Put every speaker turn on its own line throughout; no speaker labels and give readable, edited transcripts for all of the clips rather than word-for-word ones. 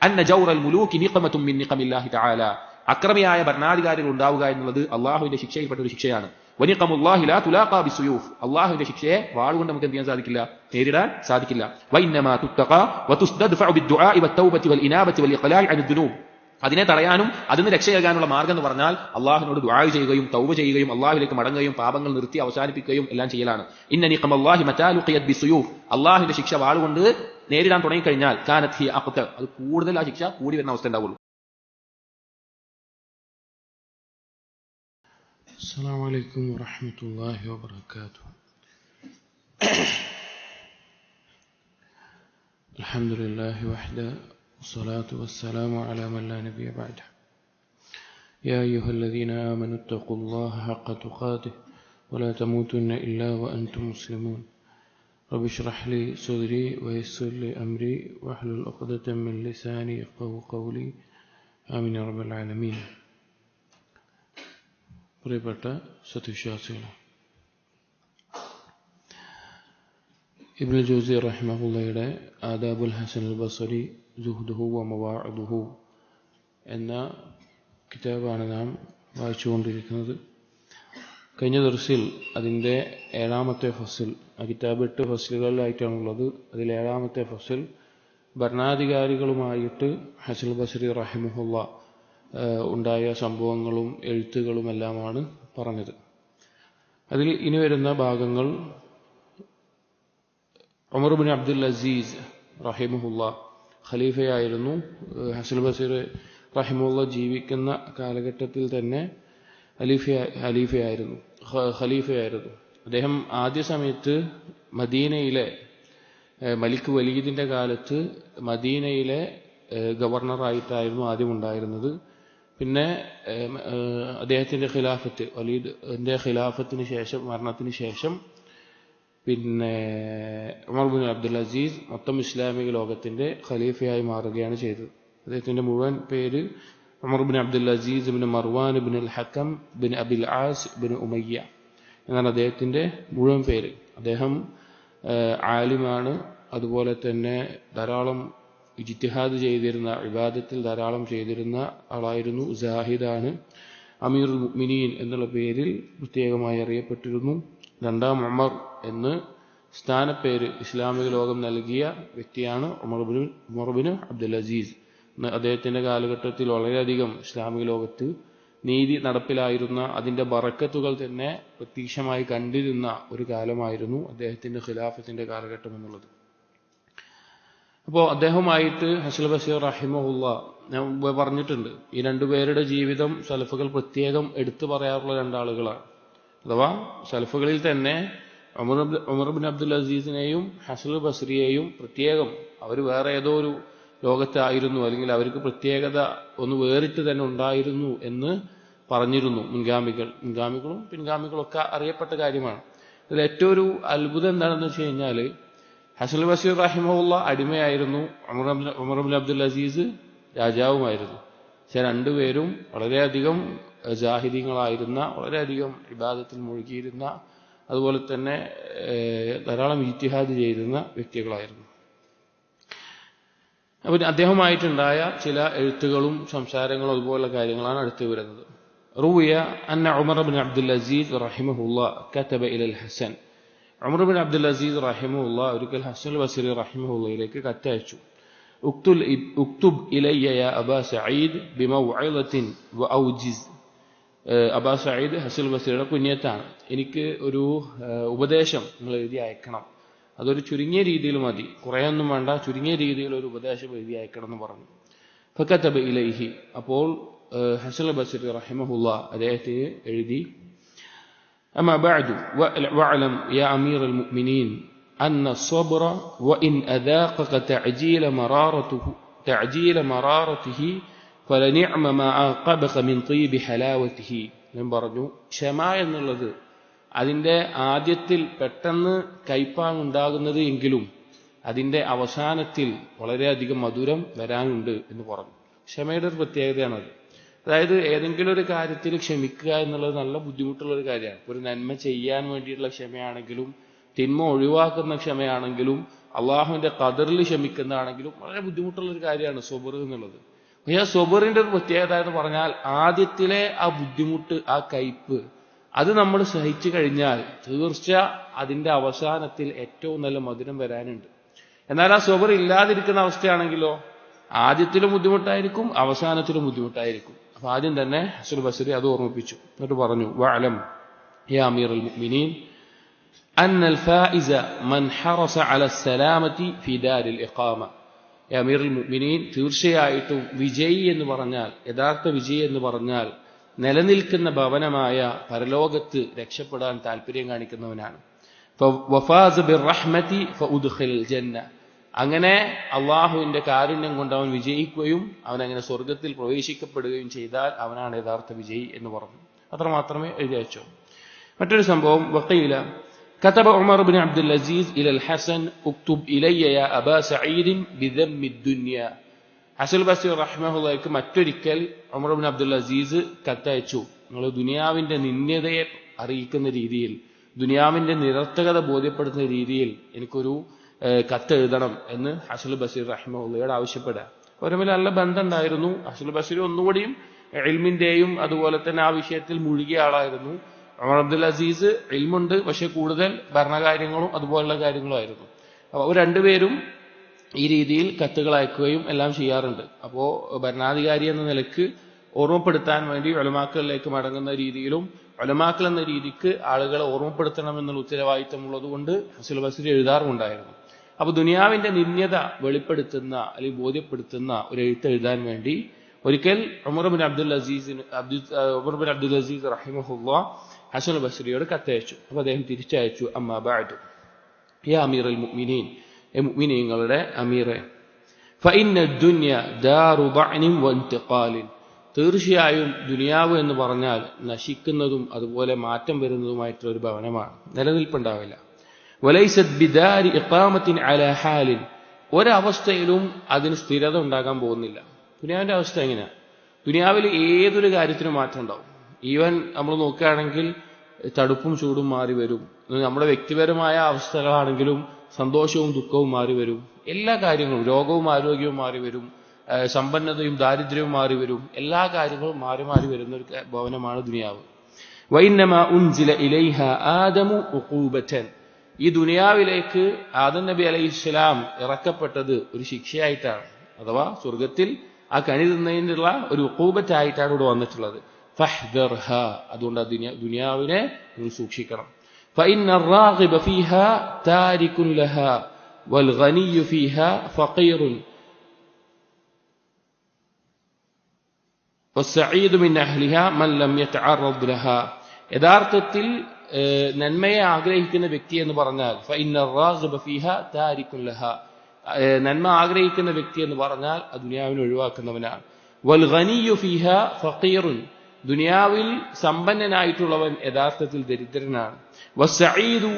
അന്ന ജൗറൽ മുലൂകി നിഖമത്തുൻ മിൻ നിഖമില്ലാഹി തആല, അക്രമിയായ ഭരണാധികാരികൾ ഉണ്ടാവുക എന്നുള്ളത് അള്ളാഹുവിന്റെ ശിക്ഷയിൽപ്പെട്ട ഒരു ശിക്ഷയാണ്. വനിഖമുല്ലാഹി ലാ തുലാഖാ ബിസ്സുയൂഫ്, അള്ളാഹുവിന്റെ ശിക്ഷയെ വാളുകൊണ്ട് നമുക്ക് എന്ത് ചെയ്യാൻ സാധിക്കില്ല, നേരിടാൻ സാധിക്കില്ല. വഇന്നമാ തുത്തഖാ വതുസ്തദ്ഫഉ ബിദ്ദുആഇ വത്തൗബതി വൽഇനാബതി വൽഇഖ്ലാഇ അനിദ്ദുനൂബ്, അതിനെ തടയാനും അതിന് രക്ഷയേകാനുള്ള മാർഗം എന്ന് പറഞ്ഞാൽ അള്ളാഹുവിനോട് ദുആ ചെയ്യുകയും തൗബ ചെയ്യുകയും അള്ളാഹുവിലേക്ക് മടങ്ങുകയും പാപങ്ങൾ നിർത്തി അവസാനിപ്പിക്കുകയും എല്ലാം ചെയ്യലാണ്. ഇന്ന നിഖമല്ലാഹി മതാ ലുഖിയത് ബിസ്സുയൂഫ്, അള്ളാഹുവിന്റെ ശിക്ഷ വാളുകൊണ്ട് നേരിടാൻ തുടങ്ങിക്കഴിഞ്ഞാൽ കാനത് ഹി അഖ്ത, അത് കൂടുതൽ ആ ശിക്ഷ കൂടി വരുന്ന അവസ്ഥ ഉണ്ടാവുള്ളൂ.
السلام عليكم ورحمة الله وبركاته. الحمد لله وحده والصلاة والسلام على من لا نبي بعده. يا أيها الذين آمنوا اتقوا الله حق تقاته ولا تموتن إلا وأنتم مسلمون. رب اشرح لي صدري ويسر لي أمري واحلل عقدة من لساني يفقهوا قولي. آمين يا رب العالمين. പ്രിയപ്പെട്ട സത്യവിശ്വാസികളെ, ഇബ്നുൽ ജൗസി റഹിമഹുള്ളയുടെ ആദാബുൽ ഹസനുൽ ബസരി സുഹ്ദുഹു വ മവാഇദുഹു എന്ന കിതാബാണ് നാം വായിച്ചുകൊണ്ടിരിക്കുന്നത്. കഴിഞ്ഞ ദർസിൽ അതിൻ്റെ 7ാമത്തെ ഫസിൽ, ആ കിതാബ് 8 ഫസിലുകളിലായിട്ടാണുള്ളത്. അതിൽ 7ാമത്തെ ഫസിൽ ഭരണാധികാരികളുമായിട്ട് ഹസനുൽ ബസരി റഹിമഹുള്ള ഉണ്ടായ സംഭവങ്ങളും എഴുത്തുകളുമെല്ലാമാണ് പറഞ്ഞത്. അതിൽ ഇനി വരുന്ന ഭാഗങ്ങൾ ഉമർ ഇബ്നു അബ്ദുൽ അസീസ് റഹിമഹുള്ള ഖലീഫയായിരുന്നു. ഹസനുൽ ബസരി റഹിമഹുള്ള ജീവിക്കുന്ന കാലഘട്ടത്തിൽ തന്നെ ഖലീഫയായിരുന്നു. അദ്ദേഹം ആദ്യ സമയത്ത് മദീനയിലെ മലിക് വലീദിന്റെ കാലത്ത് മദീനയിലെ ഗവർണറായിട്ടായിരുന്നു ആദ്യം ഉണ്ടായിരുന്നത്. പിന്നെ അദ്ദേഹത്തിന്റെ ഖിലാഫത്ത്, വലീദിന്റെ ഖിലാഫത്തിന് ശേഷം, മരണത്തിന് ശേഷം പിന്നെ ഉമർ ഇബ്നു അബ്ദുൽ അസീസ് മൊത്തം ഇസ്ലാമിക ലോകത്തിന്റെ ഖലീഫയായി മാറുകയാണ് ചെയ്തത്. അദ്ദേഹത്തിന്റെ മുഴുവൻ പേര് ഉമർ ഇബ്നു അബ്ദുൽ അസീസ് ഇബ്നു മർവാൻ ഇബ്നു അൽ ഹക്കം ഇബ്നു അബിൽ ആസ് ഇബ്നു ഉമയ്യ എന്നാണ് അദ്ദേഹത്തിന്റെ മുഴുവൻ പേര്. അദ്ദേഹം ആലിമാണ്, അതുപോലെ തന്നെ ധാരാളം ഇജ്തിഹാദ് ചെയ്തിരുന്ന, ഇബാദത്തിൽ ധാരാളം ചെയ്തിരുന്ന ആളായിരുന്നു. സാഹിദാണ്. അമീറുൽ മുഅ്മിനീൻ എന്നുള്ള പേരിൽ പ്രത്യേകമായി അറിയപ്പെട്ടിരുന്നു. 2ാം ഉമർ എന്ന് സ്ഥാനപ്പേര് ഇസ്ലാമിക ലോകം നൽകിയ വ്യക്തിയാണ് ഉമർ ഇബ്നു അബ്ദുൽ അസീസ്. അദ്ദേഹത്തിന്റെ കാലഘട്ടത്തിൽ വളരെയധികം ഇസ്ലാമിക ലോകത്ത് നീതി നടപ്പിലായിരുന്ന, അതിന്റെ ബറക്കത്തുകൾ തന്നെ പ്രത്യക്ഷമായി കണ്ടിരുന്ന ഒരു കാലമായിരുന്നു അദ്ദേഹത്തിന്റെ ഖിലാഫത്തിന്റെ കാലഘട്ടം എന്നുള്ളത്. അപ്പോൾ അദ്ദേഹവുമായിട്ട് ഹസനുൽ ബസരി റഹിമഹുള്ള, ഞാൻ മുമ്പ് പറഞ്ഞിട്ടുണ്ട്, ഈ 2 പേരുടെ ജീവിതം സലഫുകൾ പ്രത്യേകം എടുത്തു പറയാറുള്ള 2 ആളുകളാണ്. അഥവാ സലഫുകളിൽ തന്നെ ഉമർ ഇബ്നു അബ്ദുൽ അസീസിനെയും ഹസനുൽ ബസരിയെയും പ്രത്യേകം, അവർ വേറെ ഏതോ ഒരു ലോകത്തായിരുന്നു, അല്ലെങ്കിൽ അവർക്ക് പ്രത്യേകത ഒന്ന് വേറിട്ട് തന്നെ ഉണ്ടായിരുന്നു എന്ന് പറഞ്ഞിരുന്നു മുൻഗാമികളും പിൻഗാമികളൊക്കെ അറിയപ്പെട്ട കാര്യമാണ്. ഇതിൽ ഏറ്റവും ഒരു അത്ഭുതം എന്താണെന്ന് വെച്ച് കഴിഞ്ഞാൽ, ഹസനുൽ ബസരി റഹിമഹുള്ള അടിമയായിരുന്നു, ഉമർ ഇബ്നു അബ്ദുൽ അസീസ് രാജാവുമായിരുന്നു. പക്ഷെ 2 പേരും വളരെയധികം ജാഹിദീങ്ങളായിരുന്ന, വളരെയധികം ഇബാദത്തിൽ മുഴുകിയിരുന്ന, അതുപോലെ തന്നെ ധാരാളം ഇജ്തിഹാദ് ചെയ്തിരുന്ന വ്യക്തികളായിരുന്നു. അപ്പോൾ അദ്ദേഹവുമായിട്ടുണ്ടായ ചില എഴുത്തുകളും സംസാരങ്ങളും അതുപോലുള്ള കാര്യങ്ങളാണ് അടുത്ത് വരുന്നത്. റൂയ അന്ന ഉമർ ഇബ്നു അബ്ദുൽ അസീസ് റഹിമഹുള്ള കതബ ഇലൽ ഹസൻ, ഉമർ ഇബ്നു അബ്ദുൽ അസീസ് റഹിമഹുള്ള ഒരിക്കൽ ഹസനുൽ ബസരി റഹിമഹുള്ളയിലേക്ക് കത്തയച്ചു. ഉക്തുബ് ഇലയ്യ യാ അബാ സഈദ് ബിമൗഇളത്തിൻ വഔജിസ്. അബാ സഈദ് ഹസനുൽ ബസരിയുടെ കുഞ്ഞത്താണ്. എനിക്ക് ഒരു ഉപദേശം നിങ്ങൾ എഴുതി അയക്കണം, അതൊരു ചുരുങ്ങിയ രീതിയിൽ മതി, കുറേയൊന്നും വേണ്ട, ചുരുങ്ങിയ രീതിയിൽ ഒരു ഉപദേശം എഴുതി അയക്കണം എന്ന് പറഞ്ഞു. ഫകതബ ഇലൈഹി, അപ്പോൾ ഹസനുൽ ബസരി റഹിമഹുള്ള അദ്ദേഹത്തിന് എഴുതി, അമാ ബഅദു വഅലം യാ അമീറൽ മുഅ്മിനീൻ അന്ന الصبر وإن أذاقك تعجيل مرارته فلنعم ما عاقبك من طيب حلاوته. ഞാൻ പറഞ്ഞു, ക്ഷമ എന്നുള്ളത് അതിൻ്റെ ആദ്യത്തിൽ പെട്ടെന്ന് കയ്പാണുണ്ടാകുന്നത് എങ്കിലും അതിൻ്റെ അവസാനത്തിൽ വളരെയധികം മധുരം വരാനുണ്ട് എന്ന് പറഞ്ഞു. ക്ഷമയുടെ ഒരു പ്രത്യേകതയാണത്. അതായത് ഏതെങ്കിലും ഒരു കാര്യത്തിൽ ക്ഷമിക്കുക എന്നുള്ളത് നല്ല ബുദ്ധിമുട്ടുള്ള ഒരു കാര്യമാണ്. ഒരു നന്മ ചെയ്യാൻ വേണ്ടിയിട്ടുള്ള ക്ഷമയാണെങ്കിലും തിന്മ ഒഴിവാക്കുന്ന ക്ഷമയാണെങ്കിലും അള്ളാഹുവിന്റെ ഖദറിൽ ക്ഷമിക്കുന്നതാണെങ്കിലും വളരെ ബുദ്ധിമുട്ടുള്ള ഒരു കാര്യമാണ് സബർ എന്നുള്ളത്. പക്ഷേ ആ സബറിന്റെ ഒരു പ്രത്യേകത എന്ന് പറഞ്ഞാൽ ആദ്യത്തിലെ ആ ബുദ്ധിമുട്ട്, ആ കയ്പ്, അത് നമ്മൾ സഹിച്ചു കഴിഞ്ഞാൽ തീർച്ച അതിന്റെ അവസാനത്തിൽ ഏറ്റവും നല്ല മധുരം വരാനുണ്ട്. എന്നാൽ ആ സബർ ഇല്ലാതിരിക്കുന്ന അവസ്ഥയാണെങ്കിലോ ആദ്യത്തിലും ബുദ്ധിമുട്ടായിരിക്കും, അവസാനത്തിലും ബുദ്ധിമുട്ടായിരിക്കും. അപ്പൊ ആദ്യം തന്നെ ഹസൻ ബസ്രി അത് ഓർമ്മിപ്പിച്ചു. എന്നിട്ട് പറഞ്ഞു, വഅലം യാ അമീറുൽ മുഅ്മിനീൻ അന്നൽ ഫായിസ മൻ ഹറസ അല സലാമതി ഫി ദാരിൽ ഇഖാമ. യാ അമീറുൽ മുഅ്മിനീൻ, തീർച്ചയായിട്ടും വിജയി എന്ന് പറഞ്ഞാൽ, യഥാർത്ഥ വിജയി എന്ന് പറഞ്ഞാൽ നിലനിൽക്കുന്ന ഭവനമായ പരലോകത്ത് രക്ഷപ്പെടാൻ താല്പര്യം കാണിക്കുന്നവനാണ്. വഫാസ ബിർറഹ്മതി ഫഉദ്ഖിൽ ജന്ന. അങ്ങനെ അള്ളാഹുവിന്റെ കാരുണ്യം കൊണ്ട് അവൻ വിജയിക്കുകയും അവൻ അങ്ങനെ സ്വർഗത്തിൽ പ്രവേശിക്കപ്പെടുകയും ചെയ്താൽ അവനാണ് യഥാർത്ഥ വിജയി എന്ന് പറഞ്ഞു. അത്ര മാത്രമേ എഴുതി അയച്ചോ. മറ്റൊരു സംഭവം, വഖീല كتب عمر بن عبد العزيز إلى الحسن اكتب إلي يا أبا سعيد بذم الدنيا. ഹസൻ ബസ്രി റഹ്മഹുള്ളാഹിക്ക് മറ്റൊരിക്കൽ ഉമർ ബിൻ അബ്ദുൽ അസീസ് കത്തയച്ചു, നിങ്ങൾ ദുനിയാവിന്റെ നിന്ദ്യതയെ അറിയിക്കുന്ന രീതിയിൽ, ദുനിയാവിന്റെ നിരർത്ഥകത ബോധ്യപ്പെടുത്തുന്ന രീതിയിൽ എനിക്കൊരു കത്ത് എഴുതണം എന്ന് ഹസൻ ബസ്രി റഹ്മഹുള്ളയോട് ആവശ്യപ്പെടുക. അവര് തമ്മിൽ നല്ല ബന്ധം ഉണ്ടായിരുന്നു. ഹസൻ ബസ്രി ഒന്നുകൂടിയും ഇൽമിന്റെയും അതുപോലെ തന്നെ ആ വിഷയത്തിൽ മുഴുകിയ ആളായിരുന്നു. ഉമർ അബ്ദുൽ അസീസ് ഇൽമുണ്ട്, പക്ഷെ കൂടുതൽ ഭരണകാര്യങ്ങളും അതുപോലുള്ള കാര്യങ്ങളും ആയിരുന്നു. അവർ രണ്ടുപേരും ഈ രീതിയിൽ കത്തുകൾ അയക്കുകയും എല്ലാം ചെയ്യാറുണ്ട്. അപ്പോ ഭരണാധികാരി എന്ന നിലക്ക് ഓർമ്മപ്പെടുത്താൻ വേണ്ടി ഉലമാക്കളിലേക്ക് മടങ്ങുന്ന രീതിയിലും ഉലമാക്കൾ എന്ന രീതിക്ക് ആളുകളെ ഓർമ്മപ്പെടുത്തണമെന്നുള്ള ഉത്തരവാദിത്തമുള്ളത് കൊണ്ട് ഹസൻ ബസ്രി എഴുതാറുമുണ്ടായിരുന്നു. അപ്പൊ ദുനിയാവിന്റെ നിന്ദ്യത വെളിപ്പെടുത്തുന്ന അല്ലെങ്കിൽ ബോധ്യപ്പെടുത്തുന്ന ഒരു എഴുത്ത് എഴുതാൻ വേണ്ടി ഒരിക്കൽ ഉമർ ബിൻ അബ്ദുൽ അസീസ് റഹിമഹുല്ലാഹ് ഹസൻ ബസ്രിയോട് കത്തയച്ചു. അപ്പൊ അദ്ദേഹം തിരിച്ചയച്ചു, അമ്മാ ബഅദു യാ അമീറുൽ മുഅ്മിനീൻ, മുഅ്മിനീങ്ങളുടെ അമീറെ, ഫഇന്ന ദുനിയ ദാറു ദഅ്നിൻ വഇൻതിഖാലിൻ. തീർച്ചയായും ദുനിയാവ് എന്ന് പറഞ്ഞാൽ നശിക്കുന്നതും അതുപോലെ മാറ്റം വരുന്നതുമായിട്ടുള്ള ഒരു ഭവനമാണ്, നിലനിൽപ്പുണ്ടാവില്ല. വലൈസത് ബിദാരി ഇഖാമത്തിൻ അലാ ഹാലിൻ. ഒരവസ്ഥയിലും അതിന് സ്ഥിരത ഉണ്ടാകാൻ പോകുന്നില്ല. ദുനിയാവിന്റെ അവസ്ഥ എങ്ങനെയാ? ദുനിയാവിൽ ഏതൊരു കാര്യത്തിനും മാറ്റം ഉണ്ടാവും. ഈവൻ നമ്മൾ നോക്കുകയാണെങ്കിൽ തണുപ്പും ചൂടും മാറി വരും. നമ്മുടെ വ്യക്തിപരമായ അവസ്ഥകളാണെങ്കിലും സന്തോഷവും ദുഃഖവും മാറി വരും. എല്ലാ കാര്യങ്ങളും, രോഗവും ആരോഗ്യവും മാറി വരും, സമ്പന്നതയും ദാരിദ്ര്യവും മാറി വരും. എല്ലാ കാര്യങ്ങളും മാറി മാറി വരുന്ന ഒരു ഭവനമാണ് ദുനിയാവ്. വഇന്നമാ ഉൻസില ഇലൈഹ ആദമു ഉഖൂബതൻ. ഈ ദുനിയാവിലേക്ക് ആദം നബി അലൈഹിസ്സലാം ഇറക്കപ്പെട്ടത് ഒരു ശിക്ഷയായിട്ടാണ്, അഥവാ സ്വർഗത്തിൽ ആ കനി തിന്നതിനുള്ള ഒരു ഉഖൂബത്തായിട്ടാണ് ഇവിടെ വന്നിട്ടുള്ളത്. ഫഹ്ദർഹ. അതുകൊണ്ട് ദുനിയാവിനെ നിങ്ങൾ സൂക്ഷിക്കണം. فإن الراغب فيها تارك لها والغني فيها فقير والسعيد من أهلها من لم يتعرض لها. യഥാർത്ഥത്തിൽ നന്മയെ ആഗ്രഹിക്കുന്ന വ്യക്തി എന്ന് പറഞ്ഞാൽ فإن الراغب فيها تارك لها, നന്മ ആഗ്രഹിക്കുന്ന വ്യക്തി എന്ന് പറഞ്ഞാൽ ആ ദുനിയാവിനെ ഒഴിവാക്കുന്നവനാണ്. والغني فيها فقير, ദുനിയാവിൽ സമ്പന്നനായിട്ടുള്ളവൻ യഥാർത്ഥത്തിൽ ദരിദ്രനാണ്. വസ്സഈദു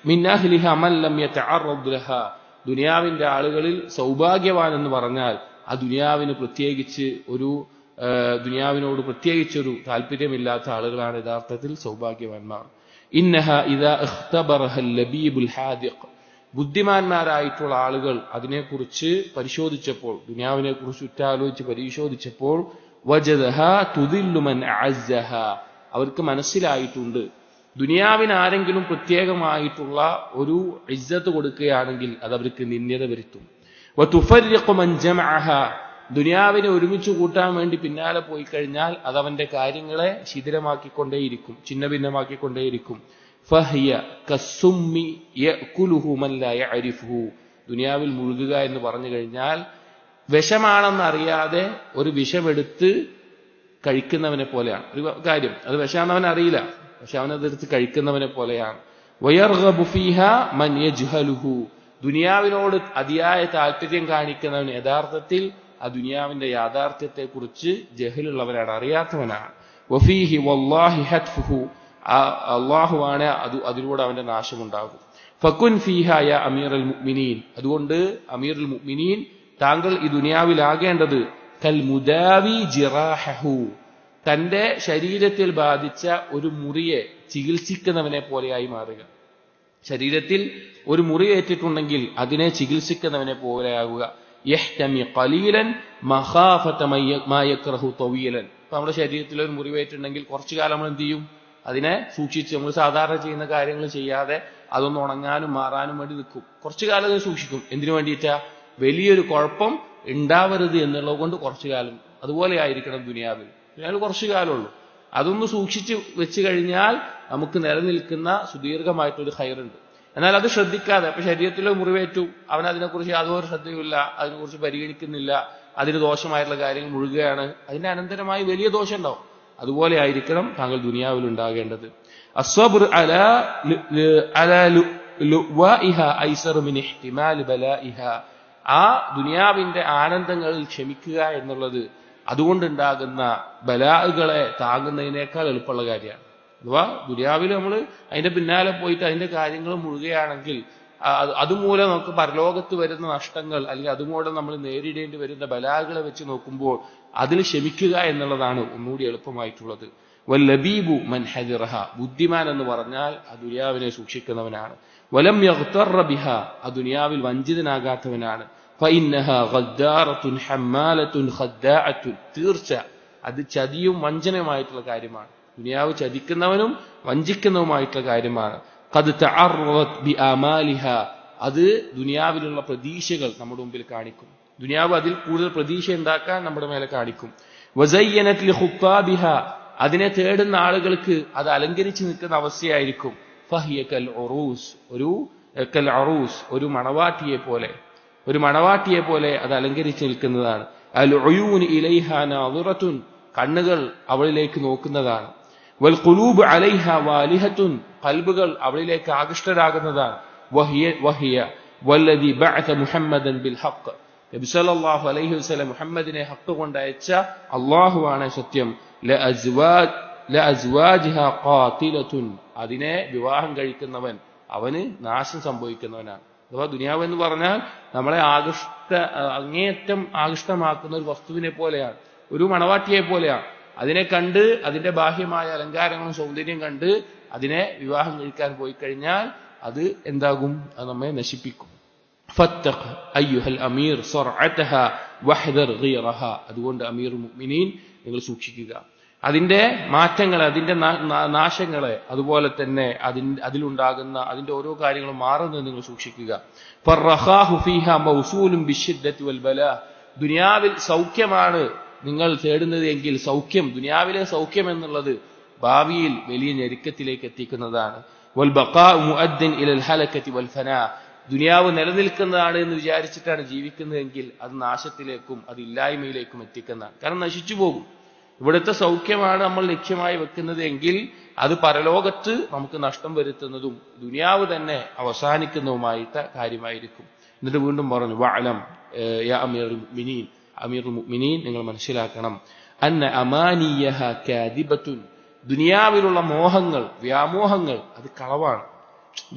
മിൻ അഹ്ലിഹാ മൻ ലം യതഅറദ് ലഹാ, ദുനിയാവിന്റെ ആളുകളിൽ സൗഭാഗ്യവാൻ എന്ന് പറഞ്ഞാൽ ആ ദുനിയാവിന് പ്രത്യേകിച്ച് ദുനിയാവിനോട് പ്രത്യേകിച്ചൊരു താല്പര്യമില്ലാത്ത ആളുകളാണ് യഥാർത്ഥത്തിൽ സൗഭാഗ്യവാന്മാർ. ഇന്നഹാ ഇദാ ഇഖ്തബറഹൽ ലബീബുൽ ഹാദിഖ്, ബുദ്ധിമാന്മാരായിട്ടുള്ള ആളുകൾ അതിനെക്കുറിച്ച് പരിശോധിച്ചപ്പോൾ, ദുനിയാവിനെ കുറിച്ച് ഉറ്റാലോചിച്ച് പരിശോധിച്ചപ്പോൾ വജദഹാ തുദില്ലു മൻ അഅസ്സഹാ, അവർക്ക് മനസ്സിലായിട്ടുണ്ട് ദുനിയാവിന് ആരെങ്കിലും പ്രത്യേകമായിട്ടുള്ള ഒരു ഇസ്സത്ത് കൊടുക്കുകയാണെങ്കിൽ അത് അവർക്ക് നിന്ദ്യത വരുത്തും. വതുഫർരിഖു മൻ ജമഅഹാ, ദുനിയാവിനെ ഒരുമിച്ച് കൂട്ടാൻ വേണ്ടി പിന്നാലെ പോയി കഴിഞ്ഞാൽ അത് അവന്റെ കാര്യങ്ങളെ ശിഥിലമാക്കിക്കൊണ്ടേയിരിക്കും, ഛിന്ന ഭിന്നമാക്കിക്കൊണ്ടേയിരിക്കും. ഫഹിയ കസ്സുമ്മി യഅകുലുഹു മൻ ലാ യഅരിഫുഹു, ദുനിയാവിൽ മുഴുകുക എന്ന് പറഞ്ഞു കഴിഞ്ഞാൽ വിഷമാണെന്നറിയാതെ ഒരു വിഷമെടുത്ത് കഴിക്കുന്നവനെ പോലെയാണ് ഒരു കാര്യം. അത് വിഷമാണെന്നവൻ അറിയില്ല, പക്ഷെ അവനതെടുത്ത് കഴിക്കുന്നവനെ പോലെയാണ്. വയർഗബു ഫീഹാ മൻ യജ്ഹലുഹു, ദുനിയാവിനോട് അതിയായ താല്പര്യം കാണിക്കുന്നവൻ യഥാർത്ഥത്തിൽ ആ ദുനിയാവിന്റെ യാഥാർത്ഥ്യത്തെക്കുറിച്ച് ജഹലുള്ളവനാണ്, അറിയാത്തവനാണ്. വഫീഹി വല്ലാഹി ഹത്ഫുഹു, അള്ളാഹുവാണ് അതിലൂടെ അവന്റെ നാശമുണ്ടാകും. ഫകുൻ ഫീഹാ യാ അമീറുൽ മുഅ്മിനീൻ, അതുകൊണ്ട് അമീറുൽ മുഅ്മിനീൻ താങ്കൾ ഈ ദുനിയാവിലാകേണ്ടത് കൽ മുദാവി ജിറാഹു, തന്റെ ശരീരത്തിൽ ബാധിച്ച ഒരു മുറിയെ ചികിത്സിക്കുന്നവനെ പോലെയായി മാറുക. ശരീരത്തിൽ ഒരു മുറിവേറ്റിട്ടുണ്ടെങ്കിൽ അതിനെ ചികിത്സിക്കുന്നവനെ പോലെയാകുക. യഹ്തമി ഖലീലൻ മഖാഫത മാ യക്റഹു തവീലൻ. ഇപ്പൊ നമ്മുടെ ശരീരത്തിൽ ഒരു മുറിവേറ്റുണ്ടെങ്കിൽ കുറച്ചു കാലം നമ്മൾ എന്ത് ചെയ്യും? അതിനെ സൂക്ഷിച്ച് നമ്മൾ സാധാരണ ചെയ്യുന്ന കാര്യങ്ങൾ ചെയ്യാതെ അതൊന്ന് ഉണങ്ങാനും മാറാനും വേണ്ടി നിൽക്കും. കുറച്ചു കാലം അത് സൂക്ഷിക്കും. എന്തിനു വേണ്ടിയിട്ടാ? വലിയൊരു കുഴപ്പം ഉണ്ടാവരുത് എന്നുള്ളത് കൊണ്ട് കുറച്ചു കാലം. അതുപോലെ ആയിരിക്കണം ദുനിയാവിൽ. ദുനിയാവിൽ കുറച്ചു കാലമുള്ളൂ. അതൊന്ന് സൂക്ഷിച്ച് വെച്ച് കഴിഞ്ഞാൽ നമുക്ക് നിലനിൽക്കുന്ന സുദീർഘമായിട്ടൊരു ഖൈറുണ്ട്. എന്നാൽ അത് ശ്രദ്ധിക്കാതെ, അപ്പൊ ശരീരത്തിലെ മുറിവേറ്റു, അവൻ അതിനെക്കുറിച്ച് യാതൊരു ശ്രദ്ധയുമില്ല, അതിനെക്കുറിച്ച് പരിഗണിക്കുന്നില്ല, അതിന് ദോഷമായിട്ടുള്ള കാര്യങ്ങൾ മുഴുകുകയാണ്, അതിന്റെ അനന്തരമായി വലിയ ദോഷം ഉണ്ടാവും. അതുപോലെ ആയിരിക്കണം താങ്കൾ ദുനിയാവിൽ ഉണ്ടാകേണ്ടത്. അസ്വബ്ർ അലാ ലുവാഇഹ ഐസറു മിൻ ഇഹ്തിമാൽ ബലാഇഹ. ആ ദുനിയാവിന്റെ ആനന്ദങ്ങളിൽ ക്ഷമിക്കുക എന്നുള്ളത് അതുകൊണ്ടുണ്ടാകുന്ന ബലാഹുകളെ താങ്ങുന്നതിനേക്കാൾ എളുപ്പമുള്ള കാര്യമാണ്. അഥവാ ദുനിയാവിൽ നമ്മൾ അതിന്റെ പിന്നാലെ പോയിട്ട് അതിന്റെ കാര്യങ്ങൾ മുഴുകുകയാണെങ്കിൽ അതുമൂലം നമുക്ക് പരലോകത്ത് വരുന്ന നഷ്ടങ്ങൾ അല്ലെങ്കിൽ അതുമൂലം നമ്മൾ നേരിടേണ്ടി വരുന്ന ബലാഹുകളെ വെച്ച് നോക്കുമ്പോൾ അതിൽ ക്ഷമിക്കുക എന്നുള്ളതാണ് ഒന്നുകൂടി എളുപ്പമായിട്ടുള്ളത്. വല്ലബീബു മൻ ഹദിറഹ. ബുദ്ധിമാൻ എന്ന് പറഞ്ഞാൽ ആ ദുനിയാവിനെ സൂക്ഷിക്കുന്നവനാണ്. വലം യഗ്തറ ബിഹ. ആ ദുനിയാവിൽ വഞ്ചിതനാകാത്തവനാണ്. ഫഇന്നഹ ഗദ്ദാറത്തുൻ ഹമ്മാലത്തുൻ ഖദ്ദാഅത്തുൻ. തീർച്ച അത് ചതിയും വഞ്ചനയുമായിട്ടുള്ള കാര്യമാണ്. ദുനിയാവ് ചതിക്കുന്നവനും വഞ്ചിക്കുന്നതുമായിട്ടുള്ള കാര്യമാണ്. ഖദ് തഅററത് ബിആമാലിഹ. അത് ദുനിയാവിലുള്ള പ്രതീക്ഷകൾ നമ്മുടെ മുമ്പിൽ കാണിക്കും. ദുനിയാവ് അതിൽ കൂടുതൽ പ്രതീക്ഷ ഉണ്ടാക്കാൻ നമ്മുടെ മേലെ കാണിക്കും. വസയ്യനത് ലിഖുത്താബിഹ. അതിനെ തേടുന്ന ആളുകൾക്ക് അത് അലങ്കരിച്ച് നിൽക്കുന്ന അവസ്ഥയായിരിക്കും. ഫഹിയ കൽ ഉറൂസ്. ഒരു മണവാട്ടിയെ പോലെ അത് അലങ്കരിച്ച് നിൽക്കുന്നതാണ്. അൽ ഉയൂൻ ഇലൈഹ നാദിറത്തുൻ. കണ്ണുകൾ അവളിലേക്ക് നോക്കുന്നതാണ്. വൽ ഖുലൂബ് അലൈഹ വാലിഹത്തുൻ. ഖൽബുകൾ അവളിലേക്ക് ആകൃഷ്ടരാകുന്നതാണ്. വഹിയ വല്ലദി ബഅസ മുഹമ്മദൻ ബിൽ ഹഖ്. നബി സല്ലല്ലാഹു അലൈഹി വസല്ലം മുഹമ്മദിനെ ഹഖ് കൊണ്ട് അയച്ച അല്ലാഹുവാണ് സത്യം. ലഅസ്വാജിഹ ഖാതിലത്തുൻ. അതിനെ വിവാഹം കഴിക്കുന്നവൻ അവന് നാശം സംഭവിക്കുന്നവനാണ്. അഥവാ ദുനിയാവ് എന്ന് പറഞ്ഞാൽ നമ്മളെ അങ്ങേയറ്റം ആകൃഷ്ടമാക്കുന്ന ഒരു വസ്തുവിനെ പോലെയാണ്, ഒരു മണവാട്ടിയെ പോലെയാണ്. അതിനെ കണ്ട് അതിന്റെ ബാഹ്യമായ അലങ്കാരങ്ങളും സൗന്ദര്യം കണ്ട് അതിനെ വിവാഹം കഴിക്കാൻ പോയി കഴിഞ്ഞാൽ അത് എന്താകും? അത് നമ്മെ നശിപ്പിക്കും. ഫത്തഖ് അയ്യുഹൽ അമീർ സർഅതഹ വഹ്ദർ ഗീറഹ. അതുകൊണ്ട് അമീർ മുഅ്മിനീൻ നിങ്ങൾ സൂക്ഷിക്കുക അതിന്റെ മാറ്റങ്ങളെ, അതിന്റെ നാശങ്ങളെ, അതുപോലെ തന്നെ അതിലുണ്ടാകുന്ന അതിന്റെ ഓരോ കാര്യങ്ങളും മാറുന്നത് നിങ്ങൾ സൂക്ഷിക്കുക. ഫർറഖാഹു ഫീഹ മൗസൂലുൻ ബിശ്ശിദ്ദത്തി വൽ ബലാ. ദുനിയാവിൽ സൗഖ്യമാണ് നിങ്ങൾ തേടുന്നത് എങ്കിൽ ദുനിയാവിലെ സൗഖ്യം എന്നുള്ളത് ഭാവിയിൽ വലിയ ഞെരുക്കത്തിലേക്ക് എത്തിക്കുന്നതാണ്. വൽ ബഖാഉ മുഅദ്ദിൻ ഇലൽ ഹലകത്തി വൽ ഫനാ. ദുനിയാവ് നിലനിൽക്കുന്നതാണ് എന്ന് വിചാരിച്ചിട്ടാണ് ജീവിക്കുന്നതെങ്കിൽ അത് നാശത്തിലേക്കും അത് ഇല്ലായ്മയിലേക്കും എത്തിക്കുന്നതാണ്. കാരണം നശിച്ചു പോകും. ഇവിടുത്തെ സൗഖ്യമാണ് നമ്മൾ ലക്ഷ്യമായി വെക്കുന്നത് എങ്കിൽ അത് പരലോകത്ത് നമുക്ക് നഷ്ടം വരുത്തുന്നതും ദുനിയാവ് തന്നെ അവസാനിക്കുന്നതുമായിട്ട് കാര്യമായിരിക്കും. എന്നിട്ട് വീണ്ടും പറഞ്ഞു, വഅലം യാ അമീറുൽ മുഅ്മിനീൻ നിങ്ങൾ മനസ്സിലാക്കണം, അന്ന അമാനിയഹ കാദിബത്തുൻ. ദുനിയാവിലുള്ള മോഹങ്ങൾ, വ്യാമോഹങ്ങൾ അത് കളവാണ്.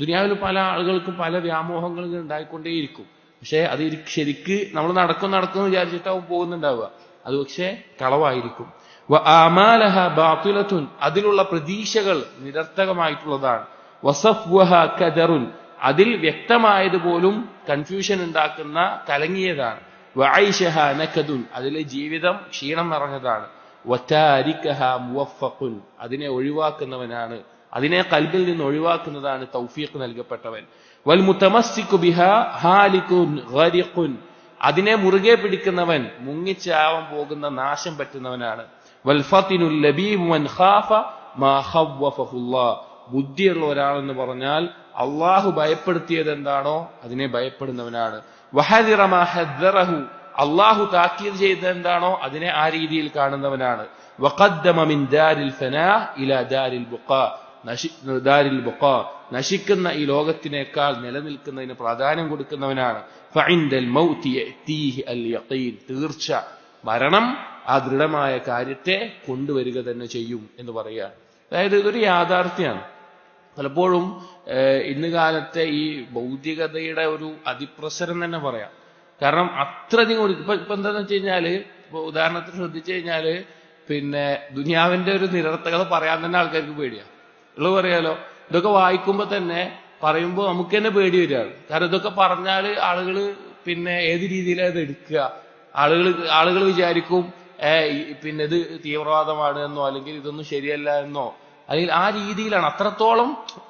ദുനിയാവിൽ പല ആളുകൾക്കും പല വ്യാമോഹങ്ങൾ ഉണ്ടായിക്കൊണ്ടേയിരിക്കും. പക്ഷെ അത് ശരിക്ക് നമ്മൾ നടക്കും വിചാരിച്ചിട്ടാവും പോകുന്നുണ്ടാവുക. അത് പക്ഷേ കളവായിരിക്കും. വആമാലഹ ബാതിലത്തുൻ. അതിലുള്ള പ്രതീക്ഷകൾ നിരർത്ഥകമായിട്ടുള്ളതാണ്. വസഫ്വഹ കദറുൻ. അതിൽ വ്യക്തമായത് പോലും കൺഫ്യൂഷൻ ഉണ്ടാക്കുന്ന കലങ്ങിയതാണ്. വഐശഹ നകദുൻ. അതിലെ ജീവിതം ക്ഷീണം നിറഞ്ഞതാണ്. വതാരികഹ മുവഫഖുൻ. അതിനെ ഒഴിവാക്കുന്നവനാണ്, അതിനെ ഖൽബിൽ നിന്ന് ഒഴിവാക്കുന്നതാണ് തൗഫീഖ് നൽകപ്പെട്ടവൻ. വൽ മുതമസ്സികു ബിഹാ ഹാലികുൻ ഗരിഖുൻ. അതിനെ മുറുകെ പിടിക്കുന്നവൻ മുങ്ങിച്ചാവാൻ പോകുന്ന നാശം പറ്റുന്നവനാണ്. വൽ ഫതിനുൽ ലബീബ് മൻ ഖാഫ മാ ഖവ്വഫഹുല്ലാഹ്. ബുദ്ധിയുള്ള ഒരാളെന്ന് പറഞ്ഞാൽ അള്ളാഹു ഭയപ്പെടുത്തിയത് എന്താണോ അതിനെ ഭയപ്പെടുന്നവനാണ്. വഹദിറ മാ ഹദ്ദറഹു. അള്ളാഹു താക്കീത് ചെയ്തത് എന്താണോ അതിനെ ആ രീതിയിൽ കാണുന്നവനാണ്. വഖദ്ദമ മിൻ ദാരിൽ ഫനാ ഇലാ ദാരിൽ ബുഖാ. നശിക്കുന്ന ഈ ലോകത്തിനേക്കാൾ നിലനിൽക്കുന്നതിന് പ്രാധാന്യം കൊടുക്കുന്നവനാണ്. ഫഇൻദൽ മൗതി യഅതീഹി അൽ യഖീൻ. തീർച്ച മരണം ആ ദൃഢമായ കാര്യത്തെ കൊണ്ടുവരിക തന്നെ ചെയ്യും എന്ന് പറയുക. അതായത് ഇതൊരു യാഥാർത്ഥ്യമാണ്. പലപ്പോഴും ഇന്ന് കാലത്തെ ഈ ഭൗതികതയുടെ ഒരു അതിപ്രസരം തന്നെ പറയാം. കാരണം അത്രയധികം ഇപ്പൊ എന്താന്ന് വെച്ച് കഴിഞ്ഞാല്, ഇപ്പൊ ഉദാഹരണത്തിന് ശ്രദ്ധിച്ചു കഴിഞ്ഞാല് പിന്നെ ദുനിയാവിന്റെ ഒരു നിരർത്ഥകത പറയാൻ തന്നെ ആൾക്കാർക്ക് പേടിയാണ്. ഉള്ളത് പറയാലോ. ഇതൊക്കെ വായിക്കുമ്പോ തന്നെ പറയുമ്പോൾ നമുക്ക് തന്നെ പേടി വരികയാണ്. കാരണം ഇതൊക്കെ പറഞ്ഞാൽ ആളുകൾ പിന്നെ ഏത് രീതിയിലാണ് ഇത് എടുക്കുക? ആളുകൾ വിചാരിക്കും പിന്നെ ഇത് തീവ്രവാദമാണ് എന്നോ, അല്ലെങ്കിൽ ഇതൊന്നും ശരിയല്ല എന്നോ, അല്ലെങ്കിൽ ആ രീതിയിലാണ്. അത്രത്തോളം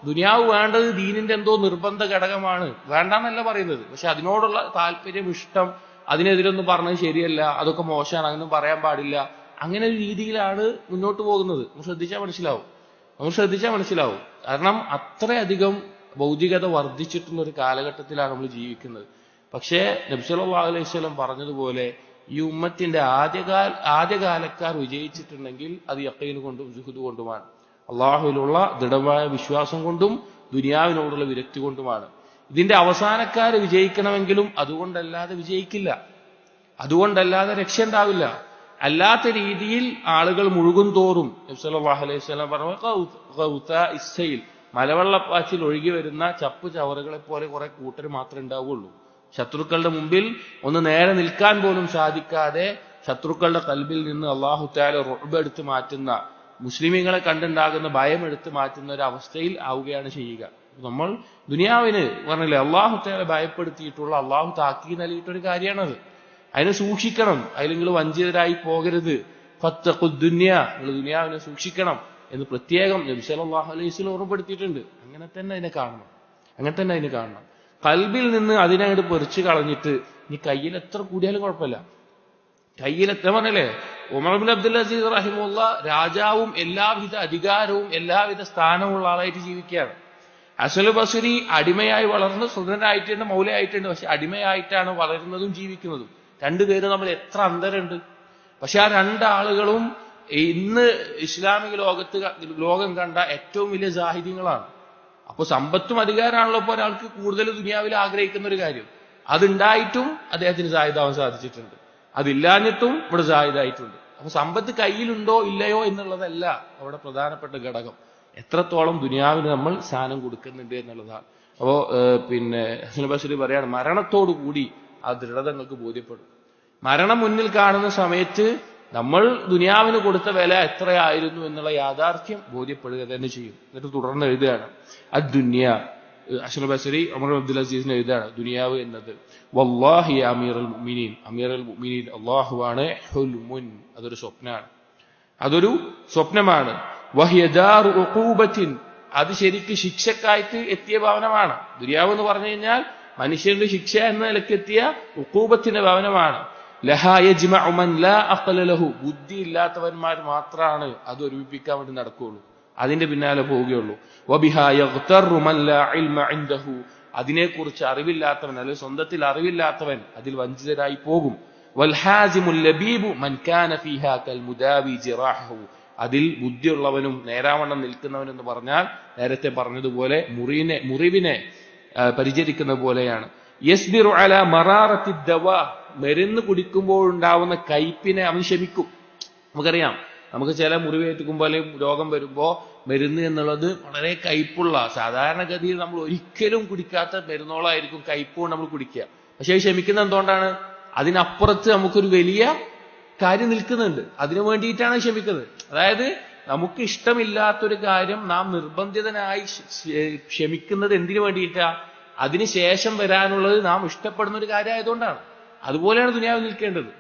ദുനിയാവ് വേണ്ടത് ദീനിന്റെ എന്തോ നിർബന്ധ ഘടകമാണ്, വേണ്ടെന്നല്ല പറയുന്നത്. പക്ഷെ അതിനോടുള്ള താല്പര്യം, ഇഷ്ടം, അതിനെതിരൊന്നും പറഞ്ഞത് ശരിയല്ല, അതൊക്കെ മോശമാണ്, അങ്ങനെയൊന്നും പറയാൻ പാടില്ല, അങ്ങനെ ഒരു രീതിയിലാണ് മുന്നോട്ട് പോകുന്നത്. നമുക്ക് ശ്രദ്ധിച്ചാൽ മനസ്സിലാവും. കാരണം അത്രയധികം ഭൗതികത വർദ്ധിച്ചിട്ടുള്ള ഒരു കാലഘട്ടത്തിലാണ് നമ്മൾ ജീവിക്കുന്നത്. പക്ഷേ നബി സല്ലല്ലാഹു അലൈഹി വസല്ലം പറഞ്ഞതുപോലെ ഈ ഉമ്മത്തിന്റെ ആദ്യകാലക്കാർ വിജയിച്ചിട്ടുണ്ടെങ്കിൽ അത് യഖീൻ കൊണ്ടും സുഹുദ് കൊണ്ടുമാണ്, അള്ളാഹുവിലുള്ള ദൃഢമായ വിശ്വാസം കൊണ്ടും ദുനിയാവിനോടുള്ള വിരക്തി കൊണ്ടുമാണ്. ഇതിന്റെ അവസാനക്കാർ വിജയിക്കണമെങ്കിലും അതുകൊണ്ടല്ലാതെ വിജയിക്കില്ല, അതുകൊണ്ടല്ലാതെ രക്ഷ ഉണ്ടാവില്ല. അല്ലാത്ത രീതിയിൽ ആളുകൾ മുഴുകും തോറും നബി സല്ലല്ലാഹു അലൈഹി വസല്ലം പറഞ്ഞു, മലവെള്ളപ്പാച്ചിൽ ഒഴുകി വരുന്ന ചപ്പ് ചവറുകളെ പോലെ കുറെ കൂട്ടർ മാത്രമേ ഉണ്ടാവുകയുള്ളൂ. ശത്രുക്കളുടെ മുമ്പിൽ ഒന്ന് നേരെ നിൽക്കാൻ പോലും സാധിക്കാതെ ശത്രുക്കളുടെ കൽബിൽ നിന്ന് അല്ലാഹു തആല റുഅബ് എടുത്ത് മാറ്റുന്ന, മുസ്ലിമീങ്ങളെ കണ്ടുണ്ടാകുന്ന ഭയം എടുത്ത് മാറ്റുന്ന ഒരു അവസ്ഥയിൽ ആവുകയാണ് ചെയ്യുക. നമ്മൾ ദുനിയാവിന് പറഞ്ഞില്ലേ, അല്ലാഹു തആല ഭയപ്പെടുത്തിയിട്ടുള്ള, അല്ലാഹു താക്കീത് നൽകിയിട്ടൊരു കാര്യമാണത്. അതിനെ സൂക്ഷിക്കണം, അതിൽ നിങ്ങൾ വഞ്ചിതരായി പോകരുത്. ഫത്തഖുദ്ദുനിയ, നിങ്ങൾ ദുനിയാവിനെ സൂക്ഷിക്കണം എന്ന് പ്രത്യേകം നബി സല്ലല്ലാഹു അലൈഹി വസല്ലം ഓർമ്മപ്പെടുത്തിയിട്ടുണ്ട്. അങ്ങനെ തന്നെ അതിനെ കാണണം. കൽബിൽ നിന്ന് അതിനങ്ങോട്ട് പൊറിച്ചു കളഞ്ഞിട്ട് നീ കയ്യിൽ എത്ര കൂടിയാലും കുഴപ്പമില്ല. കയ്യിലെത്ര പറഞ്ഞല്ലേ, ഉമർ ഇബ്നു അബ്ദുൽ അസീസ് റഹിമഹുല്ല രാജാവും എല്ലാവിധ അധികാരവും എല്ലാവിധ സ്ഥാനമുള്ള ആളായിട്ട് ജീവിക്കുകയാണ്. ഹസനുൽ ബസ്രി അടിമയായി വളർന്ന് സ്വതന്ത്രനായിട്ടുണ്ട്, മൗലയായിട്ടുണ്ട്. പക്ഷെ അടിമയായിട്ടാണ് വളരുന്നതും ജീവിക്കുന്നതും. രണ്ടുപേരും തമ്മിൽ എത്ര അന്തരമുണ്ട്. പക്ഷെ ആ രണ്ടാളുകളും ഇന്ന് ഇസ്ലാമിക ലോകം കണ്ട ഏറ്റവും വലിയ സാഹിത്യങ്ങളാണ്. അപ്പൊ സമ്പത്തും അധികാരമാണല്ലോ ഇപ്പോൾ ഒരാൾക്ക് കൂടുതൽ ദുനിയാവിൽ ആഗ്രഹിക്കുന്ന ഒരു കാര്യം. അതുണ്ടായിട്ടും അദ്ദേഹത്തിന് സാഹിതാവാൻ സാധിച്ചിട്ടുണ്ട്, അതില്ലാഞ്ഞിട്ടും ഇവിടെ സാഹിതായിട്ടുണ്ട്. അപ്പൊ സമ്പത്ത് കയ്യിലുണ്ടോ ഇല്ലയോ എന്നുള്ളതല്ല അവിടെ പ്രധാനപ്പെട്ട ഘടകം, എത്രത്തോളം ദുനിയാവിന് നമ്മൾ സ്ഥാനം കൊടുക്കുന്നുണ്ട് എന്നുള്ളതാണ്. അപ്പോ പിന്നെ ഹസനുൽ ബസ്രി പറയാണ്, മരണത്തോടു കൂടി ആ ദൃഢത നിങ്ങൾക്ക് ബോധ്യപ്പെടും. മരണം മുന്നിൽ കാണുന്ന സമയത്ത് നമ്മൾ ദുനിയാവിന് കൊടുത്ത വില എത്രയായിരുന്നു എന്നുള്ള യാഥാർത്ഥ്യം ബോധ്യപ്പെടുക തന്നെ ചെയ്യും. എന്നിട്ട് തുടർന്ന് എഴുതുകയാണ്, അദ്ദുനിയ, ഹസനുൽ ബസ്രി ഉമർ അബ്ദുൽ അസീസിന് എഴുതുകയാണ്, ദുനിയാവ് എന്നത് വല്ലാഹി അമീറുൽ മുഅ്മിനീൻ, അല്ലാഹുവാണ്, ഹുൽമുൻ, അതൊരു സ്വപ്നമാണ്, വഹിയ ദാറു ഉഖൂബത്തിൻ, അത് ശരിക്ക് ശിക്ഷക്കായിട്ട് എത്തിയ ഭവനമാണ്. ദുനിയാവ് എന്ന് പറഞ്ഞു കഴിഞ്ഞാൽ മനുഷ്യന്റെ ശിക്ഷ എന്ന നിലക്കെത്തിയ ഉഖൂബത്തിന്റെ ഭവനമാണ്. ലഹാ യജ്മഉ മൻ ലാ അഖല ലഹു, ബുദ്ധി ഇല്ലാത്തവന്മാർ മാത്രമാണ് അത് ഒരുമിപ്പിക്കാൻ വേണ്ടി നടക്കുകയുള്ളൂ, അതിന്റെ പിന്നാലെ പോവുകയുള്ളൂ. വബിഹാ യഗ്തറു മൻ ലാ ഇൽമ ഇൻദഹു, അതിനെക്കുറിച്ച് അറിവില്ലാത്തവൻ, അല്ലെങ്കിൽ സ്വന്തത്തിൽ അറിവില്ലാത്തവൻ അതിൽ വഞ്ചിതരായി പോകും. വൽഹാസിമുൽ ലബീബു മൻ കാന ഫീഹാ കൽ മുദാവി ജിറാഹു, അതിൽ ബുദ്ധിയുള്ളവനും നേരാവണ്ണം നിൽക്കുന്നവൻ എന്ന് പറഞ്ഞാൽ നേരത്തെ പറഞ്ഞതുപോലെ മുറിവിനെ പരിചരിക്കുന്ന പോലെയാണ്. യസ്ബിറു അലാ മറാറത്തി ദവാ, മരുന്ന് കുടിക്കുമ്പോഴുണ്ടാവുന്ന കയ്പിനെ അവൻ ക്ഷമിക്കും. നമുക്കറിയാം, നമുക്ക് ചില മുറിവേറ്റുമ്പോൾ അല്ലെങ്കിൽ രോഗം വരുമ്പോൾ മരുന്ന് എന്നുള്ളത് വളരെ കയ്പുള്ള, സാധാരണഗതിയിൽ നമ്മൾ ഒരിക്കലും കുടിക്കാത്ത മരുന്നോളായിരിക്കും കയ്പുകൊണ്ട് നമ്മൾ കുടിക്കുക. പക്ഷെ അത് ക്ഷമിക്കുന്നത് എന്തുകൊണ്ടാണ്? അതിനപ്പുറത്ത് നമുക്കൊരു വലിയ കാര്യം നിൽക്കുന്നുണ്ട്, അതിനു വേണ്ടിയിട്ടാണ് ക്ഷമിക്കുന്നത്. അതായത് നമുക്ക് ഇഷ്ടമില്ലാത്തൊരു കാര്യം നാം നിർബന്ധിതനായി ക്ഷമിക്കുന്നത് എന്തിനു വേണ്ടിയിട്ടാ? അതിനുശേഷം വരാനുള്ളത് നാം ഇഷ്ടപ്പെടുന്ന ഒരു കാര്യമായതുകൊണ്ടാണ്. അതുപോലെയാണ് ദുനിയാവിൽ നിൽക്കേണ്ടത്.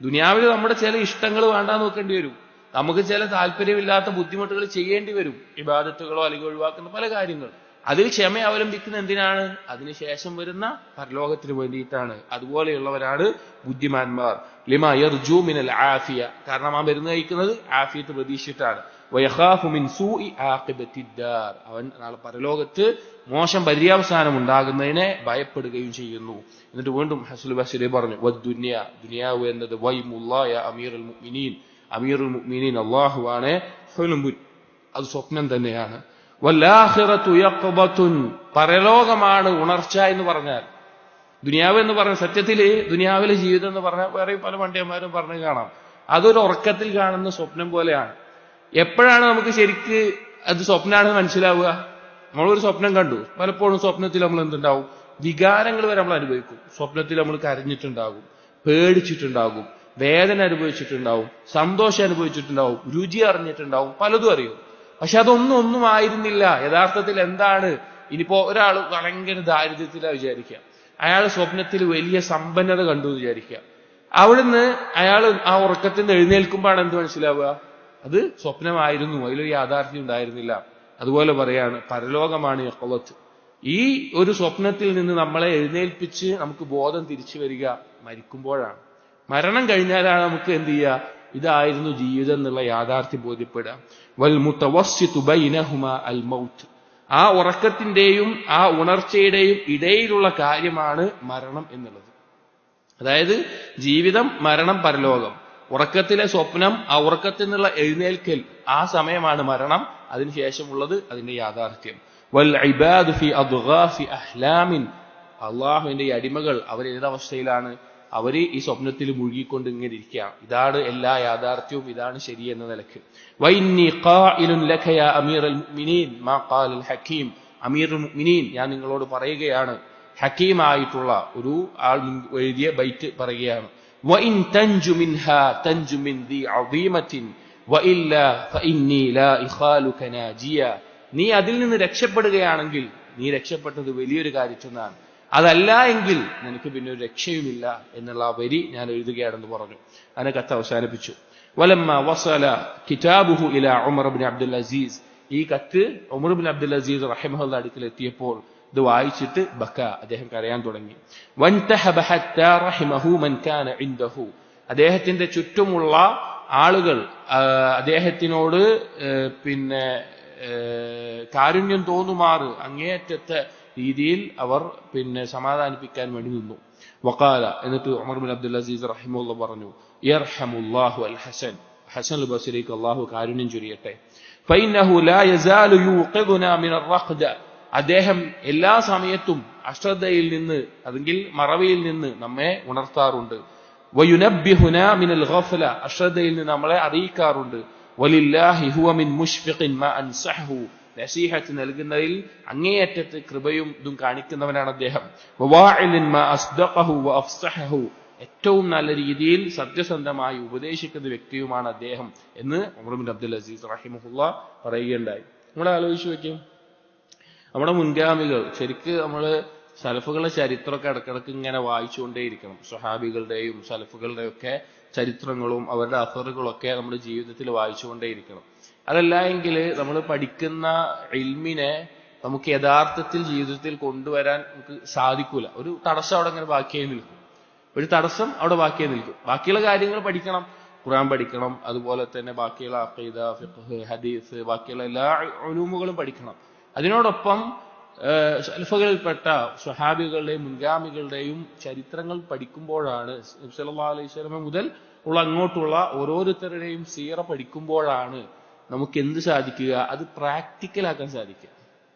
ദുനിയാവിൽ നമ്മുടെ ചില ഇഷ്ടങ്ങൾ വേണ്ടാന്ന് നോക്കേണ്ടി വരും, നമുക്ക് ചില താല്പര്യമില്ലാത്ത ബുദ്ധിമുട്ടുകൾ ചെയ്യേണ്ടി വരും, ഇബാദത്തുകളോ അല്ലെങ്കിൽ ഒഴിവാക്കുന്ന പല കാര്യങ്ങൾ. അതിൽ ക്ഷമ അവലംബിക്കുന്ന എന്തിനാണ്? അതിനുശേഷം വരുന്ന പരലോകത്തിന് വേണ്ടിയിട്ടാണ്. അതുപോലെയുള്ളവരാണ് ബുദ്ധിമാന്മാർ. ലിമാ യർജു മിനൽ ആഫിയ, കാരണം ആ മരുന്ന് കഴിക്കുന്നത് ആഫിയത്ത് പ്രതീക്ഷിച്ചിട്ടാണ്. വയഖാഫു മിൻ സൂഇ ആഖിബത്തിദ്ദാർ, അവൻ നാളെ പരലോകത്ത് മോശം പര്യവസാനം ഉണ്ടാകുന്നതിനെ ഭയപ്പെടുകയും ചെയ്യുന്നു. എന്നിട്ട് വീണ്ടും ഹസനുൽ ബസ്രി പറഞ്ഞു, വദ്ദുനിയ, ദുനിയാവ് എന്നത് വൈമുല്ലായ അമീറുൽ മുഅ്മിനീൻ, അല്ലാഹുവാണ്, ഹുൽമുൻ, അത് സ്വപ്നം തന്നെയാണ്. വല്ലാഖിറതു യഖ്ബത്തുൻ, പരലോകമാണ് ഉണർച്ച എന്ന് പറഞ്ഞാൽ. ദുനിയാവ് എന്ന് പറഞ്ഞ സത്യത്തില് ദുനിയാവിലെ ജീവിതം എന്ന് പറഞ്ഞാൽ വേറെ പല പണ്ഡിതന്മാരും പറഞ്ഞു കാണാം, അതൊരു ഉറക്കത്തിൽ കാണുന്ന സ്വപ്നം പോലെയാണ്. എപ്പോഴാണ് നമുക്ക് ശരിക്ക് അത് സ്വപ്നമാണെന്ന് മനസ്സിലാവുക? നമ്മളൊരു സ്വപ്നം കണ്ടു, പലപ്പോഴും സ്വപ്നത്തിൽ നമ്മൾ എന്തുണ്ടാവും? വികാരങ്ങൾ വരെ നമ്മൾ അനുഭവിക്കും. സ്വപ്നത്തിൽ നമ്മൾ കരഞ്ഞിട്ടുണ്ടാകും, പേടിച്ചിട്ടുണ്ടാകും, വേദന അനുഭവിച്ചിട്ടുണ്ടാവും, സന്തോഷം അനുഭവിച്ചിട്ടുണ്ടാവും, രുചി അറിഞ്ഞിട്ടുണ്ടാവും, പലതും അറിയും. പക്ഷെ ഒന്നും ആയിരുന്നില്ല. യഥാർത്ഥത്തിൽ എന്താണ് ഇനിയിപ്പോ ഒരാൾ ഭയങ്കര ദാരിദ്ര്യത്തിലാ വിചാരിക്കുക, അയാൾ സ്വപ്നത്തിൽ വലിയ സമ്പന്നത കണ്ടു വിചാരിക്കുക. അവിടുന്ന് അയാൾ ആ ഉറക്കത്തിൽ നിന്ന് എഴുന്നേൽക്കുമ്പോഴാണ് എന്ത് മനസ്സിലാവുക? അത് സ്വപ്നമായിരുന്നു, അതിലൊരു യാഥാർത്ഥ്യം ഉണ്ടായിരുന്നില്ല. അതുപോലെ പറയാണ് പരലോകമാണ് യഖ്ളത്ത്. ഈ ഒരു സ്വപ്നത്തിൽ നിന്ന് നമ്മളെ എഴുന്നേൽപ്പിച്ച് നമുക്ക് ബോധം തിരിച്ചു വരിക മരിക്കുമ്പോഴാണ്. മരണം കഴിഞ്ഞാലാണ് നമുക്ക് എന്ത് ചെയ്യുക? ഇതായിരുന്നു ജീവിതം എന്നുള്ള യാഥാർത്ഥ്യം ബോധ്യപ്പെടുക. വൽ മുതവസ്സിതു ബൈനഹുമാ അൽ മൗത്ത്. ആ ഉറക്കത്തിന്റെയും ആ ഉണർച്ചയുടെയും ഇടയിലുള്ള കാര്യമാണ് മരണം എന്നുള്ളത്. അതായത് ജീവിതം, മരണം, പരലോകം. ഉറക്കത്തിലെ സ്വപ്നം, ആ ഉറക്കത്തിൽ നിന്നുള്ള എഴുന്നേൽക്കൽ, ആ സമയമാണ് മരണം. അതിനുശേഷമുള്ളത് അതിന്റെ യാഥാർത്ഥ്യം. വൽ ഇബാദു ഫി അദ്ഗാഫി അഹ്ലാമിൻ. അള്ളാഹുവിന്റെ ഈ അടിമകൾ അവർ ഏതവസ്ഥയിലാണ്? അവര് ഈ സ്വപ്നത്തിൽ മുഴുകിക്കൊണ്ട് ഇങ്ങനെ ഇരിക്കുകയാണ്. ഇതാണ് എല്ലാ യാഥാർത്ഥ്യവും, ഇതാണ് ശരി എന്ന നിലയ്ക്ക്. വഇന്നി ഖായിലുൻ ലക യാ അമീറൽ മുഅ്മിനീൻ മാ ഖാലൽ ഹകീം. അമീറുൽ മുഅ്മിനീൻ, ഞാൻ നിങ്ങളോട് പറയുകയാണ്, ഹക്കീമായിട്ടുള്ള ഒരു ആൾ എഴുതിയ ബൈറ്റ് പറയുകയാണ്. വഇൻ തൻജു മിൻഹാ തൻജു മിൻ ദി അദീമത്തിൻ വഇല്ലാ ഫഇന്നി ലാ ഇഖാലുക നാജിയ. നീ അതിൽ നിന്ന് രക്ഷപ്പെടുകയാണെങ്കിൽ നീ രക്ഷപ്പെട്ടത് വലിയൊരു കാര്യത്തിനാണ്, അതല്ല എങ്കിൽ നിനക്ക് പിന്നെ ഒരു രക്ഷയുമില്ല എന്നുള്ള വരി ഞാൻ എഴുതുകയാണെന്ന് പറഞ്ഞു. അതിനെ കത്ത് അവസാനിപ്പിച്ചു. വലമ്മ വസല കിതാബുഹു ഇലാ ഉമർ ഇബ്നു അബ്ദുൽ അസീസ്. ഈ കത്ത് ഉമർ ഇബ്നു അബ്ദുൽ അസീസ് റഹിമഹുല്ലാഹ് അടുക്കൽ എത്തിയപ്പോൾ ഇത് വായിച്ചിട്ട് ബക്ക, അദ്ദേഹം കരയാൻ തുടങ്ങി. വൻതഹബ ഹത്താ റഹിമഹു മൻ കാന ഇൻദഹു. അദ്ദേഹത്തിന്റെ ചുറ്റുമുള്ള ആളുകൾ അദ്ദേഹത്തിനോട് കാരുണ്യം തോന്നുമാറ് അങ്ങേയറ്റത്തെ രീതിയിൽ അവർ സമാധാനിപ്പിക്കാൻ വേണ്ടി നിന്നു. വഖാല, എന്നിട്ട് ഉമർ ബിൻ അബ്ദുൽ അസീസ് റഹിമഹുല്ലാഹ് പറഞ്ഞു, യർഹമുല്ലാഹു അൽ ഹസൻ. ഹസൻ അൽ ബസ്രിക്ക് അല്ലാഹു കാരുണ്യം ചൊരിയട്ടെ. ഫഇന്നഹു ലാ യസാലു യുഖിദുനാ മിനർ റഖ്ദ. അദ്ദേഹം എല്ലാ സമയത്തും അശ്രദ്ധയിൽ നിന്ന്, അല്ലെങ്കിൽ മറവിയിൽ നിന്ന് നമ്മെ ഉണർത്താറുണ്ട്. വയുനബ്ബിഹുനാ മിനൽ ഗഫല. അശ്രദ്ധയിൽ നിന്ന് നമ്മളെ അറിയിക്കാറുണ്ട്. വലില്ലാഹി ഹുവ മിൻ മുഷ്ഫിഖിൻ മാ അൻസഹു. നസീഹത്ത് നൽകുന്നതിൽ അങ്ങേയറ്റത്ത് കൃപയും ഇതും കാണിക്കുന്നവനാണ് അദ്ദേഹം. വവാഇലിൻ മാ അസ്ദഖഹു വഅഫ്സഹഹു. ഏറ്റവും നല്ല രീതിയിൽ സത്യസന്ധമായി ഉപദേശിക്കുന്ന വ്യക്തിയുമാണ് അദ്ദേഹം എന്ന് ഉമർ ബിൻ അബ്ദുൽ അസീസ് റഹിമഹുല്ലാഹ് പറയുകയുണ്ടായി. നമ്മൾ ആലോചിച്ച് നോക്കിയും, നമ്മുടെ മുൻഗാമികൾ, ശരിക്ക് നമ്മള് സലഫുകളുടെ ചരിത്രമൊക്കെ ഇടക്കിടക്ക് ഇങ്ങനെ വായിച്ചുകൊണ്ടേയിരിക്കണം. സ്വഹാബികളുടെയും സലഫുകളുടെയും ഒക്കെ ചരിത്രങ്ങളും അവരുടെ അസറുകളൊക്കെ നമ്മുടെ ജീവിതത്തിൽ വായിച്ചുകൊണ്ടേയിരിക്കണം. അതല്ല എങ്കിൽ നമ്മൾ പഠിക്കുന്ന ഇൽമിനെ നമുക്ക് യഥാർത്ഥത്തിൽ ജീവിതത്തിൽ കൊണ്ടുവരാൻ നമുക്ക് സാധിക്കൂല. ഒരു തടസ്സം അവിടെ ഇങ്ങനെ ബാക്കിയായി നിൽക്കും. ബാക്കിയുള്ള കാര്യങ്ങൾ പഠിക്കണം, ഖുർആൻ പഠിക്കണം, അതുപോലെ തന്നെ ബാക്കിയുള്ള അഖീദ, ഫിഖ്ഹ്, ഹദീസ്, ബാക്കിയുള്ള എല്ലാ ഉലൂമുകളും പഠിക്കണം. അതിനോടൊപ്പം സലഫുകളിൽപ്പെട്ട സ്വഹാബികളുടെയും മുൻഗാമികളുടെയും ചരിത്രങ്ങൾ പഠിക്കുമ്പോഴാണ്, നബി സല്ലല്ലാഹു അലൈഹി വസല്ലം മുതൽ ഉള്ള അങ്ങോട്ടുള്ള ഓരോരുത്തരുടെയും സീറ പഠിക്കുമ്പോഴാണ് നമുക്ക് എന്ത് സാധിക്കുക? അത് പ്രാക്ടിക്കലാക്കാൻ സാധിക്കുക.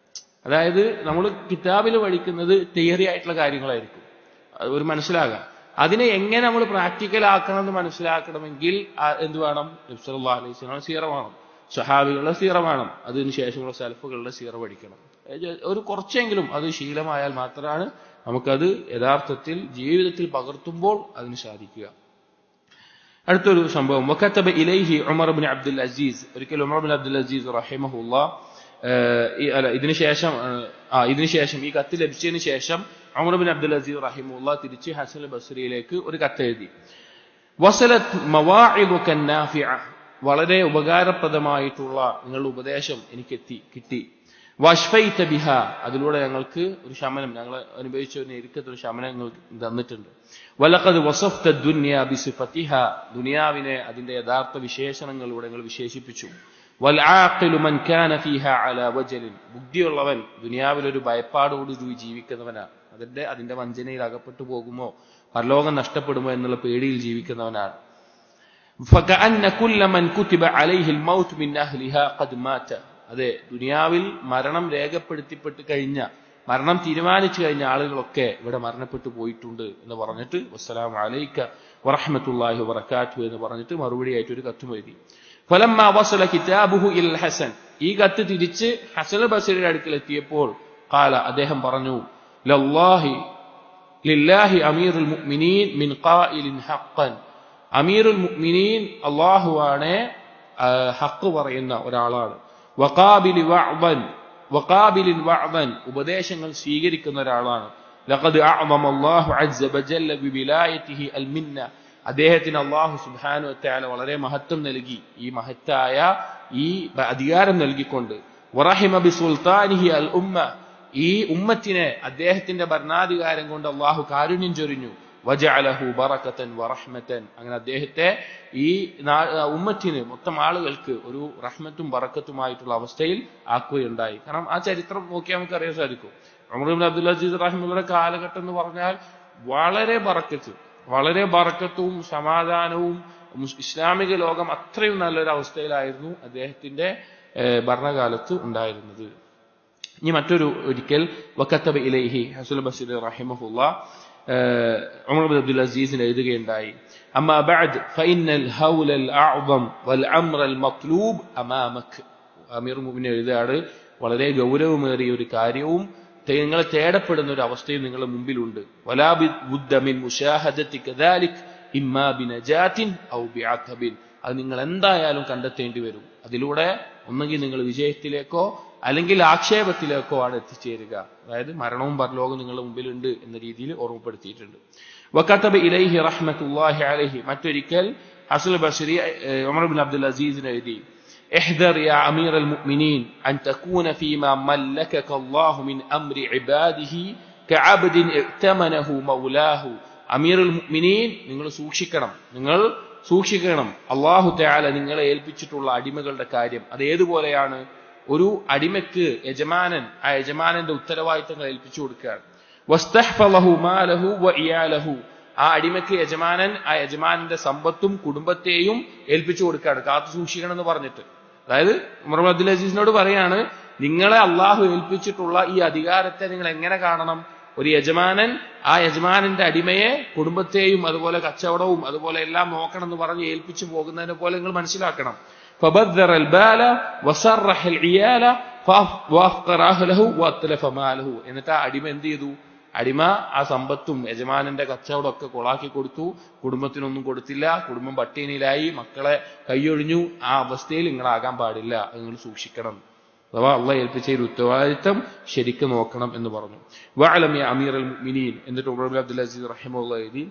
അതായത് നമ്മൾ കിതാബിൽ പഠിക്കുന്നത് തിയറി ആയിട്ടുള്ള കാര്യങ്ങളായിരിക്കും, ഒരു മനസ്സിലാകാം. അതിനെ എങ്ങനെ നമ്മൾ പ്രാക്ടിക്കൽ ആക്കണം എന്ന് മനസ്സിലാക്കണമെങ്കിൽ എന്ത് വേണം? നബി സല്ലല്ലാഹു അലൈഹി വസല്ലം സീറ വേണം, സ്വഹാബികളുടെ സീറ വേണം, അതിനുശേഷമുള്ള സലഫുകളുടെ സീറ പഠിക്കണം. ഒരു കുറച്ചെങ്കിലും അത് ശീലമായാൽ മാത്രമാണ് നമുക്കത് യഥാർത്ഥത്തിൽ ജീവിതത്തിൽ പകർത്തുമ്പോൾ അതിന് സാധിക്കുക. അടുത്തൊരു സംഭവം, വകതബ ഇലൈഹി ഉമർ ഇബ്നു അബ്ദുൽ അസീസ്. ഒരിക്കൽ ഉമർ ഇബ്നു അബ്ദുൽ അസീസ് റഹിമഹുല്ലാഹ് ഇതിനുശേഷം ഈ കത്ത് ലഭിച്ചതിന് ശേഷം ഉമർ ഇബ്നു അബ്ദുൽ അസീസ് റഹിമഹുല്ലാഹ് തിരിച്ച് ഹസൻ അൽ ബസ്രിയിലേക്ക് ഒരു കത്ത് എഴുതി. വസലത് മവാഇദുക നാഫിഅ. വളരെ ഉപകാരപ്രദമായിട്ടുള്ള നിങ്ങളുടെ ഉപദേശം എനിക്ക് കിട്ടി. വഷ്ഫൈത ബിഹ. അതിലൂടെ ഞങ്ങൾക്ക് ഒരു ശമനം, ഞങ്ങൾ അനുഭവിച്ച ഒരു ഞെരുക്കത്തിൽ ശമനം ഞങ്ങൾക്ക് തന്നിട്ടുണ്ട്. വലഖദ് വസഫ്ത ദുനിയ ബിസിഫതിഹ. ദുനിയാവിനെ അതിന്റെ യഥാർത്ഥ വിശേഷണങ്ങളിലൂടെ ഞങ്ങൾ വിശേഷിപ്പിച്ചു. വൽ ആഖിലു മൻ കാന ഫീഹ അലാ വജലിൻ. ബുദ്ധിയുള്ളവൻ ദുനിയാവിൽ ഒരു ഭയപ്പാടോടുകൂടി ജീവിക്കുന്നവനാണ്. അതിന്റെ വഞ്ചനയിൽ അകപ്പെട്ടു പോകുമോ, പരലോകം നഷ്ടപ്പെടുമോ എന്നുള്ള പേടിയിൽ ജീവിക്കുന്നവനാണ്. ഫകഅന്ന കുല്ല മൻ കുതിബ അലൈഹിൽ മൗത്ത് മിൻ അഹ്ലിഹാ ഖദ് മാത. അതെ, ദുനിയാവിൽ മരണം രേഖപ്പെടുത്തിപ്പെട്ട് കഴിഞ്ഞ, മരണം തീരുമാനിച്ചു കഴിഞ്ഞ ആളുകളൊക്കെ ഇവിടെ മരണപ്പെട്ടു പോയിട്ടുണ്ട് എന്ന് പറഞ്ഞിട്ട് വസ്സലാമു അലൈക വറഹ്മത്തുള്ളാഹി വബറകാതുഹു എന്ന് പറഞ്ഞിട്ട് മറുപടിയായിട്ട് ഒരു കത്തും എഴുതി. ഫലമ്മാ വസല കിതാബുഹു ഇലൽ ഹസൻ. ഈ കത്ത് തിരിച്ച് ഹസൻ ബസ്രിയുടെ അടുക്കൽ എത്തിയപ്പോൾ ഖാല, അദ്ദേഹം പറഞ്ഞു, ലില്ലാഹി അമീറുൽ മുഅ്മിനീൻ മിൻ ഖായിലിൻ ഹഖ്ഖൻ. അമീറുൽ മുഅ്മിനീൻ അല്ലാഹുവാണ്, ഹഖ് പറയുന്ന ഒരാളാണ്. വഖാബിലി വഅദൻ.
വഖാബിലിൻ വഅദൻ ഉപദേശങ്ങൾ സ്വീകരിക്കുന്ന ഒരാളാണ്. ലഖദ് അഅ്മമ അല്ലാഹു അസ്സ വജല്ല ബിവിലായതിഹി അൽമിന്ന അദ്ദേഹത്തിന് അല്ലാഹു സുബ്ഹാനഹു വ തആല വളരെ മഹത്വം നൽകി, ഈ മഹത്തായ ഈ അധികാരം നൽകിക്കൊണ്ട്. വറഹിമ ബിസുൽത്താനിഹി അൽ ഉമ്മ ഈ ഉമ്മത്തിനെ അദ്ദേഹത്തിന്റെ ഭരണാധികാരം കൊണ്ട് അല്ലാഹു കാരുണ്യം ചൊരിഞ്ഞു. വജഅലഹു ബറകതൻ വറഹ്മതൻ അങ്ങനെ അദ്ദേഹത്തെ ഈ ഉമ്മത്തിന് മൊത്തം ആളുകൾക്ക് ഒരു റഹ്മത്തും ബറക്കത്തുമായിട്ടുള്ള അവസ്ഥയിൽ ആക്കുകയുണ്ടായി. കാരണം ആ ചരിത്രം നോക്കിയാൽ നമുക്ക് അറിയാൻ സാധിക്കും. ഉമർ ഇബ്നു അബ്ദുൽ അസീസ് റഹിമഹുള്ളയുടെ കാലഘട്ടം എന്ന് പറഞ്ഞാൽ വളരെ ബറക്കത്തും സമാധാനവും ഇസ്ലാമിക ലോകം അത്രയും നല്ലൊരു അവസ്ഥയിലായിരുന്നു അദ്ദേഹത്തിന്റെ ഭരണകാലത്ത് ഉണ്ടായിരുന്നത്. ഇനി മറ്റൊരു ഒരിക്കൽ വകതബ ഇലൈഹി ഹസൻ ബസ്രി റഹിമഹുല്ലാഹ് ഉമർ ഇബ്നു അബ്ദുൽ അസീസിന് എഴുതുകയുണ്ടായി, അമ്മാ ബഅദ് ഫഇന്നൽ ഹൗലൽ അഅ്ദം വൽ അംറൽ മത്ലൂബ് അമാമക്. അമീർ മുഅ്മിനീൻ എഴുതുകയാണ്, വളരെ ഗൗരവമേറിയ ഒരു കാര്യവും നിങ്ങളെ തേടപ്പെടുന്ന ഒരു അവസ്ഥയും നിങ്ങളുടെ മുമ്പിലുണ്ട്. വലാ ബുദ്ദ മിൻ മുശാഹദതി കദാലിക് ഇമ്മാ ബിനജാത്തിൻ ഔ ബിഅതബിൻ. അത് നിങ്ങൾ എന്തായാലും കണ്ടെത്തേണ്ടി വരും. അതിലൂടെ ഒന്നെങ്കിൽ നിങ്ങൾ വിജയത്തിലേക്കോ അല്ലെങ്കിൽ ആക്ഷേപത്തിലേക്കോ ആണ് എത്തിച്ചേരുക. അതായത് മരണവും പരലോകവും നിങ്ങളുടെ മുമ്പിലുണ്ട് എന്ന രീതിയിൽ ഓർമ്മപ്പെടുത്തിയിട്ടുണ്ട്. വകതബ ഇലൈഹി റഹ്മത്തുള്ളാഹി അലൈഹി മറ്റൊരിക്കൽ ഹസൻ ബസ്രി ഉമർ ഇബ്നു അബ്ദുൽ അസീസിന് എഴുതി, احذر يا أمير المؤمنين أن تكون فيما ملكك الله من أمر عباده كعبد ائتمنه مولاه. أمير المؤمنين നിങ്ങൾ സൂക്ഷിക്കണം അല്ലാഹു തആല നിങ്ങളെ ഏൽപ്പിച്ചിട്ടുള്ള അടിമകളുടെ കാര്യം. അത് ഏതുപോലെയാണ്? ഒരു അടിമയ്ക്ക് ആ യജമാനന്റെ ഉത്തരവാദിത്തങ്ങൾ ഏൽപ്പിച്ചു കൊടുക്കുകയാണ്. വസ്തഹ്ഫളഹു മാലഹു വഇയാലഹു ആ അടിമയ്ക്ക് ആ യജമാനന്റെ സമ്പത്തും കുടുംബത്തെയും ഏൽപ്പിച്ചു കൊടുക്കുകയാണ്, കാത്തു സൂക്ഷിക്കണം എന്ന് പറഞ്ഞിട്ട്. അതായത് ഉമർ ഇബ്നു അബ്ദുൽ അസീസിനോട് പറയാണ്, നിങ്ങളെ അള്ളാഹു ഏൽപ്പിച്ചിട്ടുള്ള ഈ അധികാരത്തെ നിങ്ങൾ എങ്ങനെ കാണണം? ഒരു ആ യജമാനന്റെ അടിമയെ കുടുംബത്തെയും അതുപോലെ കച്ചവടവും അതുപോലെ എല്ലാം നോക്കണം എന്ന് പറഞ്ഞ് ഏൽപ്പിച്ചു പോകുന്നതിനെ പോലെ നിങ്ങൾ മനസ്സിലാക്കണം. فبذر البال وسرح العيال وافقر اهله واتلف ماله. എന്നിട്ട് ആ അടിമ എന്ത് ചെയ്തു? അടിമ ആ സമ്പത്തും യജമാനന്റെ കച്ചവടം ഒക്കെ കൊളാക്കി കൊടുത്തു, കുടുംബത്തിനൊന്നും കൊടുത്തില്ല, കുടുംബം പട്ടിണിയിലായി, മക്കളെ കൈയൊഴിഞ്ഞു. ആ അവസ്ഥയിൽ നിങ്ങളാകാൻ പാടില്ല, നിങ്ങൾ സൂക്ഷിക്കണം. അഥവാ അള്ളാഹ് ഏൽപ്പിച്ച ഒരു ഉത്തരവാദിത്തം ശരിക്കും നോക്കണം എന്ന് പറഞ്ഞു. വഅലം യാ അമീറൽ മുഅ്മിനീൻ എന്നിട്ട് ഉമർ ഇബ്നു അബ്ദുൽ അസീസ് റഹിമഹുല്ലാഹി എഴുതി,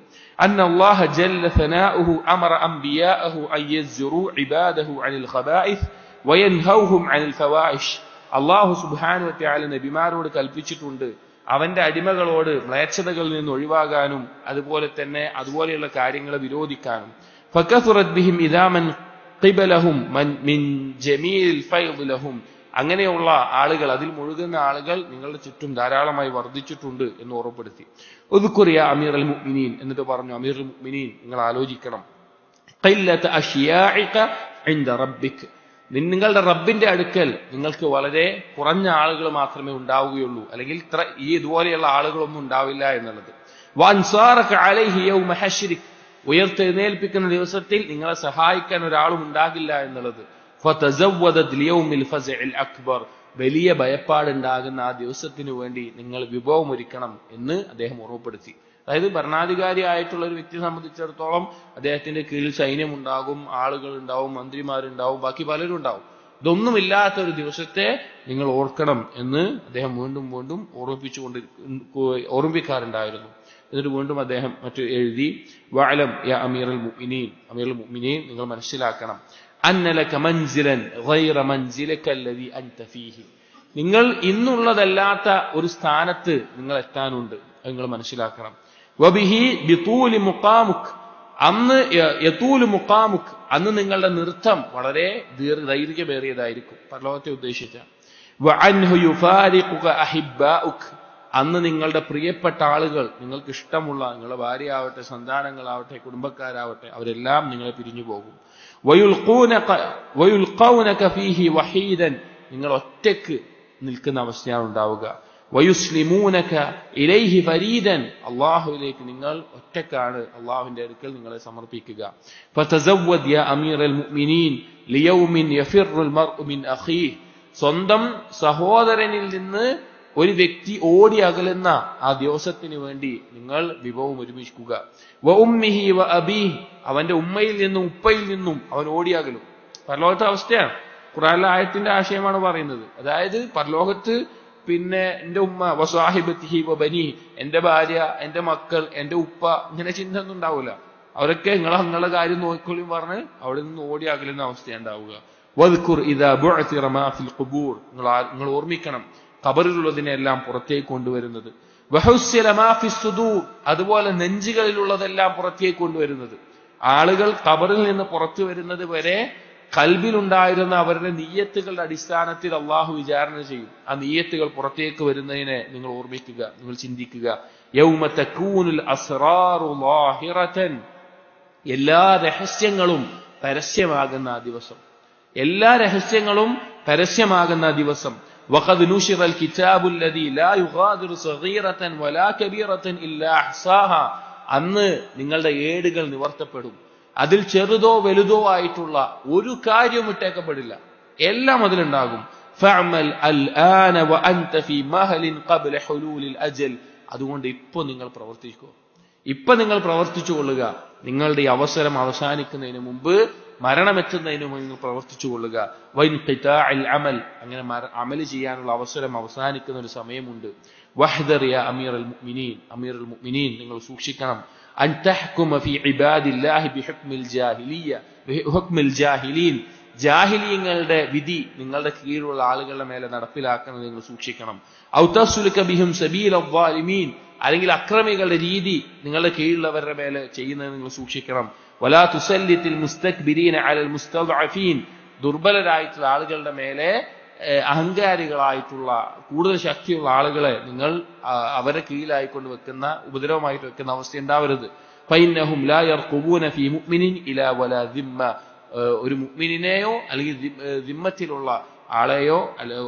അന്ന അല്ലാഹ ജല്ല സനാഉഹു അമറ അംബിയാഅഹു അൻ യസ്ജുറു ഇബാദഹു അനിൽ ഖബായിസ് വയൻഹൗഹും അനിൽ ഫവാഹിഷ്. അല്ലാഹു സുബ്ഹാനഹു വ തആല നബിമാരോട് കൽപ്പിച്ചിട്ടുണ്ട് അവന്റെ അടിമകളോട് മ്ലേച്ഛതകളിൽ നിന്ന് ഒഴിവാകാനും അതുപോലെയുള്ള കാര്യങ്ങളെ വിരോധിക്കാനും. ഫകസുറത് ബിഹിം ഇദാ മൻ ഖിബലഹും മിൻ ജമീൽ ഫൈദ് ലഹും. അങ്ങനെയുള്ള ആളുകൾ, അതിൽ മുഴുകുന്ന ആളുകൾ നിങ്ങളുടെ ചുറ്റും ധാരാളമായി വർദ്ധിച്ചിട്ടുണ്ട് എന്ന് ഓർമ്മപ്പെടുത്തി. ഉദ്കുർ യാ അമീറൽ മുഅ്മിനീൻ എന്നിട്ട് പറഞ്ഞു, അമീറുൽ മുഅ്മിനീൻ നിങ്ങൾ ആലോചിക്കണം, ഖില്ലത അശ്യാഇക ഇൻദ റബ്ബിക്. നിങ്ങളുടെ റബ്ബിന്റെ അടുക്കൽ നിങ്ങൾക്ക് വളരെ കുറഞ്ഞ ആളുകൾ മാത്രമേ ഉണ്ടാവുകയുള്ളൂ, അല്ലെങ്കിൽ ഇതുപോലെയുള്ള ആളുകളൊന്നും ഉണ്ടാവില്ല എന്നുള്ളത്. വൻസാറക അലൈഹി യൗമ ഹശ്രിക് ഉയർത്തെഴുന്നേൽപ്പിക്കുന്ന ദിവസത്തിൽ നിങ്ങളെ സഹായിക്കാൻ ഒരാളും ഉണ്ടാകില്ല എന്നുള്ളത്. ഫതസവ്വദത് ലിയൗമിൽ ഫസ്ഇൽ അക്ബർ വലിയ ഭയപ്പാടുണ്ടാകുന്ന ആ ദിവസത്തിനു വേണ്ടി നിങ്ങൾ വിഭവമൊരുക്കണം എന്ന് അദ്ദേഹം ഓർമ്മപ്പെടുത്തി. അതായത് ഭരണാധികാരി ആയിട്ടുള്ള ഒരു വ്യക്തിയെ സംബന്ധിച്ചിടത്തോളം അദ്ദേഹത്തിന്റെ കീഴിൽ സൈന്യമുണ്ടാകും, ആളുകൾ ഉണ്ടാവും, മന്ത്രിമാരുണ്ടാവും, ബാക്കി പലരും ഉണ്ടാവും. ഇതൊന്നുമില്ലാത്ത ഒരു ദിവസത്തെ നിങ്ങൾ ഓർക്കണം എന്ന് അദ്ദേഹം വീണ്ടും ഓർമ്മിപ്പിക്കാറുണ്ടായിരുന്നു. എന്നിട്ട് വീണ്ടും അദ്ദേഹം എഴുതി, വഅലം യാ അമീറുൽ മുഅ്മിനീൻ നിങ്ങൾ മനസ്സിലാക്കണം, അന്ന ലക മൻസിലൻ ഗൈറ മൻസിലക അല്ലദീ അൻത ഫീഹി. നിങ്ങൾ ഇന്നുള്ളതല്ലാത്ത ഒരു സ്ഥാനത്ത് നിങ്ങൾ എത്താനുണ്ട്, നിങ്ങൾ മനസ്സിലാക്കണം. വബിഹി ബിതൂലി മുഖാമുക് അന്ന് നിങ്ങളുടെ നൃത്തം വളരെ ദൈർഘ്യമേറിയതായിരിക്കും, പരലോകത്തെ ഉദ്ദേശിച്ച. വഅൻഹു യുഫാരിഖുക അഹിബ്ബാഉക് അന്ന് നിങ്ങളുടെ പ്രിയപ്പെട്ട ആളുകൾ, നിങ്ങൾക്ക് ഇഷ്ടമുള്ള നിങ്ങളുടെ ഭാര്യയാവട്ടെ, സന്താനങ്ങളാവട്ടെ, കുടുംബക്കാരാവട്ടെ, അവരെല്ലാം നിങ്ങളെ പിരിഞ്ഞു പോകും. വയുൽഖൗനക ഫീഹി വഹീദൻ നിങ്ങൾ ഒറ്റയ്ക്ക് നിൽക്കുന്ന അവസ്ഥയാണ് ഉണ്ടാവുക. വയുസ്ലിമൂനക ഇലൈഹി ഫരീദൻ അല്ലാഹുവിലേക്ക് നിങ്ങൾ ഒറ്റക്കാണ് അല്ലാഹുവിന്റെ അടുക്കൽ നിങ്ങളെ സമർപ്പിക്കുക. ഫതസവ്വദ് യാ അമീറൽ മുഅ്മിനീൻ ലിയൗമിൻ യഫിറുൽ മർഉ മിൻ അഖീഹി സ്വന്തം സഹോദരനിൽ നിന്ന് ഒരു വ്യക്തി ഓടി അകലുന്ന ആ ദിവസത്തിന് വേണ്ടി നിങ്ങൾ വിഭവം ഒരുമിക്കുക. വ ഉമ്മിഹി വ അബീഹി അവന്റെ ഉമ്മയിൽ നിന്നും ഉപ്പയിൽ നിന്നും അവൻ ഓടി അകലും. പരലോകത്തെ അവസ്ഥയാണ്.
ഖുർആനിലെ ആയത്തിന്റെ ആശയമാണ് പറയുന്നത്. അതായത് പരലോകത്ത് പിന്നെ എന്റെ ഉമ്മ വസ്വാഹിബത്തിഹി വബനി, എന്റെ ഭാര്യ, എന്റെ മക്കൾ, എന്റെ ഉപ്പ, ഇങ്ങനെ ചിന്ത ഒന്നും ഉണ്ടാവില്ല. അവരൊക്കെ നിങ്ങളുടെ കാര്യം നോക്കിക്കൊള്ളും പറഞ്ഞ് അവിടെ നിന്ന് ഓടി അകലുന്ന അവസ്ഥയുണ്ടാവുക. വദ്കുർ ഇദാ ബുഅ്തിറ മാ ഫിൽ ഖുബൂർ, നിങ്ങൾ ഓർമ്മിക്കണം ഖബറിലുള്ളതിനെല്ലാം പുറത്തേക്ക് കൊണ്ടുവരുന്നത്. വഹുസ്സില മാ ഫിസ് സുദൂർ, അതുപോലെ നെഞ്ചുകളിലുള്ളതെല്ലാം പുറത്തേക്ക് കൊണ്ടുവരുന്നത്. ആളുകൾ ഖബറിൽ നിന്ന് പുറത്തു വരുന്നത് വരെ ഖൽബിലുണ്ടായിരുന്ന അവരുടെ നിയ്യത്തുകളുടെ അടിസ്ഥാനത്തിൽ അള്ളാഹു വിചാരണ ചെയ്യും. ആ നിയ്യത്തുകൾ പുറത്തേക്ക് വരുന്നതിനെ നിങ്ങൾ ഓർമ്മിക്കുക, നിങ്ങൾ ചിന്തിക്കുക. യൗമ തകൂനുൽ അസ്റാറു ളാഹിറതൻ, എല്ലാ രഹസ്യങ്ങളും പരസ്യമാകുന്ന ആ ദിവസം, എല്ലാ രഹസ്യങ്ങളും പരസ്യമാകുന്ന ദിവസം. വഖദ് നുശിറൽ കിതാബുൽ ലദീ ലാ യുഗാദിറു സഗീറതൻ വലാ കബീറതൻ ഇല്ലാ അഹ്സാഹാ, അന്ന് നിങ്ങളുടെ ഏടുകൾ നിവർത്തപ്പെടും. അതിൽ ചെറുതോ വലുതോ ആയിട്ടുള്ള ഒരു കാര്യവും ഇട്ടേക്കപ്പെടില്ല, എല്ലാം അതിലുണ്ടാകും. ഫഅമൽ അൽആന വഅൻത ഫീ മഹലിൻ ഖബ്ല ഹുലൂലിൽ അജൽ, അതുകൊണ്ട് ഇപ്പൊ നിങ്ങൾ പ്രവർത്തിക്കൂ, ഇപ്പൊ നിങ്ങൾ പ്രവർത്തിച്ചു കൊള്ളുക. നിങ്ങളുടെ അവസരം അവസാനിക്കുന്നതിന് മുമ്പ്, മരണമെത്തുന്നതിന് മുമ്പ് നിങ്ങൾ പ്രവർത്തിച്ചു കൊള്ളുക. വൈൻഖിതാഇൽ അമൽ, അങ്ങനെ അമല് ചെയ്യാനുള്ള അവസരം അവസാനിക്കുന്ന ഒരു സമയമുണ്ട്. വഹ്ദർ യാ അമീറുൽ മുഅ്മിനീൻ, അമീറുൽ മുഅ്മിനീൻ നിങ്ങൾ സൂക്ഷിക്കണം. അൻ തഹ്കുമ ഫീ ഇബാദില്ലാഹി ബിഹുക്മിൽ ജാഹിലിയ്യ, ബിഹുക്മിൽ ജാഹിലീൻ, ജാഹിലീങ്ങളുടെ വിധി നിങ്ങളുടെ കീഴിലുള്ള ആളുകളുടെ മേലെ നടപ്പിലാക്കുന്നത് നിങ്ങൾ സൂക്ഷിക്കണം. ഔ തസ്ലുക ബിഹിം സബീലൽ ളാലിമീൻ, അല്ലെങ്കിൽ അക്രമികളുടെ രീതി നിങ്ങളുടെ കീഴിലുള്ളവരുടെ മേലെ ചെയ്യുന്നത് നിങ്ങൾ സൂക്ഷിക്കണം. വലാ തുസല്ലിത്തിൽ മുസ്തക്ബിരീന അലൽ മുസ്തദ്അഫീൻ, ദുർബലരായിട്ടുള്ള ആളുകളുടെ മേലെ അഹങ്കാരികളായിട്ടുള്ള കൂടുതൽ ശക്തിയുള്ള ആളുകളെ നിങ്ങൾ അവരെ കീഴിലായിക്കൊണ്ട് വെക്കുന്ന, ഉപദ്രവമായിട്ട് വെക്കുന്ന അവസ്ഥ ഉണ്ടാവരുത്. ഫഇന്നഹും ലാ യർഖുബൂന ഫീ മുഅ്മിനിൻ ഇലാ വലാ ദിമ്മ, ഒരു മുഅ്മിനെയോ അല്ലെങ്കിൽ ദിമ്മത്തിലുള്ള ആളെയോ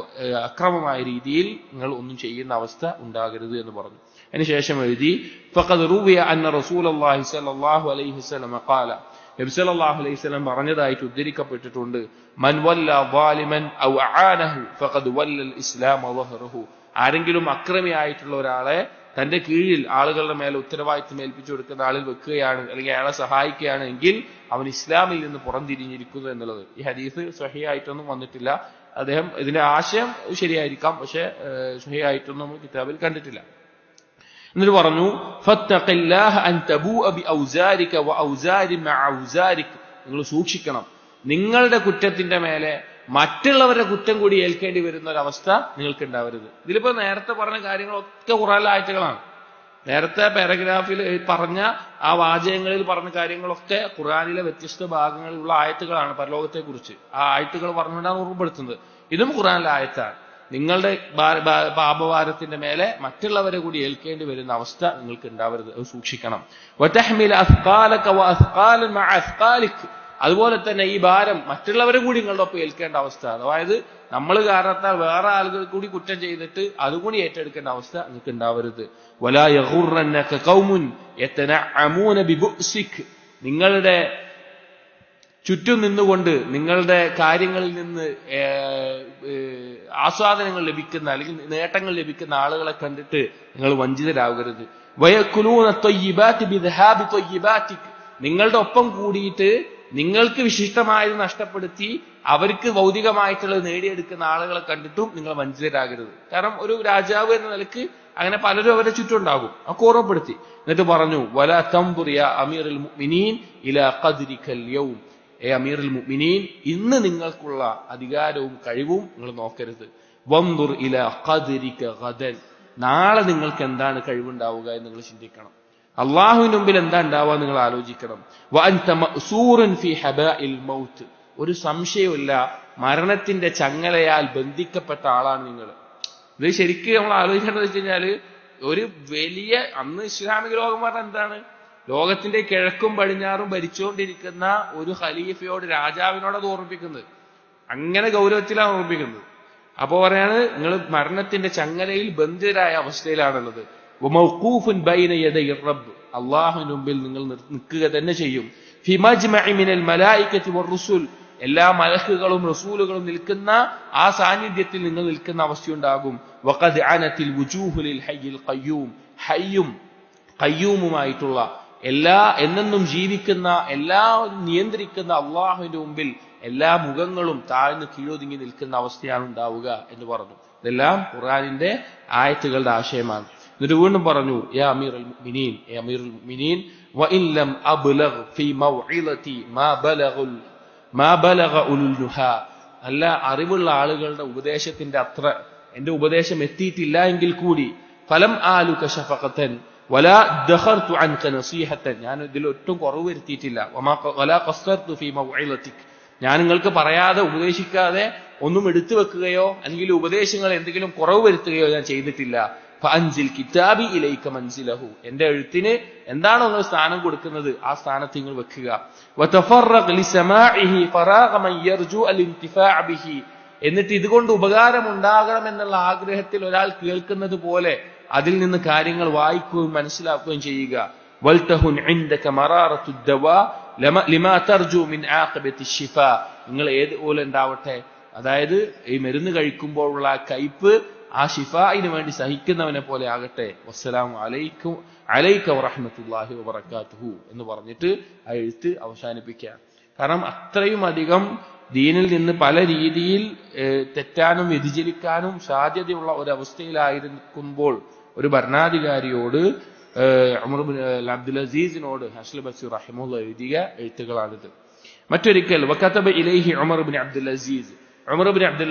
അക്രമമായ രീതിയിൽ നിങ്ങൾ ഒന്നും ചെയ്യുന്ന അവസ്ഥ ഉണ്ടാകരുത് എന്ന് പറഞ്ഞു. അതിനുശേഷം എഴുതി ഫഖദ് റുവിയ അന്ന റസൂലുള്ളാഹി സ്വല്ലല്ലാഹു അലൈഹി വസല്ലം ഖാല, നബി സല്ലല്ലാഹു അലൈഹി വസല്ലം പറഞ്ഞതായിട്ട് ഉദ്ധരിക്കപ്പെട്ടിട്ടുണ്ട്. മൻ വല്ല ളാലിമൻ ഔ അആനഹു ഫഖദ് വല്ലൽ ഇസ്ലാമ വഹറഹു, ആരെങ്കിലും അക്രമിയായിട്ടുള്ള ഒരാളെ തന്റെ കീഴിൽ ആളുകളുടെ മേലെ ഉത്തരവാദിത്വം ഏൽപ്പിച്ചു കൊടുക്കുന്ന ആളിൽ വെക്കുകയാണ്, അല്ലെങ്കിൽ അയാളെ സഹായിക്കുകയാണ് എങ്കിൽ അവൻ ഇസ്ലാമിൽ നിന്ന് പുറംതിരിഞ്ഞിരിക്കുന്നു എന്നുള്ളത്. ഈ ഹദീസ് സ്വഹീഹായിട്ടൊന്നും വന്നിട്ടില്ല. അദ്ദേഹം ഇതിന്റെ ആശയം ശരിയായിരിക്കാം, പക്ഷെ സ്വഹീഹായിട്ടൊന്നും നമ്മൾ കിതാബിൽ കണ്ടിട്ടില്ല. എന്നിട്ട് പറഞ്ഞു ഫത്തഖില്ലാഹ അൻ തബൂഅ ബിഔസാരിക വഔസാരി മഅ ഔസാരിക, നിങ്ങൾ സൂക്ഷിക്കണം നിങ്ങളുടെ കുറ്റത്തിന്റെ മേലെ മറ്റുള്ളവരുടെ കുറ്റം കൂടി ഏൽക്കേണ്ടി വരുന്ന ഒരവസ്ഥ നിങ്ങൾക്ക് ഉണ്ടാവരുത്. ഇതിലിപ്പോ നേരത്തെ പറഞ്ഞ കാര്യങ്ങളൊക്കെ ഖുർആനിലെ ആയത്തുകളാണ്. നേരത്തെ പാരഗ്രാഫിൽ പറഞ്ഞ ആ വാചകങ്ങളിൽ പറഞ്ഞ കാര്യങ്ങളൊക്കെ ഖുർആനിലെ വ്യത്യസ്ത ഭാഗങ്ങളിലുള്ള ആയത്തുകളാണ് പരലോകത്തെ കുറിച്ച്. ആ ആയത്തുകൾ പറഞ്ഞുകൊണ്ടാണ് ഓർമ്മപ്പെടുത്തുന്നത്. ഇതും ഖുർആനിലെ ആയത്താണ്. നിങ്ങളുടെ പാപഭാരത്തിന്റെ മേലെ മറ്റുള്ളവരെ കൂടി ഏൽക്കേണ്ടി വരുന്ന അവസ്ഥ നിങ്ങൾക്ക് ഉണ്ടാവരുത്, അത് സൂക്ഷിക്കണം. വതഹ്മില അസ്ഖാലക വഅസ്ഖാലൻ മഅ അസ്ഖാലിക, അതുപോലെ തന്നെ ഈ ഭാരം മറ്റുള്ളവരെ കൂടി നിങ്ങളുടെ ഒപ്പം ഏൽക്കേണ്ട അവസ്ഥ, അതായത് നമ്മൾ കാരണത്താൽ വേറെ ആളുകൾ കൂടി കുറ്റം ചെയ്തിട്ട് അതുകൂടി ഏറ്റെടുക്കേണ്ട അവസ്ഥ നിങ്ങൾക്ക് ഉണ്ടാവരുത്. വലാ യഗുറന്നക ഖൗമുൻ യതനഅമൂന ബിബുഅ്സിക, നിങ്ങളുടെ ചുറ്റും നിന്നുകൊണ്ട് നിങ്ങളുടെ കാര്യങ്ങളിൽ നിന്ന് ആസ്വാദനങ്ങൾ ലഭിക്കുന്ന അല്ലെങ്കിൽ നേട്ടങ്ങൾ ലഭിക്കുന്ന ആളുകളെ കണ്ടിട്ട് നിങ്ങൾ വഞ്ചിതരാകരുത്. വയകുലൂന ത്വയ്യിബാതി ബിദ്ഹാബി ത്വയ്യിബാതിക, നിങ്ങളുടെ ഒപ്പം കൂടിയിട്ട് നിങ്ങൾക്ക് വിശിഷ്ടമായത് നഷ്ടപ്പെടുത്തി അവർക്ക് ഭൗതികമായിട്ടുള്ളത് നേടിയെടുക്കുന്ന ആളുകളെ കണ്ടിട്ടും നിങ്ങൾ വഞ്ചിതരാകരുത്. കാരണം ഒരു രാജാവ് എന്ന നിലക്ക് അങ്ങനെ പലരും അവരുടെ ചുറ്റും ഉണ്ടാകും. ഒക്കെ ഓർമ്മപ്പെടുത്തി. എന്നിട്ട് പറഞ്ഞു വലാ തൻദുർ യാ അമീറുൽ മുഅ്മിനീൻ ഇലാ ഖദ്രികൽ യൗം, അമീറുൽ മുഅ്മിനീൻ ഇന്ന് നിങ്ങൾക്കുള്ള അധികാരവും കഴിവും നിങ്ങൾ നോക്കരുത്. വൻദുർ ഇലാ ഖദ്രിക ഗദൻ, നാളെ നിങ്ങൾക്ക് എന്താണ് കഴിവുണ്ടാവുക എന്ന് നിങ്ങൾ ചിന്തിക്കണം. അള്ളാഹുവിന് മുമ്പിൽ എന്താ ഉണ്ടാവുക നിങ്ങൾ ആലോചിക്കണം. വഅൻത മഅ്സൂറുൻ ഫീ ഹബാഇൽ മൗത്ത്, ഒരു സംശയമില്ല മരണത്തിന്റെ ചങ്ങലയാൽ ബന്ധിക്കപ്പെട്ട ആളാണ് നിങ്ങൾ. ഇത് ശരിക്കും നമ്മൾ ആലോചിക്കേണ്ടത് വെച്ച് കഴിഞ്ഞാല് ഒരു വലിയ, അന്ന് ഇസ്ലാമിക ലോകം പറഞ്ഞാൽ എന്താണ്, ലോകത്തിന്റെ കിഴക്കും പടിഞ്ഞാറും ഭരിച്ചുകൊണ്ടിരിക്കുന്ന ഒരു ഖലീഫയോട്, രാജാവിനോട് അത് ഓർമ്മിപ്പിക്കുന്നത്. അങ്ങനെ ഗൗരവത്തിലാണ് ഓർമ്മിപ്പിക്കുന്നത്. അപ്പോ പറയാണ് നിങ്ങൾ മരണത്തിന്റെ ചങ്ങലയിൽ ബന്ധിതരായ അവസ്ഥയിലാണുള്ളത്. വമൗഖൂഫുൻ ബൈന യദൈ റബ്ബ്, അല്ലാഹുവിന്റെ മുമ്പിൽ നിങ്ങൾ നിൽക്കുക തന്നെ ചെയ്യും. ഫി മജ്മഇ മിനൽ മലായികതി വറുസുൽ, എല്ലാ മലക്കുകളും റസൂലുകളും നിൽക്കുന്ന ആ സാന്നിധ്യത്തിൽ നിങ്ങൾ നിൽക്കുന്ന അവസ്ഥയുണ്ടാകും. വഖദ് അനതിൽ വുജൂഹു ലിൽ ഹയ്യിൽ ഖയ്യൂം, ഹയ്യും ഖയ്യൂമുമായിട്ടുള്ള എന്നെന്നും ജീവിക്കുന്ന എല്ലാവരും നിയന്ത്രിക്കുന്ന അള്ളാഹുവിന്റെ മുമ്പിൽ എല്ലാ മുഖങ്ങളും താഴ്ന്നു കീഴൊതുങ്ങി നിൽക്കുന്ന അവസ്ഥയാണ് ഉണ്ടാവുക എന്ന് പറഞ്ഞു. ഇതെല്ലാം ഖുർആനിന്റെ ആയത്തുകളുടെ ആശയമാണ്. എന്നിട്ട് വീണ്ടും പറഞ്ഞു, യാ അമീറുൽ മുഅ്മിനീൻ വഇൻ ലം അബ്ലഗ് ഫീ മൗഇലതി മാ ബലഗ ഉലുൽ നുഹാ. നല്ല അറിവുള്ള ആളുകളുടെ ഉപദേശത്തിന്റെ അത്ര എന്റെ ഉപദേശം എത്തിയിട്ടില്ല എങ്കിൽ കൂടി ഫലം ആലുക ശഫഖതൻ വലാ ദഖർതു അൻക നസീഹതൻ, ഞാൻ ഇതിൽ ഒട്ടും കുറവ് വരുത്തിയിട്ടില്ല. വലാ ഖസ്സർതു ഫീ മൗഇലതിക്, ഞാൻ നിങ്ങൾക്ക് പറയാതെ ഉപദേശിക്കാതെ ഒന്നും എടുത്തു വെക്കുകയോ അല്ലെങ്കിൽ ഉപദേശങ്ങൾ എന്തെങ്കിലും കുറവ് വരുത്തുകയോ ഞാൻ ചെയ്തിട്ടില്ല. ഫഅൻസിൽ കിതാബി ഇലൈക മൻസിലഹു, എന്റെ എഴുത്തിന് എന്താണോ നിങ്ങൾ സ്ഥാനം കൊടുക്കുന്നത് ആ സ്ഥാനത്ത് നിങ്ങൾ വെക്കുക. വതഫറഖ് ലിസമാഇഹി ഫറാഗ മൻ യർജു അൽഇൻതിഫാഅ ബിഹി, എന്നിട്ട് ഇതുകൊണ്ട് ഉപകാരം ഉണ്ടാകണം എന്നുള്ള ആഗ്രഹത്തിൽ ഒരാൾ കേൾക്കുന്നത് പോലെ അതിൽ നിന്ന് കാര്യങ്ങൾ വായിക്കുകയും മനസ്സിലാക്കുകയും ചെയ്യുക. വൽതഹുൻ ഇൻദക മറാറത്തു ദവാ ലിമാ തർജു മിൻ ആഖിബത്തി ശിഫാ, നിങ്ങൾ ഏതുപോലെ ഉണ്ടാവട്ടെ, അതായത് ഈ മരുന്ന് കഴിക്കുമ്പോഴുള്ള കയ്പ് ആ ഷിഫായിന് വേണ്ടി സഹിക്കുന്നവനെ പോലെ ആകട്ടെ. വസ്സലാമു അലൈക വറഹ്മത്തുള്ളാഹി വബറകാതുഹു എന്ന് പറഞ്ഞിട്ട് ആ എഴുത്ത് അവസാനിപ്പിക്കുക. കാരണം അത്രയും അധികം ദീനിൽ നിന്ന് പല രീതിയിൽ തെറ്റാനും വ്യതിചലിക്കാനും സാധ്യതയുള്ള ഒരവസ്ഥയിലായിരിക്കുമ്പോൾ ഒരു ഭരണാധികാരിയോട് ഉമർ ബിൻ അബ്ദുൽ അസീസിനോട് ഹസൻ ബസീർ റഹിമഹുല്ലാഹ് എഴുതിയ എഴുത്തുകളാണിത്. മറ്റൊരിക്കൽ വകതബ ഇലൈഹി ഉമർ ബിൻ അബ്ദുൽ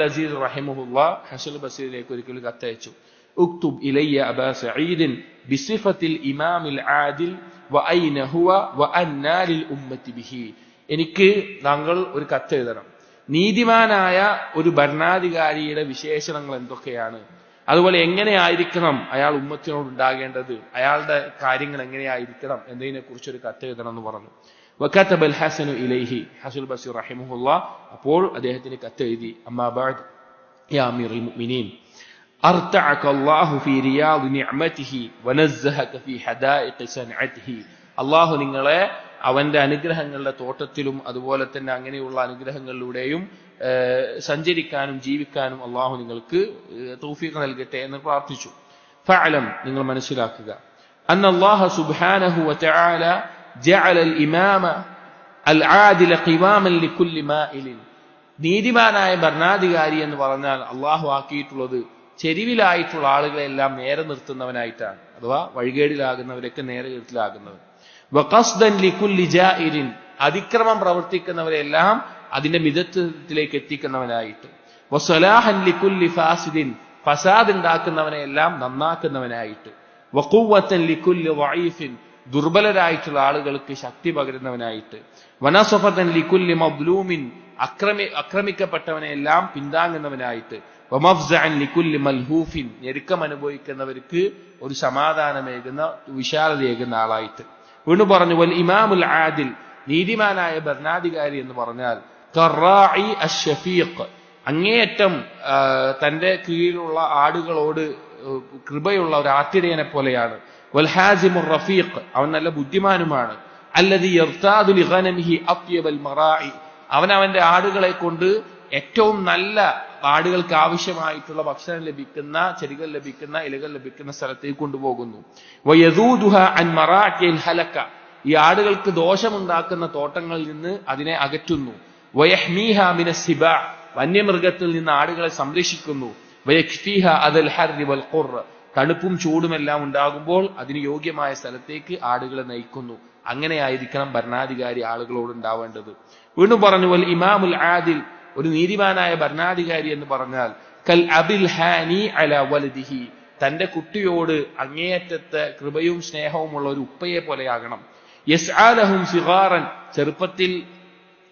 അസീസ് റഹിമഹുല്ലാഹ് ഹസൻ ബസീറിലേക്ക് ഒരിക്കൽ കത്തയച്ചു. ഉക്തുബ് ഇലയ്യ അബാ സഈദ് ബിസിഫത്തിൽ ഇമാമിൽ ആദിൽ വഅൈന ഹുവ വഅന്നാ ലിൽ ഉമ്മത്തി ബിഹി, എനിക്ക് താങ്കൾ ഒരു കത്ത് എഴുതണം. നീതിമാനായ ഒരു ഭരണാധികാരിയുടെ വിശേഷണങ്ങൾ എന്തൊക്കെയാണ്, അതുപോലെ എങ്ങനെയായിരിക്കണം അയാൾ ഉമ്മത്തിനോട് ഉണ്ടാകേണ്ടത്, അയാളുടെ കാര്യങ്ങൾ എങ്ങനെയായിരിക്കണം എന്നതിനെ കുറിച്ചൊരു കത്ത് എഴുതണം എന്ന് പറഞ്ഞു. വകതബൽ ഹസനു ഇലൈഹി, ഹസൻ ബസീർ റഹിമഹുല്ലാഹ് അപ്പോൾ അദ്ദേഹത്തിന് കത്ത് എഴുതി. അമ്മാ ബഅദ് യാ അമീറുൽ മുഅ്മിനീൻ അർതഅക അല്ലാഹു ഫീ റിയാദി നിഅമതിഹി വനസ്സഹക ഫീ ഹദായിഖി സൻഅതിഹി, അല്ലാഹു നിങ്ങളെ അവന്റെ അനുഗ്രഹങ്ങളുടെ തോട്ടത്തിലും അതുപോലെ തന്നെ അങ്ങനെയുള്ള അനുഗ്രഹങ്ങളിലൂടെയും സഞ്ചരിക്കാനും ജീവിക്കാനും അള്ളാഹു നിങ്ങൾക്ക് തൗഫീഖ് നൽകട്ടെ എന്ന് പ്രാർത്ഥിച്ചു. ഫഅലം, നിങ്ങൾ മനസ്സിലാക്കുക, അന്ന അല്ലാഹ സുബ്ഹാനഹു വതആല ജഅല അൽ ഇമാമ അൽ ആദില ഖിവാമൻ ലികുല്ലി മാഇലിൻ, നീതിമാനായ ഭരണാധികാരി എന്ന് പറഞ്ഞാൽ അള്ളാഹു ആക്കിയിട്ടുള്ളത് ചെരിവിലായിട്ടുള്ള ആളുകളെല്ലാം നേരെ നിർത്തുന്നവനായിട്ടാണ്, അഥവാ വഴികേടിലാകുന്നവരൊക്കെ നേരെ കീഴ്ത്തിലാകുന്നവൻ. വഖസ്ദൻ ലികുല്ലി ജാഇരിൻ, അതിക്രമം പ്രവർത്തിക്കുന്നവരെല്ലാം അതിന്റെ മിതത്വത്തിലേക്ക് എത്തിക്കുന്നവനായിട്ട്. വസലാഹൻ ലികുല്ലി ഫാസിദിൻ, ഫസാദ് ഉണ്ടാക്കുന്നവനെല്ലാം നന്നാക്കുന്നവനായിട്ട്. വഖുവ്വത്തൻ ലികുല്ലി ദഈഫിൻ, ദുർബലരായിട്ടുള്ള ആളുകൾക്ക് ശക്തി പകരുന്നവനായിട്ട്. വനസഫതൻ ലികുല്ലി മദ്ലൂമിൻ, ആക്രമിക്കപ്പെട്ടവനെല്ലാം പിന്താങ്ങുന്നവനായിട്ട്. വമഫ്സഅൻ ലികുല്ലി മൽഹൂഫിൻ, ഞെരുക്കം അനുഭവിക്കുന്നവർക്ക് ഒരു സമാധാനമേകുന്ന വിശാലതയേകുന്ന ആളായിട്ട്. വീണ്ടും പറഞ്ഞു വൽ ഇമാമുൽ ആദിൽ, നീതിമാനായ ഭരണാധികാരി എന്ന് പറഞ്ഞാൽ കറാഇ അഷ്ഫീഖ്, അങ്ങേയറ്റം തന്റെ കീഴിലുള്ള ആടുകളോട് കൃപയുള്ള ഒരു ആട്ടിടയനെ പോലെയാണ്. വൽ ഹാസിമുർ റഫീഖ്, അവൻ നല്ല ബുദ്ധിമാനുമാണ്. അല്ലദി യർതാദു ലിഗനമിഹി അത്യബൽ മറാഇ, അവൻ അവന്റെ ആടുകളെ കൊണ്ട് ഏറ്റവും നല്ല ആടുകൾക്ക് ആവശ്യമായിട്ടുള്ള ഭക്ഷണം ലഭിക്കുന്ന, ചെടികൾ ലഭിക്കുന്ന, ഇലകൾ ലഭിക്കുന്ന സ്ഥലത്തേക്ക് കൊണ്ടുപോകുന്നു. വയദൂദുഹ അൻ മറാഇൽ ഹലക, ഈ ആടുകൾക്ക് ദോഷമുണ്ടാക്കുന്ന തോട്ടങ്ങളിൽ നിന്ന് അതിനെ അകറ്റുന്നു. വയഹ്മീഹ മിനസ് സിബാ, വന്യമൃഗത്തിൽ നിന്ന് ആടുകളെ സംരക്ഷിക്കുന്നു. വയക്ഫീഹ അദൽ ഹർരി വൽ ഖുർ, തണുപ്പും ചൂടുമെല്ലാം ഉണ്ടാകുമ്പോൾ അതിന് യോഗ്യമായ സ്ഥലത്തേക്ക് ആടുകളെ നയിക്കുന്നു. അങ്ങനെയായിരിക്കണം ഭരണാധികാരി ആളുകളോട് ഉണ്ടാവേണ്ടത്. വീണ്ടും പറഞ്ഞു വൽ ഇമാമുൽ ആദിൽ, ഒരു നീതിമാനായ ഭരണാധികാരി എന്ന് പറഞ്ഞാൽ കൽ അബിൽ ഹാനി അല വലദിഹി, തന്റെ കുട്ടിയോട് അങ്ങേയറ്റത്തെ കൃപയും സ്നേഹവുമുള്ള ഒരു ഉപ്പയെ പോലെയാകണം. യസ്ആലഹും സിഗാറൻ, ചെറുപ്പത്തിൽ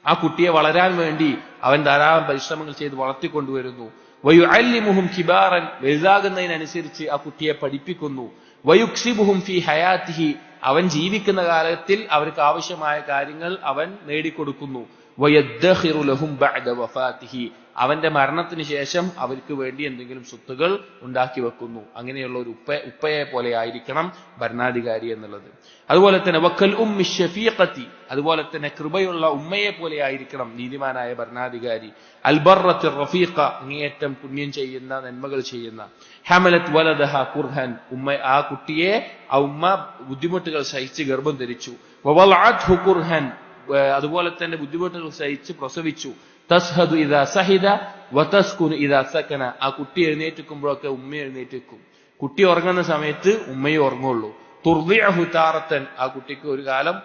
ആ കുട്ടിയെ വളരാൻ വേണ്ടി അവൻ ധാരാളം പരിശ്രമങ്ങൾ ചെയ്ത് വളർത്തിക്കൊണ്ടുവരുന്നു. വയുഅല്ലിമുഹും കിബാറൻ, വലുതാകുന്നതിനനുസരിച്ച് ആ കുട്ടിയെ പഠിപ്പിക്കുന്നു. വയുക്സിബുഹും ഫി ഹയാത്തിഹി, അവൻ ജീവിക്കുന്ന കാലത്തിൽ അവർക്ക് ആവശ്യമായ കാര്യങ്ങൾ അവൻ നേടിക്കൊടുക്കുന്നു.
വയദ്ദഖിറു ലഹും ബഅദ വഫാതിഹി, അവന്റെ മരണത്തിന് ശേഷം അവർക്ക് വേണ്ടി എന്തെങ്കിലും സ്വത്തുകൾ ഉണ്ടാക്കി വെക്കുന്നു. അങ്ങനെയുള്ള ഒരു ഉപ്പയെ പോലെ ആയിരിക്കണം ഭരണാധികാരി എന്നുള്ളത്. അതുപോലെ തന്നെ വക്കൽ ഉമ്മി ഷഫീഖത്തി, അതുപോലെ തന്നെ കൃപയുള്ള ഉമ്മയെ പോലെ ആയിരിക്കണം നീതിമാനായ ഭരണാധികാരി. അൽബറത്തി റഫീഖ, അങ്ങേയറ്റം പുണ്യം ചെയ്യുന്ന നന്മകൾ ചെയ്യുന്ന. ഹമലത് വലദഹ കുർഹൻ, ആ കുട്ടിയെ ആ ഉമ്മ ബുദ്ധിമുട്ടുകൾ സഹിച്ച് ഗർഭം ധരിച്ചു. വവളഅത്ഹു കുർഹൻ, അതുപോലെ തന്നെ ബുദ്ധിമുട്ടുകൾ സഹിച്ച് പ്രസവിച്ചു. തസ്ഹദു ഇദാ സഹിദ വതസ്കുനു ഇദാ സകന, ആ കുട്ടി എഴുന്നേറ്റിരിക്കുമ്പോഴൊക്കെ ഉമ്മ എഴുന്നേറ്റിരിക്കും. കുട്ടി ഉറങ്ങുന്ന സമയത്ത് ഉമ്മയെ ഉറങ്ങുള്ളൂ. തുർദിഅഹു താറത്തൻ, ആ കുട്ടിക്ക് ഒരു കാലം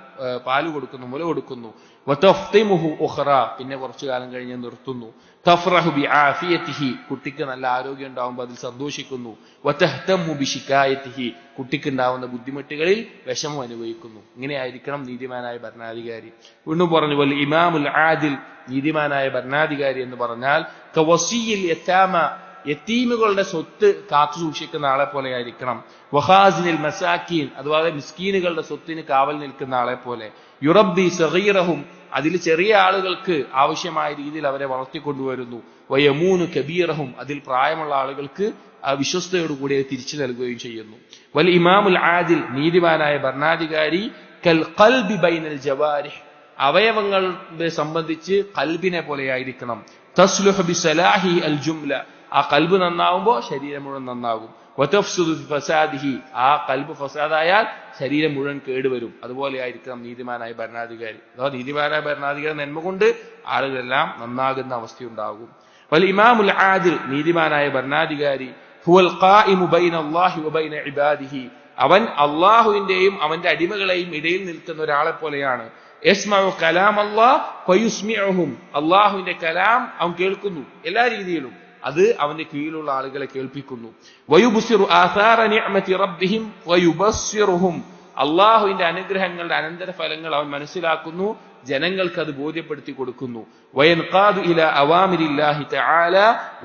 പാല് കൊടുക്കുന്നു, മുല കൊടുക്കുന്നു. വതഫ്തിമുഹു ഉഖറ, പിന്നെ കുറച്ചു കാലം കഴിഞ്ഞ് നിർത്തുന്നു. തഫ്റഹു ബിആഫിയതിഹി, കുട്ടിക്ക് നല്ല ആരോഗ്യം ഉണ്ടാവുമ്പോൾ അതിൽ സന്തോഷിക്കുന്നു. വതഹ്തമു ബിശികായതിഹി, കുട്ടിക്ക് ഉണ്ടാവുന്ന ബുദ്ധിമുട്ടുകളിൽ വിഷമം അനുഭവിക്കുന്നു. ഇങ്ങനെയായിരിക്കണം നീതിമാനായ ഭരണാധികാരി. വീണ്ടും പറഞ്ഞു വൽ ഇമാമുൽ ആദിൽ, നീതിമാനായ ഭരണാധികാരി എന്ന് പറഞ്ഞാൽ കവസിയിൽ യതാമ, യതീമുകളുടെ സ്വത്ത് കാത്തു സൂക്ഷിക്കുന്ന ആളെ പോലെ ആയിരിക്കണം. വഹാസിനിൽ മസാക്കീൻ, അതുപോലെ മിസ്കീനുകളുടെ സ്വത്തിന് കാവൽ നിൽക്കുന്ന ആളെ പോലെ. യുറബ്ബി സഗീറഹും, അതിൽ ചെറിയ ആളുകൾക്ക് ആവശ്യമായ രീതിയിൽ അവരെ വളർത്തിക്കൊണ്ടുവരുന്നു. വയമൂനു കബീറഹും, അതിൽ പ്രായമുള്ള ആളുകൾക്ക് ആ വിശ്വസ്തയോടുകൂടി തിരിച്ചു നൽകുകയും ചെയ്യുന്നു. വൽ ഇമാമുൽ ആദിൽ, നീതിമാനായ ഭരണാധികാരി കൽ ഖൽബി ബൈനൽ ജവാരിഹ്, അവയവങ്ങളെ സംബന്ധിച്ച് കൽബിനെ പോലെയായിരിക്കണം. തസ്ലുഹു ബിസലാഹി അൽ ജുംല, ആ കൽബ് നന്നാവുമ്പോൾ ശരീരം മുഴുവൻ നന്നാകും. വതഫ്സുദു ബിഫസാദിഹി, ആ കൽബ് ഫസാദായാൽ ശരീരം മുഴുവൻ കേടുവരും. അതുപോലെ ആയിരിക്കണം നീതിമാനായ ഭരണാധികാരി. അഥവാ നീതിമാനായ ഭരണാധികാരി നന്മ കൊണ്ട് ആളുകളെല്ലാം നന്നാകുന്ന അവസ്ഥയുണ്ടാകും. വൽ ഇമാമുൽ ആദിൽ, നീതിമാനായ ഭരണാധികാരി ഹുവൽ ഖായിമു ബൈനല്ലാഹി വബൈന ഇബാദിഹി, അവൻ അള്ളാഹുവിന്റെയും അവന്റെ അടിമകളെയും ഇടയിൽ നിൽക്കുന്ന ഒരാളെ പോലെയാണ്. യസ്മഉ കലാം അല്ലാഹ് ഫയുസ്മിഉഹും, അള്ളാഹുവിന്റെ കലാം അവൻ കേൾക്കുന്നു എല്ലാ രീതിയിലും, അത് അവന്റെ കീഴിലുള്ള ആളുകളെ കേൾപ്പിക്കുന്നു. വയുബ്സിറു ആസാറ നിഅമതി റബ്ബിഹിം വയുബസ്സിറുഹും, അള്ളാഹുവിന്റെ അനുഗ്രഹങ്ങളുടെ അനന്തരഫലങ്ങൾ അവൻ മനസ്സിലാക്കുന്നു, ജനങ്ങൾക്ക് അത് ബോധ്യപ്പെടുത്തി കൊടുക്കുന്നു. വയൻഖാദു ഇലാ അവാമിരില്ലാഹി തആല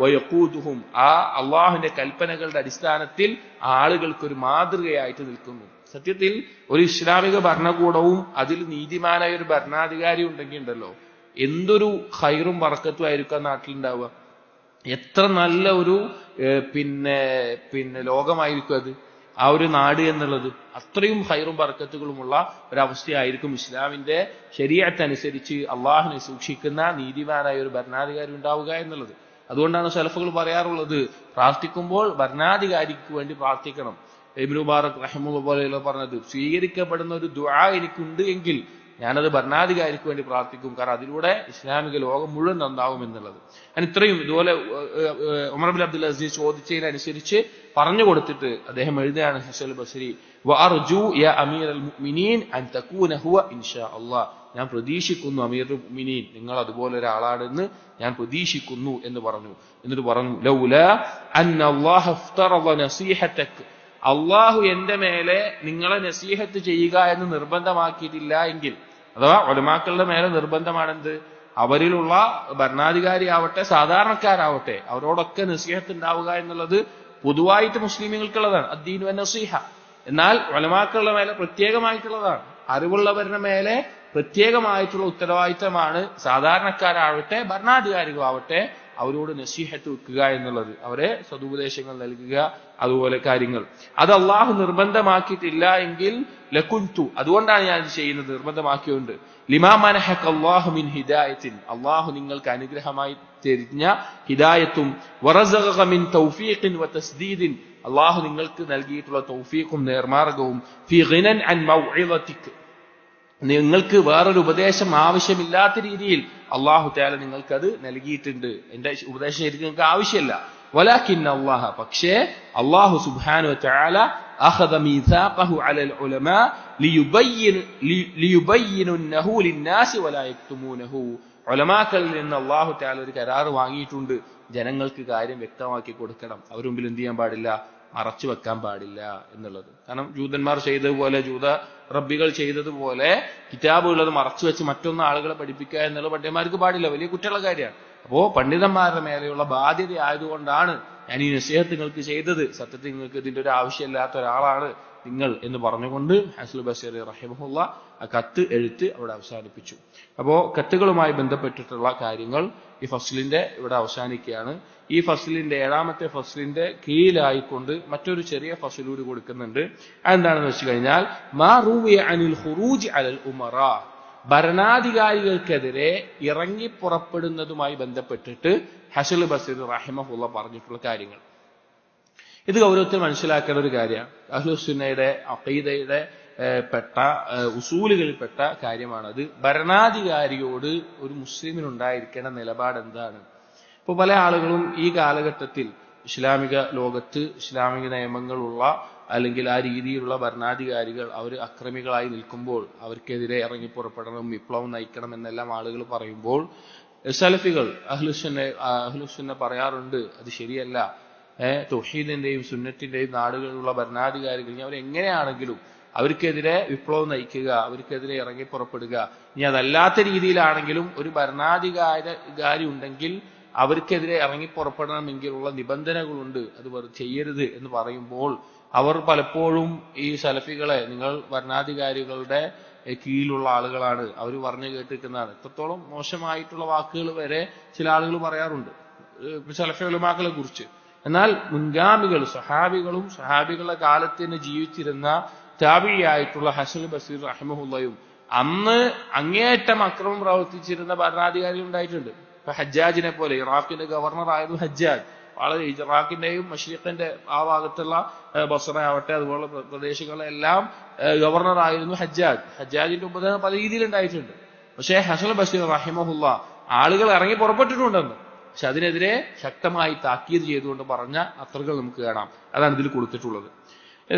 വയഖൂദുഹും, ആ അള്ളാഹുവിന്റെ കൽപ്പനകളുടെ അടിസ്ഥാനത്തിൽ ആളുകൾക്ക് ഒരു മാതൃകയായിട്ട് നിൽക്കുന്നു. സത്യത്തിൽ ഒരു ഇസ്ലാമിക ഭരണകൂടവും അതിൽ നീതിമാനായ ഒരു ഭരണാധികാരി ഉണ്ടെങ്കിൽ ഉണ്ടല്ലോ, എന്തൊരു ഖൈറും ബറക്കത്തും ആയിരിക്കും നാട്ടിലുണ്ടാവുക. എത്ര നല്ല ഒരു പിന്നെ ലോകമായിരിക്കും അത്, ആ ഒരു നാട് എന്നുള്ളത്. അത്രയും ഖൈറും ബർക്കത്തുകളുമുള്ള ഒരവസ്ഥയായിരിക്കും ഇസ്ലാമിന്റെ ശരീഅത്ത് അനുസരിച്ച് അള്ളാഹുവിനെ സൂക്ഷിക്കുന്ന നീതിമാനായ ഒരു ഭരണാധികാരി ഉണ്ടാവുക എന്നുള്ളത്. അതുകൊണ്ടാണ് സലഫുകൾ പറയാറുള്ളത്, പ്രാർത്ഥിക്കുമ്പോൾ ഭരണാധികാരിക്ക് വേണ്ടി പ്രാർത്ഥിക്കണം. ഇബ്നു മുബാറക് റഹിമഹുല്ലാഹ് പോലെയുള്ള പറഞ്ഞത്, സ്വീകരിക്കപ്പെടുന്ന ഒരു ദുആ എനിക്കുണ്ട് എങ്കിൽ ഞാനത് ഭരണാധികാരിക്ക് വേണ്ടി പ്രാർത്ഥിക്കും, കാരണം അതിലൂടെ ഇസ്ലാമിക ലോകം മുഴുവൻ നന്നാവും എന്നുള്ളത്. ഞാൻ ഇത്രയും ഇതുപോലെ ഉമർ ഇബ്നു അബ്ദുൽ അസീസ് ചോദിച്ചതിനനുസരിച്ച് പറഞ്ഞു കൊടുത്തിട്ട് അദ്ദേഹം എഴുതുകയാണ് ഹസൻ ബസ്രി, വഅർജു യാ അമീറൽ മുഅ്മിനീൻ അൻ തകൂന ഹുവ ഇൻഷാ അല്ലാഹ്, ഞാൻ പ്രതീക്ഷിക്കുന്നു അമീറുൽ മുഅ്മിനീൻ നിങ്ങൾ അതുപോലെ ഒരാളാണെന്ന് ഞാൻ പ്രതീക്ഷിക്കുന്നു എന്ന് പറഞ്ഞു. എന്നിട്ട് പറഞ്ഞു ലൗലാ അന്നല്ലാഹ ഇഫ്തറദ നസീഹതക, അള്ളാഹു എന്റെ മേലെ നിങ്ങളെ നസീഹത്ത് ചെയ്യുക എന്ന് നിർബന്ധമാക്കിയിട്ടില്ല എങ്കിൽ, അഥവാ ഉലമാക്കളുടെ മേലെ നിർബന്ധമാണെന്ത്, അവരിലുള്ള ഭരണാധികാരി ആവട്ടെ സാധാരണക്കാരാവട്ടെ അവരോടൊക്കെ നസീഹത്ത് ഉണ്ടാവുക എന്നുള്ളത് പൊതുവായിട്ട് മുസ്ലിമുകൾക്കുള്ളതാണ്, അദ്ദീനു വന്നസീഹ. എന്നാൽ ഉലമാക്കളുടെ മേലെ പ്രത്യേകമായിട്ടുള്ളതാണ്, അറിവുള്ളവരുടെ മേലെ പ്രത്യേകമായിട്ടുള്ള ഉത്തരവാദിത്തമാണ് സാധാരണക്കാരാവട്ടെ ഭരണാധികാരികളാവട്ടെ അവരോട് നസീഹത്ത് വെക്കുക എന്നുള്ളത്, അവരെ സദുപദേശങ്ങൾ നൽകുക, അതുപോലെ കാര്യങ്ങൾ. അത് അള്ളാഹു നിർബന്ധമാക്കിയിട്ടില്ല എങ്കിൽ ലകുൻതു, അതുകൊണ്ടാണ് ഞാൻ ഇത് ചെയ്യുന്നത്, നിർബന്ധമാക്കിയുണ്ട്. ലിമാ മനഹക അല്ലാഹു മിൻ ഹിദായത്തിൻ, അള്ളാഹു നിങ്ങൾക്ക് അനുഗ്രഹമായി തെരിഞ്ഞ ഹിദായത്തും, വറസഖക മിൻ തൗഫീഖിൻ വതസ്ദീദിൻ, അള്ളാഹു നിങ്ങൾക്ക് നൽകിയിട്ടുള്ള തൗഫീഖും നേർമാർഗവും, ഫീ ഗിനൻ അൻ മൗഇളതിക, നിങ്ങൾക്ക് വേറൊരു ഉപദേശം ആവശ്യമില്ലാത്ത രീതിയിൽ അള്ളാഹു തആല നിങ്ങൾക്കത് നൽകിയിട്ടുണ്ട്. എന്റെ ഉപദേശം ശരിക്കും നിങ്ങൾക്ക് ആവശ്യമില്ല. വലാകിൻ അല്ലാഹ, പക്ഷേ അള്ളാഹു സുബ്ഹാനഹു വതആല അഖദ മീസാഖഹു അലൽ ഉലമാ ലിയുബയ്യിനുന്നഹു ലിന്നാസി വലാ യക്തുമൂനഹു, ഉലമാക്കളിൽ നിന്ന് അള്ളാഹു തആല ഒരു കരാർ വാങ്ങിയിട്ടുണ്ട്, ജനങ്ങൾക്ക് കാര്യം വ്യക്തമാക്കി കൊടുക്കണം, അവർ മുമ്പിൽ എന്ത് ചെയ്യാൻ പാടില്ല, മറച്ചു വെക്കാൻ പാടില്ല എന്നുള്ളത്. കാരണം ജൂതന്മാർ ചെയ്തതുപോലെ, ജൂത റബ്ബികൾ ചെയ്തതുപോലെ കിതാബുള്ളത് മറച്ചു വെച്ച് മറ്റൊന്ന് ആളുകളെ പഠിപ്പിക്കുക എന്നുള്ളത് പണ്ഡിതന്മാർക്ക് പാടില്ല, വലിയ കുറ്റമുള്ള കാര്യമാണ്. അപ്പോ പണ്ഡിതന്മാരുടെ മേലെയുള്ള ബാധ്യത ആയതുകൊണ്ടാണ് ഞാൻ ഈ നസീഹത്ത് നിങ്ങൾക്ക് ചെയ്തത്. സത്യത്തിൽ നിങ്ങൾക്ക് ഇതിന്റെ ഒരു ആവശ്യമില്ലാത്ത ഒരാളാണ്,
നിങ്ങൾ എന്ന് പറഞ്ഞുകൊണ്ട് ഹസനുൽ ബസരി റഹിമഹുല്ല ആ കത്ത് എഴുത്ത് അവിടെ അവസാനിപ്പിച്ചു. അപ്പോ കത്തുകളുമായി ബന്ധപ്പെട്ടിട്ടുള്ള കാര്യങ്ങൾ ഈ ഫസ്ലിന്റെ ഇവിടെ അവസാനിക്കുകയാണ്. ഈ ഫസ്ലിന്റെ 7ാമത്തെ ഫസ്ലിന്റെ കീഴിലായിക്കൊണ്ട് മറ്റൊരു ചെറിയ ഫസ്ലൂടി കൊടുക്കുന്നുണ്ട്. അതെന്താണെന്ന് വെച്ച് കഴിഞ്ഞാൽ മാ റൂവിയ അനിൽ ഖുറൂജ് അലൽ ഉമറാ, ഭരണാധികാരികൾക്കെതിരെ ഇറങ്ങി പുറപ്പെടുന്നതുമായി ബന്ധപ്പെട്ടിട്ട് ഹസനുൽ ബസരി റഹിമഹുല്ല പറഞ്ഞിട്ടുള്ള കാര്യങ്ങൾ. ഇത് ഗൗരവത്തിൽ മനസ്സിലാക്കേണ്ട ഒരു കാര്യമാണ്. അഹ്ലുസുന്നയുടെ അഖീദയുടെ പെട്ട ഉസൂലുകളിൽപ്പെട്ട കാര്യമാണത്. ഭരണാധികാരിയോട് ഒരു മുസ്ലിമിനുണ്ടായിരിക്കേണ്ട നിലപാട് എന്താണ്? ഇപ്പൊ പല ആളുകളും ഈ കാലഘട്ടത്തിൽ ഇസ്ലാമിക ലോകത്ത് ഇസ്ലാമിക നിയമങ്ങളുള്ള അല്ലെങ്കിൽ ആ രീതിയിലുള്ള ഭരണാധികാരികൾ അവർ അക്രമികളായി നിൽക്കുമ്പോൾ അവർക്കെതിരെ ഇറങ്ങി പുറപ്പെടണം, വിപ്ലവം നയിക്കണം എന്നെല്ലാം ആളുകൾ പറയുമ്പോൾ സലഫികൾ അഹ്ലുസുന്ന പറയാറുണ്ട് അത് ശരിയല്ല. തൗഹീദിന്റെയും സുന്നത്തിന്റെയും നാടുകളിലുള്ള ഭരണാധികാരികൾ അവരെങ്ങനെയാണെങ്കിലും അവർക്കെതിരെ വിപ്ലവം നയിക്കുക, അവർക്കെതിരെ ഇറങ്ങി പുറപ്പെടുക. ഇനി അതല്ലാത്ത രീതിയിലാണെങ്കിലും ഒരു ഭരണാധികാരി ഉണ്ടെങ്കിൽ അവർക്കെതിരെ ഇറങ്ങി പുറപ്പെടണമെങ്കിലുള്ള നിബന്ധനകളുണ്ട്, അത് ചെയ്യരുത് എന്ന് പറയുമ്പോൾ അവർ പലപ്പോഴും ഈ സലഫികളെ നിങ്ങൾ ഭരണാധികാരികളുടെ കീഴിലുള്ള ആളുകളാണ്, അവർ പറഞ്ഞു കേട്ടിരിക്കുന്നതാണ്, എത്രത്തോളം മോശമായിട്ടുള്ള വാക്കുകൾ വരെ ചില ആളുകൾ പറയാറുണ്ട് സലഫി ഉലമാക്കളെ കുറിച്ച്. എന്നാൽ മുൻഗാമികൾ സഹാബികളും സഹാബികളുടെ കാലത്ത് തന്നെ ജീവിച്ചിരുന്ന താബിഈയായിട്ടുള്ള ഹസനുൽ ബസരി റഹിമഹുല്ലയും അന്ന് അങ്ങേയറ്റം അക്രമം പ്രവർത്തിച്ചിരുന്ന ഭരണാധികാരികൾ ഉണ്ടായിട്ടുണ്ട്. ഇപ്പൊ ഹജ്ജാജിനെ പോലെ ഇറാഖിന്റെ ഗവർണർ ആയിരുന്നു ഹജ്ജാജ്. വളരെ ഇറാഖിന്റെയും മഷ്രിഖിന്റെ ആ ഭാഗത്തുള്ള ബസ്ര ആവട്ടെ അതുപോലുള്ള പ്രദേശങ്ങളെല്ലാം ഗവർണർ ആയിരുന്നു ഹജ്ജാജ്. ഹജ്ജാജിന്റെ ഉപദേശം പല രീതിയിൽ ഉണ്ടായിട്ടുണ്ട്. പക്ഷേ ഹസനുൽ ബസരി റഹിമഹുല്ല ആളുകൾ ഇറങ്ങി പുറപ്പെട്ടിട്ടുണ്ടെന്ന്, പക്ഷെ അതിനെതിരെ ശക്തമായി താക്കീത് ചെയ്തുകൊണ്ട് പറഞ്ഞ അത്രകൾ നമുക്ക് കാണാം. അതാണ് ഇതിൽ കൊടുത്തിട്ടുള്ളത്.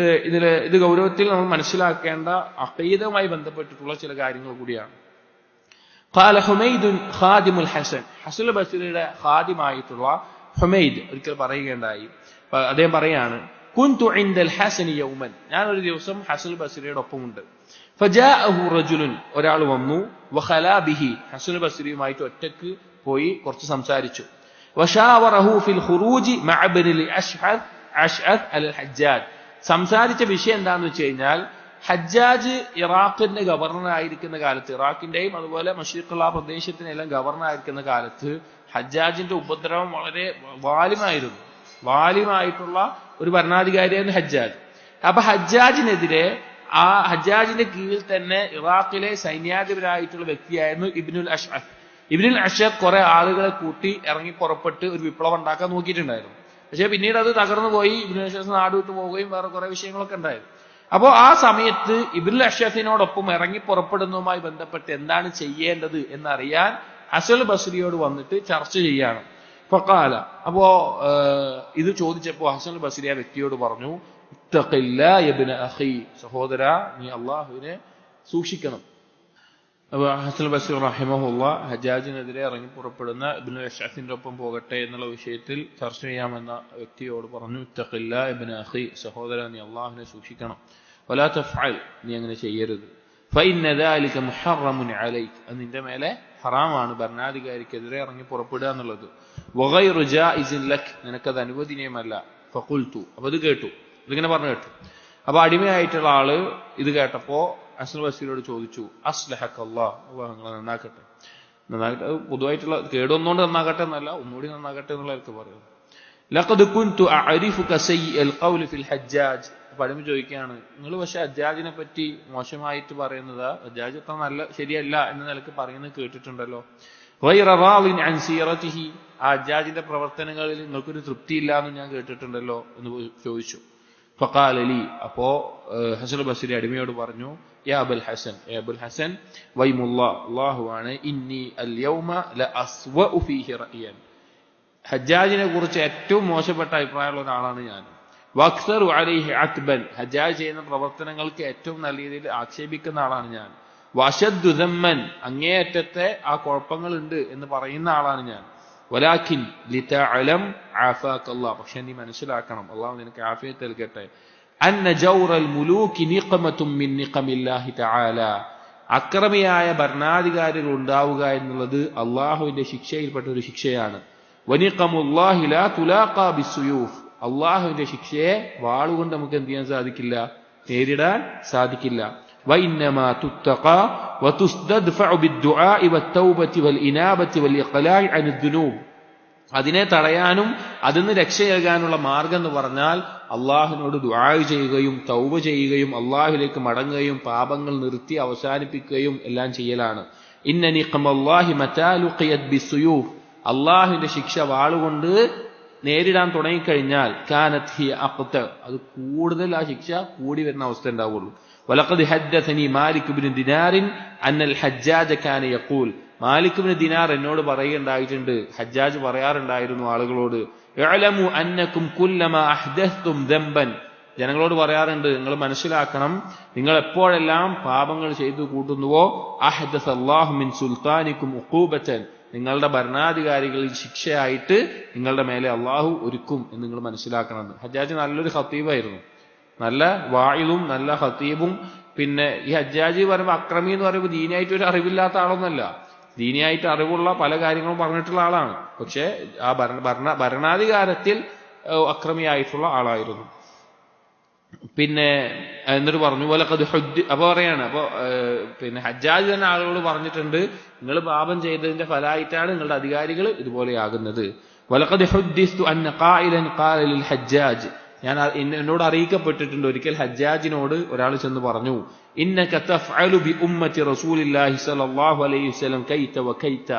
ഇത് ഗൗരവത്തിൽ നമ്മൾ മനസ്സിലാക്കേണ്ട അഖീദയുമായി ബന്ധപ്പെട്ടിട്ടുള്ള ചില കാര്യങ്ങൾ കൂടിയാണ്. ഖാല ഹുമൈദുൻ ഖാദിമുൽ ഹസൻ, ഹസനുൽ ബസരിയുടെ ഖാദിമായിട്ടുള്ള ഹുമൈദ് ഒരിക്കൽ പറയുകയുണ്ടായി. അദ്ദേഹം പറയാണ് കുൻതു ഇൻദൽ ഹസനി യൗമൻ, ഞാൻ ഒരു ദിവസം ഹസനുൽ ബസരിയുടെ ഒപ്പമുണ്ട്. ഫജാഅഹു റജുലുൻ, ഒരാൾ വന്നു. വഖലാ ബിഹി, ഹസനുൽ ബസരിയുമായിട്ട് ഒറ്റക്ക് പോയി കുറച്ച് സംസാരിച്ചു. വശാവറഹു ഫിൽ ഖുറൂജി മഅ ഇബ്നിൽ അശ്അദ് അൽ ഹജ്ജാജ്, സംസാരിച്ച വിഷയം എന്താണെന്ന് വെച്ച് കഴിഞ്ഞാൽ ഹജ്ജാജ് ഇറാഖിന്റെ ഗവർണർ ആയിരിക്കുന്ന കാലത്ത്, ഇറാഖിന്റെയും അതുപോലെ മഷ്രിഖുള്ള പ്രദേശത്തിനെല്ലാം ഗവർണർ ആയിരിക്കുന്ന കാലത്ത് ഹജ്ജാജിന്റെ ഉപദ്രവം വളരെ വാലിമായിട്ടുള്ള ഒരു ഭരണാധികാരിയായിരുന്നു ഹജ്ജാജ്. അപ്പൊ ഹജ്ജാജിനെതിരെ ആ ഹജ്ജാജിന്റെ കീഴിൽ തന്നെ ഇറാഖിലെ സൈന്യാധിപരായിട്ടുള്ള വ്യക്തിയായിരുന്നു ഇബ്നുൽ അശ്അദ്. ഇബ്നുൽ അശ്അദ് കുറെ ആളുകളെ കൂട്ടി ഇറങ്ങി പുറപ്പെട്ട് ഒരു വിപ്ലവം ഉണ്ടാക്കാൻ നോക്കിയിട്ടുണ്ടായിരുന്നു. പക്ഷെ പിന്നീട് അത് തകർന്നു പോയി. ഇബ്നുൽ അശ്അദ് നാട് വിട്ടു പോവുകയും വേറെ കുറെ വിഷയങ്ങളൊക്കെ ഉണ്ടായിരുന്നു. അപ്പോൾ ആ സമയത്ത് ഇബ്നുൽ അശ്അദിനോടൊപ്പം ഇറങ്ങി പുറപ്പെടുന്നതുമായി ബന്ധപ്പെട്ട് എന്താണ് ചെയ്യേണ്ടത് എന്നറിയാൻ ഹസനുൽ ബസരിയോട് വന്നിട്ട് ചർച്ച ചെയ്യാണ്. ഫഖാല, അപ്പോ ഇത് ചോദിച്ചപ്പോ ഹസനുൽ ബസരി ആ വ്യക്തിയോട് പറഞ്ഞു, ഇത്തഖില്ലാ യബ്ന അഖി, സഹോദര നീ അല്ലാഹുവിനെ സൂക്ഷിക്കണം. അപ്പൊ ഹസനുൽ ബസരി റഹിമഹുല്ലാ ഹജ്ജാജിനെതിരെ ഇറങ്ങി പുറപ്പെടുന്ന ഇബ്നുൽ അശ്അദിന്റെ ഒപ്പം പോകട്ടെ എന്നുള്ള വിഷയത്തിൽ ചർച്ച ചെയ്യാമെന്ന വ്യക്തിയോട് പറഞ്ഞു, ഇത്തഖില്ലാ യബ്ന അഖി, സഹോദര നീ അല്ലാഹുവിനെ സൂക്ഷിക്കണം. വലാ തഫ്അൽ, നീ അങ്ങനെ ചെയ്യരുത്. ഫഇന്ന ദാലിക മുഹറമുൻ അലൈക്, അത് നിന്റെ മേലെ ഹറാമാണ്, ഭരണാധികാരിക്കെതിരെ ഇറങ്ങി പുറപ്പെടുക എന്നുള്ളത്. വഗൈറു ജായിസിൻ ലക്, നിനക്കത് അനുവദനീയമല്ല. ഫഖുൽതു, അപ്പൊ ഇത് കേട്ടു, ഇതിങ്ങനെ പറഞ്ഞു കേട്ടു. അപ്പൊ അടിമയായിട്ടുള്ള ആള് ഇത് കേട്ടപ്പോ ഹസനുൽ ബസരിയോട് ചോദിച്ചു, അസ്ലഹക്കല്ലാഹ്, നിങ്ങളെ നന്നാക്കട്ടെ. പൊതുവായിട്ടുള്ള കേടൊന്നുകൊണ്ട് നന്നാകട്ടെ എന്നല്ല, ഒന്നുകൂടി നന്നാകട്ടെ എന്നുള്ളവർക്ക് പറയുന്നത്. ലഖദ് കുൻതു അഅരിഫുക സയ്യിഅൽ ഖൗലി ഫിൽ ഹജ്ജാജ്, അടിമ ചോദിക്കുകയാണ്, നിങ്ങൾ പക്ഷെ ഹജ്ജാജിനെ പറ്റി മോശമായിട്ട് പറയുന്നത്, ഹജ്ജാജ് അത്ര നല്ല ശരിയല്ല എന്ന നിലക്ക് പറയുന്നത് കേട്ടിട്ടുണ്ടല്ലോ. ഗൈറ റാളിൻ അൻ സീറതിഹി, ആ ഹജ്ജാജിന്റെ പ്രവർത്തനങ്ങളിൽ നിങ്ങൾക്കൊരു തൃപ്തിയില്ല എന്ന് ഞാൻ കേട്ടിട്ടുണ്ടല്ലോ എന്ന് ചോദിച്ചു. ഫഖാല ലി, അപ്പോ ഹസനുൽ ബസരി അടിമയോട് പറഞ്ഞു, യാ അബുൽ ഹസൻ, അബുൽ ഹസൻ വൈമുല്ലാഹ്, അല്ലാഹുവാണ്, ഇന്നി അൽ യൗമ ലഅസ്വഉ ഫീഹി റഅയൻ, ഹജ്ജാജിനെ കുറിച്ച് ഏറ്റവും മോശപ്പെട്ട അഭിപ്രായമുള്ള ഒരാളാണ് ഞാൻ. വക്സറു അലൈഹി അത്ബൻ, ഹജ്ജാജ് ചെയ്യുന്ന പ്രവർത്തനങ്ങൾക്ക് ഏറ്റവും നല്ല രീതിയിൽ ആക്ഷേപിക്കുന്ന ആളാണ് ഞാൻ. വശദ്ദു ദമ്മൻ, അങ്ങേയറ്റത്തെ ആ കുഴപ്പങ്ങളുണ്ട് എന്ന് പറയുന്ന ആളാണ് ഞാൻ. വലാകിൻ ലിതഅലം ആഫാകല്ലാഹ്, പക്ഷെ നീ മനസ്സിലാക്കണം, അല്ലാഹു നിനക്ക് ആഫിയത്ത് നൽകട്ടെ, അന്ന ജൗറൽ മുലൂകി നിഖമതും മിൻ നിഖമില്ലാഹി തആല, അക്രമിയായ ഭരണാധികാരികൾ ഉണ്ടാവുക എന്നുള്ളത് അള്ളാഹുവിന്റെ ശിക്ഷയിൽപ്പെട്ട ഒരു ശിക്ഷയാണ്. വനിഖമുല്ലാഹി ലാ തുലാഖാ ബിസ്സുയൂഫ്, അള്ളാഹുവിന്റെ ശിക്ഷയെ വാളുകൊണ്ട് നമുക്ക് എന്ത് ചെയ്യാൻ സാധിക്കില്ല,
നേരിടാൻ സാധിക്കില്ല. വഇന്നമാ തുത്തഖാ വതുസ്തദ്ഫഉ ബിദ്ദുആഇ വത്തൗബതി വൽഇനാബതി വൽഇഖ്ലാഇ അനിദ്ദുനൂബ്. അതിനെ തടയാനും അതിന് രക്ഷയേകാനുള്ള മാർഗം എന്ന് പറഞ്ഞാൽ അള്ളാഹുവിനോട് ദുആ ചെയ്യുകയും തൗബ ചെയ്യുകയും അള്ളാഹുവിലേക്ക് മടങ്ങുകയും പാപങ്ങൾ നിർത്തി അവസാനിപ്പിക്കുകയും എല്ലാം ചെയ്യലാണ്. ഇന്ന നിഖ്മല്ലാഹി മതാ ലുഖിയത് ബിസ്സുയൂഫ്. അള്ളാഹുവിന്റെ ശിക്ഷ വാളുകൊണ്ട് നേരിടാൻ തുടങ്ങിക്കഴിഞ്ഞാൽ കാനത് ഹി അഖ്ത, അത് കൂടുതൽ ആ ശിക്ഷ കൂടി വരുന്ന അവസ്ഥ ഉണ്ടാവുള്ളൂ. വലഖദ് ഹദ്ദസനി മാലിക് ഇബ്നു ദിനാർ അന്നൽ ഹജ്ജാജ കാന യഖൂൽ. മാലിക് ഇബ്നു ദിനാർ എന്നോട് പറയുകയുണ്ടായിട്ടുണ്ട്, ഹജ്ജാജ് പറയാറുണ്ടായിരുന്നു ആളുകളോട്, ഇഅ്ലമു അന്നകും കുല്ലമാ അഹ്ദസ്തും ദംബൻ. ജനങ്ങളോട് പറയാറുണ്ട്, നിങ്ങൾ മനസ്സിലാക്കണം, നിങ്ങൾ എപ്പോഴെല്ലാം പാപങ്ങൾ ചെയ്തു കൂട്ടുന്നുവോ അഹ്ദസല്ലാഹു മിൻ സുൽത്താനിക്കും ഉഖൂബതൻ, നിങ്ങളുടെ ഭരണാധികാരികളിൽ ശിക്ഷയായിട്ട് നിങ്ങളുടെ മേലെ അള്ളാഹു ഒരുക്കും എന്ന് നിങ്ങൾ മനസ്സിലാക്കണം. ഹജ്ജാജ് നല്ലൊരു ഖത്തീബായിരുന്നു, നല്ല വായിലും നല്ല ഖത്തീബും. പിന്നെ ഈ ഹജ്ജാജ് പറയുമ്പോൾ അക്രമി എന്ന് പറയുമ്പോൾ ദീനിയായിട്ട് ഒരു അറിവില്ലാത്ത ആളൊന്നല്ല, ദീനിയായിട്ട് അറിവുള്ള പല കാര്യങ്ങളും പറഞ്ഞിട്ടുള്ള ആളാണ്. പക്ഷെ ആ ഭരണാധികാരത്തിൽ അക്രമിയായിട്ടുള്ള ആളായിരുന്നു. പിന്നെ എന്നിട്ട് പറഞ്ഞു വലഖദ് ഹുദ്ദി, അപ്പൊ പറയാണ്, അപ്പൊ പിന്നെ ഹജ്ജാജ് തന്നെ ആളുകളോട് പറഞ്ഞിട്ടുണ്ട്, നിങ്ങൾ പാപം ചെയ്തതിന്റെ ഫലമായിട്ടാണ് നിങ്ങളുടെ അധികാരികൾ ഇതുപോലെയാകുന്നത്. വലഖദ് ഹുദ്ദിസ്തു അന്ന ഖായിലൻ ഖാല ലിൽ ഹജ്ജാജ്, ഞാൻ എന്നോട് അറിയിക്കപ്പെട്ടിട്ടുണ്ട്, ഒരിക്കൽ ഹജ്ജാജിനോട് ഒരാൾ ചെന്ന് പറഞ്ഞു, ഇന്നക തഫ്അലു ബി ഉമ്മത്തി റസൂലില്ലാഹി സ്വല്ലല്ലാഹു അലൈഹി വസല്ലം കൈത വകൈത,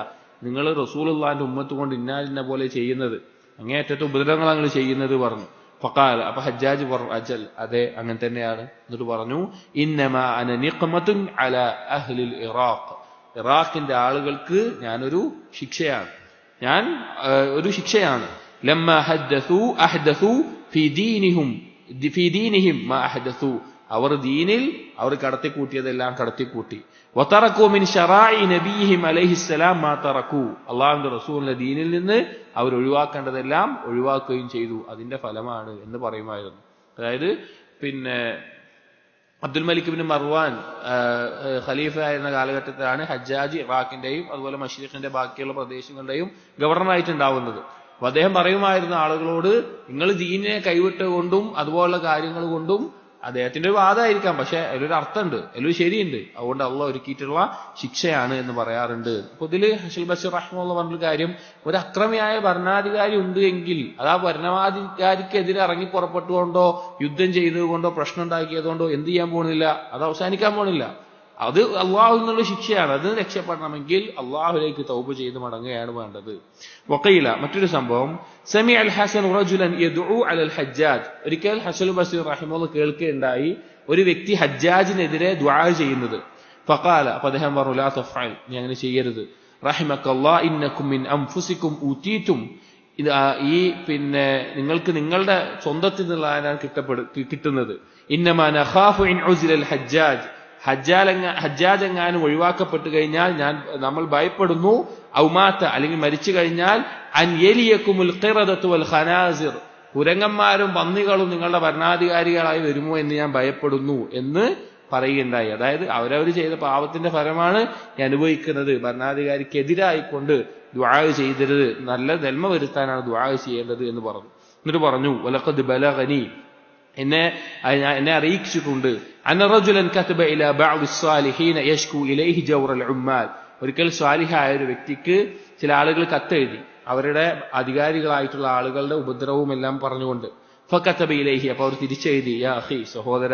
നിങ്ങൾ റസൂലുള്ളാഹിന്റെ ഉമ്മത്ത് കൊണ്ട് ഇന്ന പോലെ ചെയ്യുന്നത്, അങ്ങേയറ്റത്തെ ഉപദ്രവങ്ങൾ നിങ്ങൾ ചെയ്യുന്നത് പറഞ്ഞു. ഫഖാല, അപ്പൊ ഹജ്ജാജ് പറഞ്ഞു, അജൽ, അതെ അങ്ങനെ തന്നെയാണ്. എന്നിട്ട് പറഞ്ഞു, ഇന്നമാ അന നിഖ്മത്തുൻ അലാ അഹ്ലിൽ ഇറാഖ്, ഇറാഖിന്റെ ആളുകൾക്ക് ഞാനൊരു ശിക്ഷയാണ്, ഞാൻ ഒരു ശിക്ഷയാണ്. ലമ്മാ ഹദ്ദസു അഹ്ദസു ഫീ ദീനിഹിം മാ അഹ്ദസു, അവർ ദീനിൽ അവർ കടത്തിക്കൂട്ടിയതെല്ലാം കടത്തിക്കൂട്ടി. വതറകൂ മിൻ ശറാഇ നബിയിഹിം അലൈഹിസ്സലാം മാ തറകൂ, അള്ളാഹുവിന്റെ റസൂലിന്റെ ദീനിൽ നിന്ന് അവർ ഒഴിവാക്കേണ്ടതെല്ലാം ഒഴിവാക്കുകയും ചെയ്തു, അതിന്റെ ഫലമാണ് എന്ന് പറയുമായിരുന്നു. അതായത് പിന്നെ അബ്ദുൽ മലിക് ഇബ്നു മർവാൻ ഖലീഫ ആയിരുന്ന കാലഘട്ടത്തിലാണ് ഹജ്ജാജ് ഇറാഖിന്റെയും അതുപോലെ മശ്രിഖിന്റെ ബാക്കിയുള്ള പ്രദേശങ്ങളുടെയും ഗവർണറായിട്ടുണ്ടാവുന്നത്. അപ്പൊ അദ്ദേഹം പറയുമായിരുന്നു ആളുകളോട്, നിങ്ങൾ ദീനിനെ കൈവിട്ടുകൊണ്ടും അതുപോലുള്ള കാര്യങ്ങൾ കൊണ്ടും, അദ്ദേഹത്തിന്റെ ഒരു വാദമായിരിക്കാം, പക്ഷെ അതിലൊരു അർത്ഥമുണ്ട്, അതിലൊരു ശരിയുണ്ട്, അതുകൊണ്ട് അള്ളാഹ് ഒരുക്കിയിട്ടുള്ള ശിക്ഷയാണ് എന്ന് പറയാറുണ്ട്. അപ്പൊ ഇതില് ഹസൻ ബഷീർ റഹ്മത്തുള്ളാഹി പറഞ്ഞ കാര്യം, ഒരു അക്രമിയായ ഭരണാധികാരി ഉണ്ട് എങ്കിൽ അത് ആ ഭരണാധികാരിക്കെതിരെ ഇറങ്ങി പുറപ്പെട്ടുകൊണ്ടോ യുദ്ധം ചെയ്തുകൊണ്ടോ പ്രശ്നം ഉണ്ടാക്കിയതുകൊണ്ടോ എന്ത് ചെയ്യാൻ പോകുന്നില്ല, അത് അവസാനിക്കാൻ പോകുന്നില്ല. അത് അള്ളാഹു എന്നുള്ള ശിക്ഷയാണ്. അത് രക്ഷപ്പെടണമെങ്കിൽ അള്ളാഹുലേക്ക് തൗബ ചെയ്ത് മടങ്ങുകയാണ് വേണ്ടത്. വഖീല, മറ്റൊരു സംഭവം, സമിഅ അൽ ഹസൻ റജുലൻ യദ്ഉ അലൽ ഹജ്ജാജ്, ഒരിക്കൽ ഹസൻ ബസീർ റഹിമഹുല്ലാഹ് കേൾക്കുകയുണ്ടായി ഒരു വ്യക്തി ഹജ്ജാജിനെതിരെ ദുആ ചെയ്യുന്നത്. ഫഖാല, അപ്പോൾ അദ്ദേഹം പറഞ്ഞു, ലാ തഫ്അൽ, നീ അങ്ങനെ ചെയ്യരുത്. റഹിമക്കല്ലാഹ് ഇന്നകും മിൻ അൻഫുസികും ഊതീതും, ഈ പിന്നെ നിങ്ങൾക്ക് നിങ്ങളുടെ സ്വന്തത്തിൽ നിന്നുള്ളതാണ് കിട്ടുന്നത്. ഇന്നമാ നഖാഫു ഇൻ ഉസിലൽ ഹജ്ജാജ്, ഹജ്ജാജ് എങ്ങാനും ഒഴിവാക്കപ്പെട്ടു കഴിഞ്ഞാൽ നമ്മൾ ഭയപ്പെടുന്നു, ഔമാത്ത, അല്ലെങ്കിൽ മരിച്ചു കഴിഞ്ഞാൽ, അൻ യലിയകുമുൽ ഖിറദതു വൽ ഖനാസിർ, കുരങ്ങന്മാരും പന്നികളും നിങ്ങളുടെ ഭരണാധികാരികളായി വരുമോ എന്ന് ഞാൻ ഭയപ്പെടുന്നു എന്ന് പറയുകയുണ്ടായി. അതായത് അവരവർ ചെയ്ത പാപത്തിന്റെ ഫലമാണ് അനുഭവിക്കുന്നത്. ഭരണാധികാരിക്കെതിരായിക്കൊണ്ട് ദുആ ചെയ്തരുത്, നല്ല നന്മ വരുത്താനാണ് ദുആ ചെയ്യേണ്ടത് എന്ന് പറഞ്ഞു. എന്നിട്ട് പറഞ്ഞു, വലഖദ് ബലഗനി, എന്നെ അറിയിച്ചിട്ടുണ്ട്, അന്ന റജുലൻ കതബ ഇലാ ബഅദി സ്സാലിഹീന യശ്കു ഇലൈഹി ജൗറൽ ഉമ്മാൽ, ഒരിക്കൽ സ്വാലിഹായ ഒരു വ്യക്തിക്ക് ചില ആളുകൾ കത്തെഴുതി, അവരുടെ അധികാരികളായിട്ടുള്ള ആളുകളുടെ ഉപദ്രവവും എല്ലാം പറഞ്ഞുകൊണ്ട്. ഫകതബ ഇലൈഹി, അപ്പോൾ അവർ തിരിച്ചെഴുതി, യാ അഖി, സഹോദര,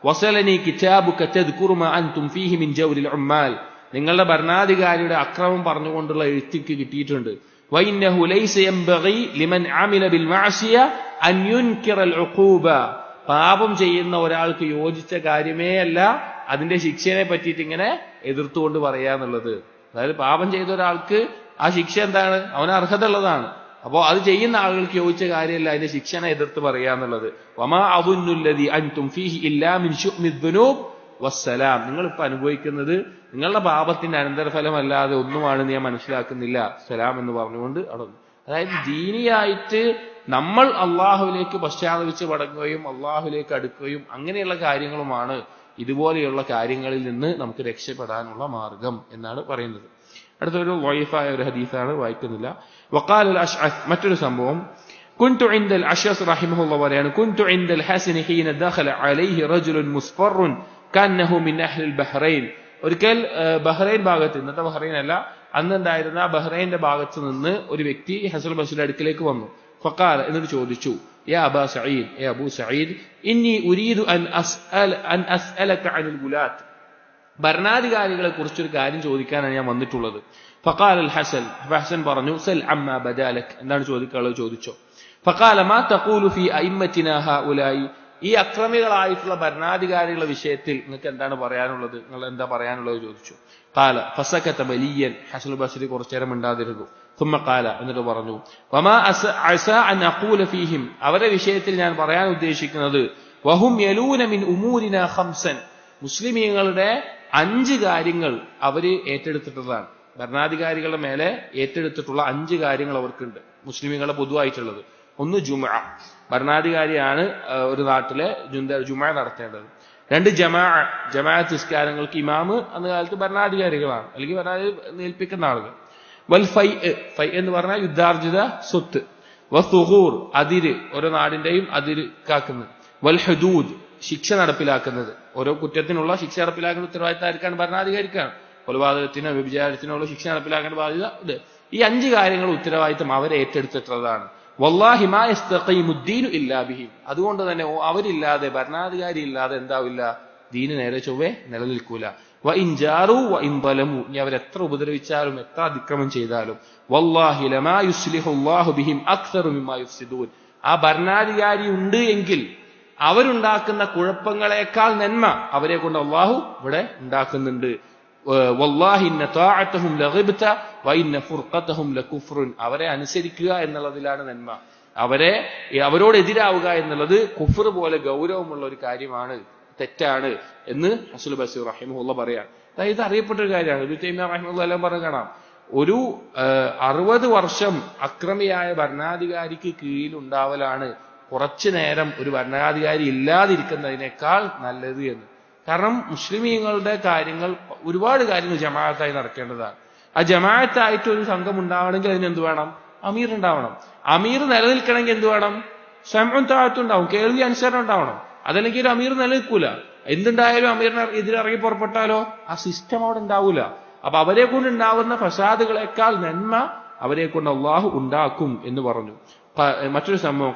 വസലനി കിതാബുക തദ്കുറു മാ അൻതും ഫീഹി മിൻ ജൗറിൽ ഉമ്മാൽ, നിങ്ങളുടെ ഭരണാധികാരിയുടെ അക്രമം പറഞ്ഞുകൊണ്ടുള്ള എഴുത്തിക്ക് കിട്ടിയിട്ടുണ്ട്. വഇന്നഹു ലൈസ യൻബഗി ലിമൻ അമില ബിൽ മഅസിയ അൻ യുൻകിറൽ ഉഖൂബ, പാപം ചെയ്യുന്ന ഒരാൾക്ക് യോജിച്ച കാര്യമേ അല്ല അതിന്റെ ശിക്ഷയെ പറ്റിയിട്ട് ഇങ്ങനെ എതിർത്തുകൊണ്ട് പറയാന്നുള്ളത്. അതായത് പാപം ചെയ്ത ഒരാൾക്ക് ആ ശിക്ഷ എന്താണ്, അവന് അർഹത ഉള്ളതാണ്. അപ്പോ അത് ചെയ്യുന്ന ആളുകൾക്ക് യോജിച്ച കാര്യമല്ല അതിന്റെ ശിക്ഷനെ എതിർത്ത് പറയാന്നുള്ളത്. വമാ അദുന്നുല്ലദി അൻതും ഫീഹി ഇല്ലാ മിൻ ശുഅ്മിദ് ദുനൂബ് വസ്സലാം, നിങ്ങളിപ്പോ അനുഭവിക്കുന്നത് നിങ്ങളുടെ പാപത്തിന്റെ അനന്തരഫലമല്ലാതെ ഒന്നുമാണ് ഞാൻ മനസ്സിലാക്കുന്നില്ല, സലാം എന്ന് പറഞ്ഞുകൊണ്ട് അവിടെ. അതായത് ദീനിയായിട്ട് നമ്മൾ അള്ളാഹുവിലേക്ക് പശ്ചാത്തപിച്ച് മടങ്ങുകയും അള്ളാഹുവിലേക്ക് അടുക്കുകയും അങ്ങനെയുള്ള കാര്യങ്ങളുമാണ് ഇതുപോലെയുള്ള കാര്യങ്ങളിൽ നിന്ന് നമുക്ക് രക്ഷപ്പെടാനുള്ള മാർഗം എന്നാണ് പറയുന്നത്. അടുത്തൊരു വൈഫായ ഒരു ഹദീസാണ്, വായിക്കുന്നില്ല. വഖാല അൽ അശ്അസ്, മറ്റൊരു സംഭവം, കുൻതു ഇൻദൽ അശ്അസ് റഹിമഹുല്ലാഹ് പറയാണ് കുൻതു ഇൻദൽ ഹസൻ ഹീന ദഖല അലൈഹി റജുലുൻ മുസ്ഫറുൻ കന്നഹു മിൻ അഹ്ലിൽ ബഹ്റൈൻ. ഒരിക്കൽ ബഹ്റൈൻ ഭാഗത്ത്, ഇന്നത്തെ ബഹ്റൈൻ അല്ല, അന്നുണ്ടായിരുന്ന ബഹ്റൈന്റെ ഭാഗത്ത് നിന്ന് ഒരു വ്യക്തി ഹസൻ ബസ്രിയുടെ അടുക്കിലേക്ക് വന്നു. ഫഖാല, എന്നിട്ട് ചോദിച്ചു, യാ അബാ സഈദ്, യാ അബൂ സഈദ്, ഇന്നി ഉരീദു അൻ അസ്അലക അനിൽ ഗുലാത്ത്. ഭരണാധികാരികളെ കുറിച്ചൊരു കാര്യം ചോദിക്കാനാണ് ഞാൻ വന്നിട്ടുള്ളത്. ഫഖാല അൽ ഹസൻ, ഹസൻ പറഞ്ഞു, സൽ അമ്മാ ബദാലക്, എന്താണ് ചോദിക്കാനുള്ളത് ചോദിച്ചോ. ഫഖാല മാ തഖൂലു ഫീ അഇമ്മത്തിനാ ഹഉലായി, ഈ അക്രമികളായിട്ടുള്ള ഭരണാധികാരികളുടെ വിഷയത്തിൽ നിങ്ങൾക്ക് എന്താണ് പറയാനുള്ളത്, നിങ്ങൾ എന്താ പറയാനുള്ളത് ചോദിച്ചു. ഖാല ഫസകത ബലിയൻ, ഹസൻ ബസ്രി കുറച്ചേരം മിണ്ടാതിരുന്നു. ثم قال, എന്നിട്ട് പറഞ്ഞു, വമാ അസാ അൻ അഖൂല ഫീഹിം, അവരുടെ വിഷയത്തിൽ ഞാൻ പറയാൻ ഉദ്ദേശിക്കുന്നത്, വഹും യലൂന മിൻ ഉമൂരിനാ ഖംസൻ, മുസ്ലിമീങ്ങളുടെ 5 കാര്യങ്ങൾ അവര് ഏറ്റെടുത്തിട്ടുള്ളതാണ്. ഭരണാധികാരികളുടെ മേലെ ഏറ്റെടുത്തിട്ടുള്ള 5 കാര്യങ്ങൾ അവർക്കുണ്ട്, മുസ്ലിമീങ്ങളുടെ പൊതുവായിട്ടുള്ളത്. ഒന്ന് ജുമുഅ, ഭരണാധികാരിയാണ് ഒരു നാട്ടിലെ ജുമുഅ നടത്തേണ്ടത്. 2 ജമാഅത്ത് നിസ്കാരങ്ങൾക്ക് ഇമാമ് അന്ന് കാലത്ത് ഭരണാധികാരികളാണ്, അല്ലെങ്കിൽ ഭരണാധികാരി ഏൽപ്പിക്കുന്ന ആളുകൾ. വൽ ഫൈ എന്ന് പറഞ്ഞാൽ യുദ്ധാർജിത സ്വത്ത്. വസുഹൂർ, അതിര്, ഓരോ നാടിന്റെയും അതിര് കാക്കുന്നത്. വൽ ഹുദൂദ്, ശിക്ഷ നടപ്പിലാക്കുന്നത്, ഓരോ കുറ്റത്തിനുള്ള ശിക്ഷ നടപ്പിലാക്കുന്ന ഉത്തരവാദിത്തം ആർക്കാണ്? ഭരണാധികാരിക്കാണ്. കൊലപാതകത്തിനോ വ്യഭിചാരത്തിനോ ഉള്ള ശിക്ഷ നടപ്പിലാക്കേണ്ട ബാധ്യത ഇത്. ഈ 5 കാര്യങ്ങൾ ഉത്തരവാദിത്തം അവരെ ഏറ്റെടുത്തിട്ടുള്ളതാണ്. വല്ലാഹി മാ യസ്തഖീമുദ്ദീനു ഇല്ലാ ബിഹി, അതുകൊണ്ട് തന്നെ അവരില്ലാതെ, ഭരണാധികാരി ഇല്ലാതെ എന്താവില്ല, ദീന് നേരെ ചൊവ്വേ നിലനിൽക്കൂല. വ ഇൻ ജാറു വ ഇൻ ളലമു, ഇനി അവരെത്ര ഉപദ്രവിച്ചാലും എത്ര അതിക്രമം ചെയ്താലും, വല്ലാഹി ലമാ യുസ്ലിഹുല്ലാഹു ബിഹിം അക്സറു മിമ്മാ യുഫ്സിദൂൻ, ആ ഭരണാധികാരി ഉണ്ട് എങ്കിൽ അവരുണ്ടാക്കുന്ന കുഴപ്പങ്ങളെക്കാൾ നന്മ അവരെ കൊണ്ട് അള്ളാഹു ഇവിടെ ഉണ്ടാക്കുന്നുണ്ട്. വല്ലാഹി ഇന്ന തഅഅതഹും ലഗിബ്ത വ ഇന്ന ഫുർഖതഹും ലകുഫ്റുൻ, അവരെ അനുസരിക്കുക എന്നുള്ളതിലാണ് നന്മ, അവരോട് എതിരാവുക എന്നുള്ളത് കുഫ്ർ പോലെ ഗൗരവമുള്ള ഒരു കാര്യമാണ്, തെറ്റാണ് എന്ന് ഹസൻ ബസ്രി റഹിമഹുല്ലാഹ് പറയാം. അതായത് അറിയപ്പെട്ട ഒരു കാര്യമാണ്. ഇബ്നു തൈമിയ്യ റഹിമഹുല്ലാഹ് എല്ലാം പറഞ്ഞു കാണാം, ഒരു 60 വർഷം അക്രമിയായ ഭരണാധികാരിക്ക് കീഴിൽ ഉണ്ടാവലാണ് കുറച്ചു നേരം ഒരു ഭരണാധികാരി ഇല്ലാതിരിക്കുന്നതിനേക്കാൾ നല്ലത് എന്ന്. കാരണം മുസ്ലിമീങ്ങളുടെ കാര്യങ്ങൾ, ഒരുപാട് കാര്യങ്ങൾ ജമാഅത്തായി നടക്കേണ്ടതാണ്. ആ ജമാഅത്തായിട്ട് ഒരു സംഘം ഉണ്ടാവണമെങ്കിൽ അതിന് എന്ത് വേണം? അമീർ ഉണ്ടാവണം. അമീർ നിലനിൽക്കണമെങ്കിൽ എന്ത് വേണം? സമഉൻ തഅത്തും ഉണ്ടാവും, കേൾവി അനുസരണം ഉണ്ടാവണം. അതല്ലെങ്കിൽ ഒരു അമീർ നിലനിൽക്കൂല. എന്തുണ്ടായാലും അമീറിനെ എതിരിറങ്ങി പുറപ്പെട്ടാലോ ആ സിസ്റ്റം അവിടെ ഉണ്ടാവൂല. അപ്പൊ അവരെ കൊണ്ട് ഉണ്ടാവുന്ന ഫസാദുകളെക്കാൾ നന്മ അവരെ കൊണ്ട് അള്ളാഹു ഉണ്ടാക്കും എന്ന് പറഞ്ഞു. മറ്റൊരു സംഭവം,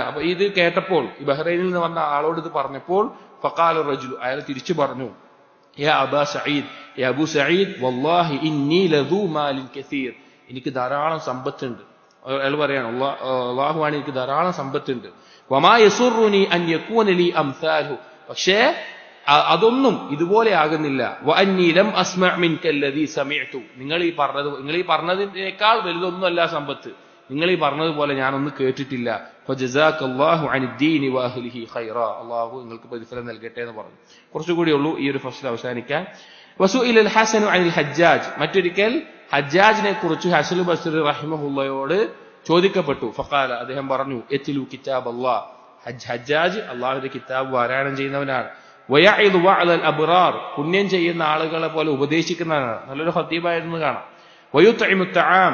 അപ്പൊ ഇത് കേട്ടപ്പോൾ, ഈ ബഹ്റൈനിൽ നിന്ന് വന്ന ആളോട് ഇത് പറഞ്ഞപ്പോൾ, ഫഖാല റജുലു, അയാൾ തിരിച്ചു പറഞ്ഞു, യാ അബാ സഈദ്, യാ അബൂ സഈദ്, വല്ലാഹി ഇന്നി ലദൂ മാലിൻ കസീർ, എനിക്ക് ധാരാളം സമ്പത്തുണ്ട്. അയാൾ പറയാണ്, അല്ലാഹുവാണ്, എനിക്ക് ധാരാളം സമ്പത്തുണ്ട്. വമാ യസുറുനി അൻ യകൂന ലി അംസാലു, പക്ഷേ അതൊന്നും ഇതുപോലെ ആകുന്നില്ല. വ അന്നി ലം അസ്മഅ മിൻകല്ലദീ സമിഅതു, നിങ്ങൾ ഈ പറഞ്ഞതിനേക്കാൾ വലുതൊന്നുമല്ല സമ്പത്ത്, നിങ്ങൾ ഈ പറഞ്ഞതുപോലെ ഞാനൊന്നും കേട്ടിട്ടില്ല. ഫജസാകല്ലാഹു അനിദ്ദീനി വഅഹ്ലിഹി ഖൈറാ, അല്ലാഹു നിങ്ങൾക്ക് പ്രതിഫലം നൽകട്ടെ എന്ന് പറഞ്ഞു. കുറച്ചുകൂടി ഉള്ളൂ ഈ ഒരു ഫസ്ൽ അവസാനിക്കാൻ. വസുഇലൽ ഹസനു അനിൽ ഹജ്ജാജ്, മറ്റൊരിക്കൽ ഹജ്ജാജിനെ കുറിച്ച് ഹസൻ ബസ്രി റഹിമഹുള്ളയോട് ചോദിക്കപ്പെട്ടു. ഫഖാല, അദ്ദേഹം പറഞ്ഞു, യത്ലു കിതാബ് അല്ലാഹ്, ഹജ്ജാജ് അല്ലാഹുവിന്റെ കിതാബ് പാരായണം ചെയ്യുന്നവനാണ്. വയഇദു വഅലൽ അബ്റാർ, പുണ്യം ചെയ്യുന്ന ആളുകളെ പോലെ ഉപദേശിക്കുന്നവനാണ്, നല്ലൊരു ഖതീബായിരുന്നു കാണാം. വയുത്ഇമു തആം,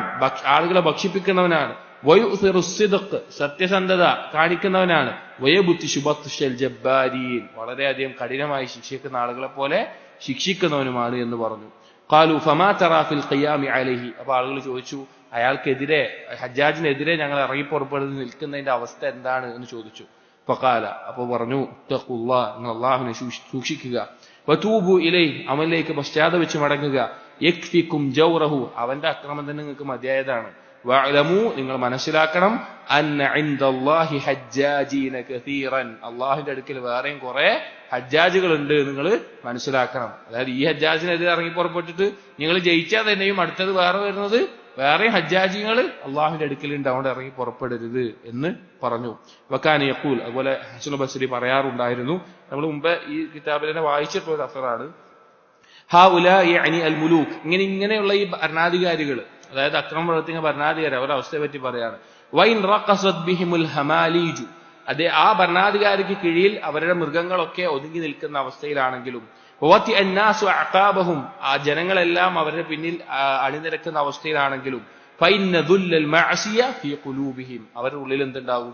ആളുകളെ ഭക്ഷിപ്പിക്കുന്നവനാണ്. വയുസിറു സിദ്ഖ്, സത്യസന്ധത കാണിക്കുന്നവനാണ്. വയബുത്തി ശുബത്തുൽ ജബ്ബാരീൻ, വളരെയധികം കഠിനമായി ശിക്ഷിക്കുന്ന ആളുകളെ പോലെ ശിക്ഷിക്കുന്നവനുമാണ് എന്ന് പറഞ്ഞു. ഖാലു ഫമാ തറാ ഫിൽ ഖിയാമി അലൈഹി, അപ്പൊ ആളുകൾ ചോദിച്ചു, അയാൾക്കെതിരെ, ഹജ്ജാജിനെതിരെ ഞങ്ങൾ ഇറങ്ങി പുറപ്പെടുന്ന നിൽക്കുന്നതിന്റെ അവസ്ഥ എന്താണ് എന്ന് ചോദിച്ചു. ഫഖാല, അപ്പൊ പറഞ്ഞു, ഇത്തഖുല്ലാഹ്, നിങ്ങൾ അല്ലാഹുവിനെ സൂക്ഷിക്കുക. വതൂബു ഇലൈഹി, അവനിലേക്ക് പശ്ചാത്തപിച്ച് മടങ്ങുക. യക്ഫിക്കും ജൗറഹു, അവന്റെ അക്രമം തന്നെ നിങ്ങൾക്ക് മതിയായതാണ്. വഅലമു, നിങ്ങൾ മനസ്സിലാക്കണം, അന്ന ഇൻദല്ലാഹി ഹജ്ജാജീന കസീറൻ, അല്ലാഹുവിന്റെ അടുക്കൽ വേറെയും കുറെ ഹജ്ജാജുകൾ ഉണ്ട് നിങ്ങൾ മനസ്സിലാക്കണം. അതായത് ഈ ഹജ്ജാജിനെതിരെ ഇറങ്ങി പുറപ്പെട്ടിട്ട് നിങ്ങൾ ജയിച്ചാൽ തന്നെയും അടുത്തത് വേറെ വരുന്നത് വേറെ ഹജ്ജാജികൾ അള്ളാഹുവിന്റെ അടുക്കലുണ്ട്, അവിടെ ഇറങ്ങി പുറപ്പെടരുത് എന്ന് പറഞ്ഞു. വക്കാന യഖൂൽ, അതുപോലെ ഹസൻ ബസ്രി പറയാറുണ്ടായിരുന്നു, നമ്മൾ മുമ്പ് ഈ കിതാബിൽ തന്നെ വായിച്ചിട്ടുള്ള ഒരു അസറാണ്, ഹൗലാഇ യഅനി അൽ മുലൂക്ക്, ഇങ്ങനെയുള്ള ഈ ഭരണാധികാരികൾ, അതായത് അക്രമം പ്രവർത്തിക്കുന്ന ഭരണാധികാരി, അവരുടെ അവസ്ഥയെ പറ്റി പറയാണ്. വൈൻ റഖസത് ബിഹിമുൽ ഹമാലീജു, അതേ ആ ഭരണാധികാരിക്ക് കീഴിൽ അവരുടെ മൃഗങ്ങളൊക്കെ ഒതുങ്ങി നിൽക്കുന്ന അവസ്ഥയിലാണെങ്കിലും, ആ ജനങ്ങളെല്ലാം അവരുടെ പിന്നിൽ അണിനിരക്കുന്ന അവസ്ഥയിലാണെങ്കിലും, ഫഇന്ന ദുല്ലൽ മഅസിയ ഫീ ഖുലൂബിഹിം, അവരുടെ ഉള്ളിൽ എന്തുണ്ടാകും?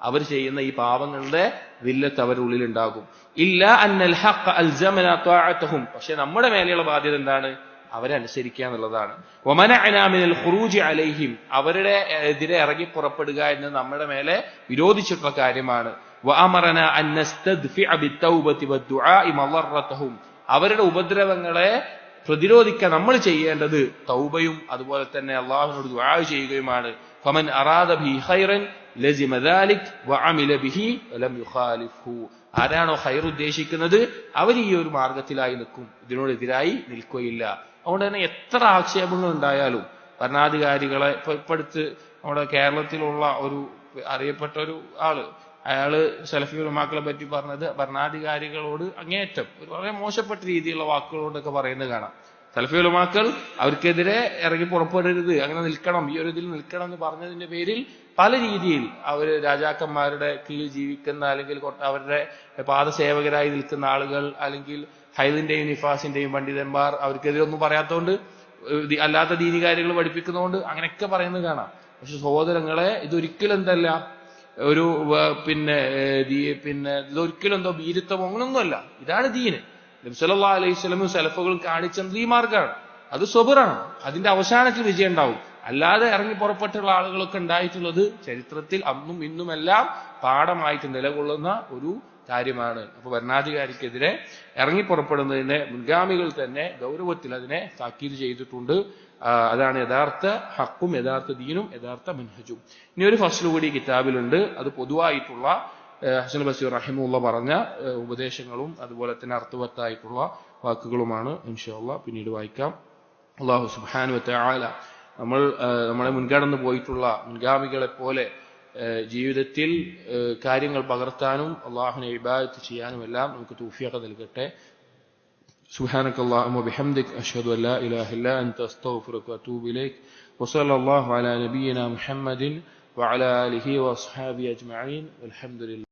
അവർ ചെയ്യുന്ന ഈ പാപങ്ങളുടെ ദില്ലത്ത് അവരുടെ ഉള്ളിൽ ഉണ്ടാകും. ഇല്ല അന്നൽ ഹഖ അൽസമന ത്വാഅതഹും, പക്ഷെ നമ്മുടെ മേലെയുള്ള ബാധ്യത എന്താണ്? അവരെ അനുസരിക്കുക എന്നുള്ളതാണ്. വമനഅനാ മിനൽ ഖുറൂജി അലൈഹിം, അവരുടെ എതിരെ ഇറങ്ങി പുറപ്പെടുക എന്ന് നമ്മുടെ മേലെ വിരോധിച്ചിട്ടുള്ള കാര്യമാണ്. വഅമറന അൻ നസ്തദ്ഫിഅ ബിത്തൗബതി വദ്ദുആഇ മളറതഹും, അവരുടെ ഉപദ്രവങ്ങളെ പ്രതിരോധിക്കാൻ നമ്മൾ ചെയ്യേണ്ടത് തൗബയും അതുപോലെ തന്നെ അള്ളാഹുവിനോട് ദുആ ചെയ്യുകയുമാണ്. ഫമൻ അറാദ ബിഹി ഖൈറൻ ലസിമ ദാലിക് വഅമില ബിഹി വലം യുഖാലിഫ്ഹു, ആരാണോ ഖൈർ ഉദ്ദേശിക്കുന്നത് അവർ ഈ ഒരു മാർഗത്തിലായി നിൽക്കും, ഇതിനോടെതിരായി നിൽക്കുകയില്ല. അതുകൊണ്ട് തന്നെ എത്ര ആക്ഷേപങ്ങൾ ഉണ്ടായാലും ഭരണാധികാരികളെ ഇപ്പടുത്ത് നമ്മുടെ കേരളത്തിലുള്ള ഒരു അറിയപ്പെട്ട ഒരു ആള്, അയാള് സലഫി ഉലമാക്കളെ പറ്റി പറഞ്ഞത് ഭരണാധികാരികളോട് അങ്ങേയറ്റം ഒരു വളരെ മോശപ്പെട്ട രീതിയിലുള്ള വാക്കുകളോടൊക്കെ പറയുന്നത് കാണാം. സലഫി ഉലമാക്കൾ അവർക്കെതിരെ ഇറങ്ങി പുറപ്പെടരുത്, അങ്ങനെ നിൽക്കണം, ഈ ഒരു ഇതിൽ നിൽക്കണം എന്ന് പറഞ്ഞതിന്റെ പേരിൽ പല രീതിയിൽ അവർ രാജാക്കന്മാരുടെ കീഴിൽ ജീവിക്കുന്ന അല്ലെങ്കിൽ അവരുടെ പാദസേവകരായി നിൽക്കുന്ന ആളുകൾ അല്ലെങ്കിൽ ഹൈദിന്റെയും നിഫാസിന്റെയും പണ്ഡിതന്മാർ അവർക്കെതിരെ ഒന്നും പറയാത്തതുകൊണ്ട് അല്ലാത്ത ദീനി കാര്യങ്ങൾ പഠിപ്പിക്കുന്നതുകൊണ്ട് അങ്ങനെയൊക്കെ പറയുന്നത് കാണാം. പക്ഷെ സഹോദരങ്ങളെ, ഇതൊരിക്കലും എന്തല്ല ഒരു ഇതൊരിക്കലും എന്തോ ഭീരുത്വമോ അങ്ങനൊന്നുമല്ല. ഇതാണ് ദീന്. നബി സല്ലല്ലാഹു അലൈഹി വസല്ലം സലഫുകൾ കാണിച്ചത് ഈ മാർഗമാണ്. അത് സ്വബറാണ്. അതിന്റെ അവസാനത്തിൽ വിജയം ഉണ്ടാവും. അല്ലാതെ ഇറങ്ങി പുറപ്പെട്ടുള്ള ആളുകളൊക്കെ ഉണ്ടായിട്ടുള്ളത് ചരിത്രത്തിൽ അന്നും ഇന്നുമെല്ലാം പാഠമായിട്ട് നിലകൊള്ളുന്ന ഒരു കാര്യമാണ്. അപ്പൊ ഭരണാധികാരിക്കെതിരെ ഇറങ്ങി പുറപ്പെടുന്നതിനെ മുൻഗാമികൾ തന്നെ ഗൗരവത്തിൽ അതിനെ താക്കീത് ചെയ്തിട്ടുണ്ട്. അതാണ് യഥാർത്ഥ ഹക്കും, യഥാർത്ഥ ദീനും, യഥാർത്ഥ മൻഹജും. ഇനി ഒരു ഫസ്ൽ കൂടി കിതാബിലുണ്ട്. അത് പൊതുവായിട്ടുള്ള ഹസൻ ബസീർ റഹിമഹുല്ലാഹ് പറഞ്ഞ ഉപദേശങ്ങളും അതുപോലെ തന്നെ അർത്ഥവത്തായിട്ടുള്ള വാക്കുകളുമാണ്. ഇൻഷാ അല്ലാഹ് പിന്നീട് വായിക്കാം. അല്ലാഹു സുബ്ഹാനഹു വ തആല നമ്മളെ മുൻകടന്നു പോയിട്ടുള്ള മുൻഗാമികളെ പോലെ ജീവിതത്തിൽ കാര്യങ്ങൾ പകർത്താനും അള്ളാഹുവിനെ ഇബാദത്ത് ചെയ്യാനും എല്ലാം നമുക്ക് തൗഫീഖ് നൽകട്ടെ. سبحانك اللهم وبحمدك أشهد أن لا إله إلا أنت أستغفرك وأتوب إليك وصلى الله على نبينا محمد وعلى آله وأصحابه أجمعين والحمد لله.